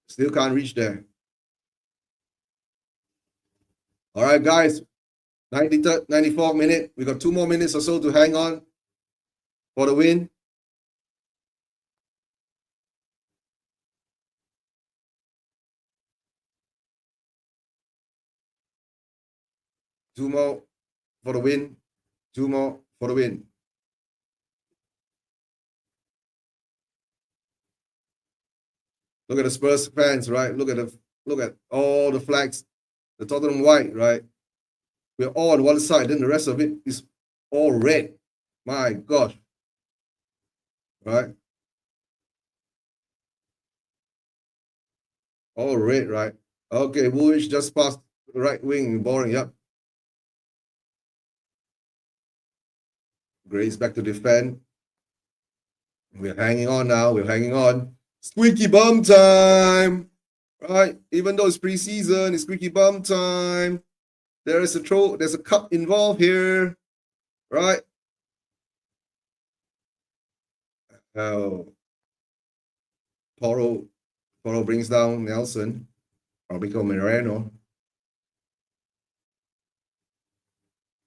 Still can't reach there. All right, guys, 93rd, 94th minute. We got 2 more minutes or so to hang on for the win. Two more for the win. 2 more for the win. Look at the Spurs fans, right? Look at all the flags, the Tottenham white, right? We're all on one side, then the rest of it is all red. My gosh. Right? All red, right? Okay, Woolwich just passed the right wing, boring, yep. Gray's back to defend. We're hanging on now. We're hanging on. Squeaky bum time. Right? Even though it's preseason, it's squeaky bum time. There's a cup involved here. Right? Oh. Porro brings down Nelson. Robico Moreno.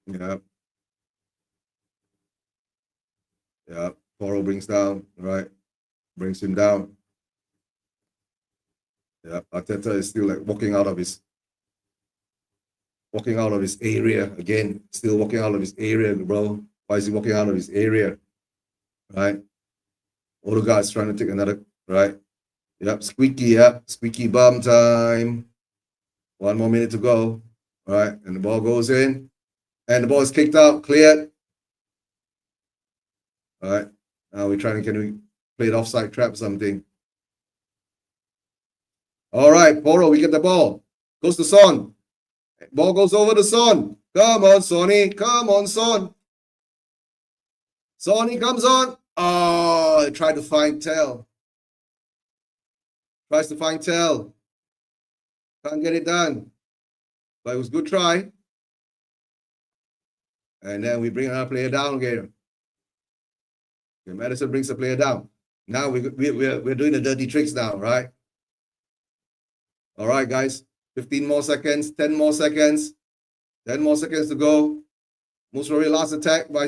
Yeah. Yeah, Porro brings down, right? Brings him down. Yeah, Arteta is still like walking out of his area again. Still walking out of his area, bro. Why is he walking out of his area? Right? Odegaard's trying to take another, right? Yep, squeaky bum time. 1 more minute to go. All right, and the ball goes in. And the ball is kicked out, cleared. All right, now we're trying to, can we play it offside trap or something? All right, Poro, we get the ball. Goes to Son. Ball goes over to Son. Come on, Sonny. Come on, Son. Sonny comes on. Oh, he tried to find Tell. Tries to find Tell. Can't get it done. But it was a good try. And then we bring another player down again. Okay, Madison brings the player down. Now we're doing the dirty tricks now, right? All right, guys. 15 more seconds, 10 more seconds, 10 more seconds to go. Most probably last attack by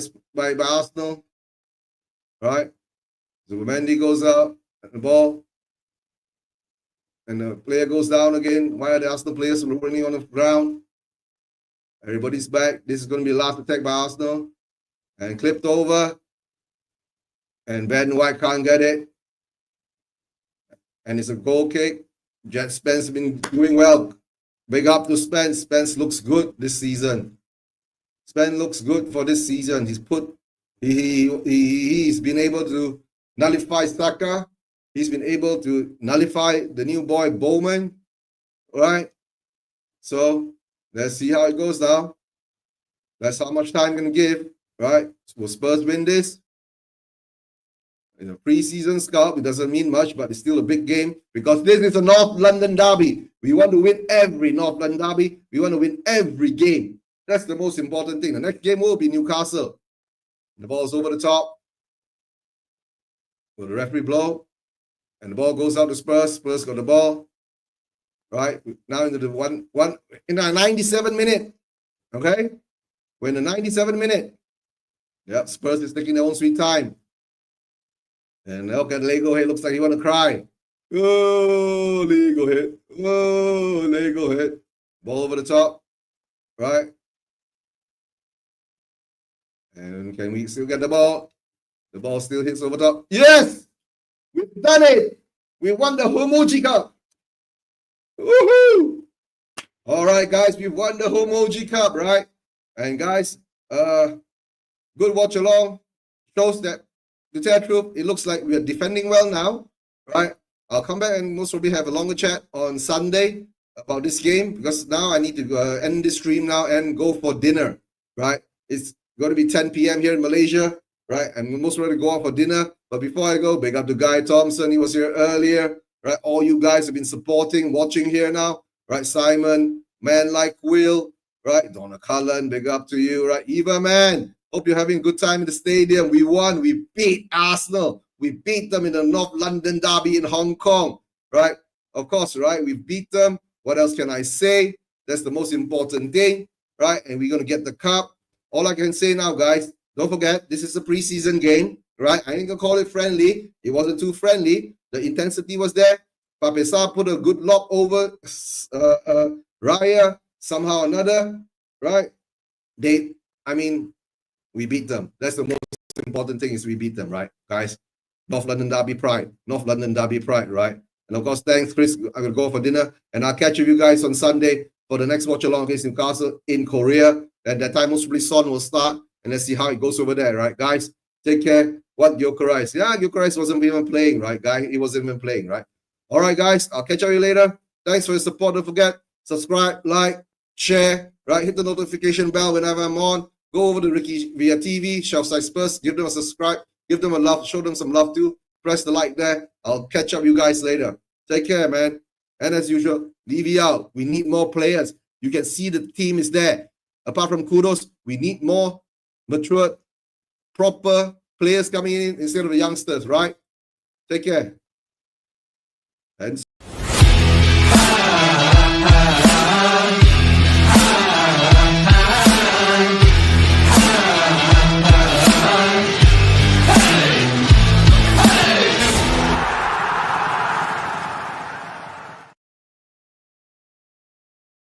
Arsenal. All right. Zubimendi goes up at the ball. And the player goes down again. Why are the Arsenal players running on the ground? Everybody's back. This is going to be the last attack by Arsenal. And clipped over. And Ben White can't get it. And it's a goal kick. Jet Spence has been doing well. Big up to Spence. Spence looks good this season. Spence looks good for this season. He's been able to nullify Saka. He's been able to nullify the new boy Bowman. All right. So let's see how it goes now. That's how much time I'm going to give. Right. Will Spurs win this? In a preseason scout, it doesn't mean much, but it's still a big game because this is a North London derby. We want to win every North London derby. We want to win every game. That's the most important thing. The next game will be Newcastle. The ball's over the top. Will the referee blow? And the ball goes out to Spurs. Spurs got the ball. Right? Now into the in the 97th minute. Okay? We're in the 97th minute. Yep, Spurs is taking their own sweet time. And look at Lego hit. Looks like he want to cry. Oh, Lego hit. Oh, Lego hit. Ball over the top. Right? And can we still get the ball? The ball still hits over top. Yes! We've done it! We won the Homoji Cup. Woohoo! All right, guys. We've won the Homoji Cup, right? And guys, good watch along. Shows that, to tell the truth, it looks like we are defending well now, right? I'll come back and most probably have a longer chat on Sunday about this game because now I need to end this stream now and go for dinner, right? It's going to be 10 p.m. here in Malaysia, right? And most probably go out for dinner. But before I go, big up to Guy Thompson. He was here earlier, right? All you guys have been supporting, watching here now, right? Simon, Man Like Will, right? Donna Cullen, big up to you, right? Eva, man. Hope you're having a good time in the stadium. We won. We beat Arsenal. We beat them in the North London derby in Hong Kong, right? Of course, right? We beat them. What else can I say? That's the most important thing, right? And we're going to get the cup. All I can say now, guys, don't forget, this is a preseason game, right? I ain't going to call it friendly. It wasn't too friendly. The intensity was there. Papesa put a good lock over Raya somehow or another, right? We beat them. That's the most important thing is we beat them, right, guys? North London derby pride. North London derby pride, right? And of course, thanks, Chris. I'm going to go for dinner. And I'll catch you guys on Sunday for the next watch along against Newcastle in Korea. And that time, most probably Son will start. And let's see how it goes over there, right, guys? Take care. What Gyökeres? Yeah, Gyökeres wasn't even playing, right, guy? He wasn't even playing, right? All right, guys. I'll catch you later. Thanks for your support. Don't forget, subscribe, like, share, right? Hit the notification bell whenever I'm on. Go over to Ricky via TV, Shelfside Spurs. Give them a subscribe. Give them a love. Show them some love too. Press the like there. I'll catch up you guys later. Take care, man. And as usual, Levy out. We need more players. You can see the team is there. Apart from Kudos, we need more matured, proper players coming in instead of the youngsters, right? Take care.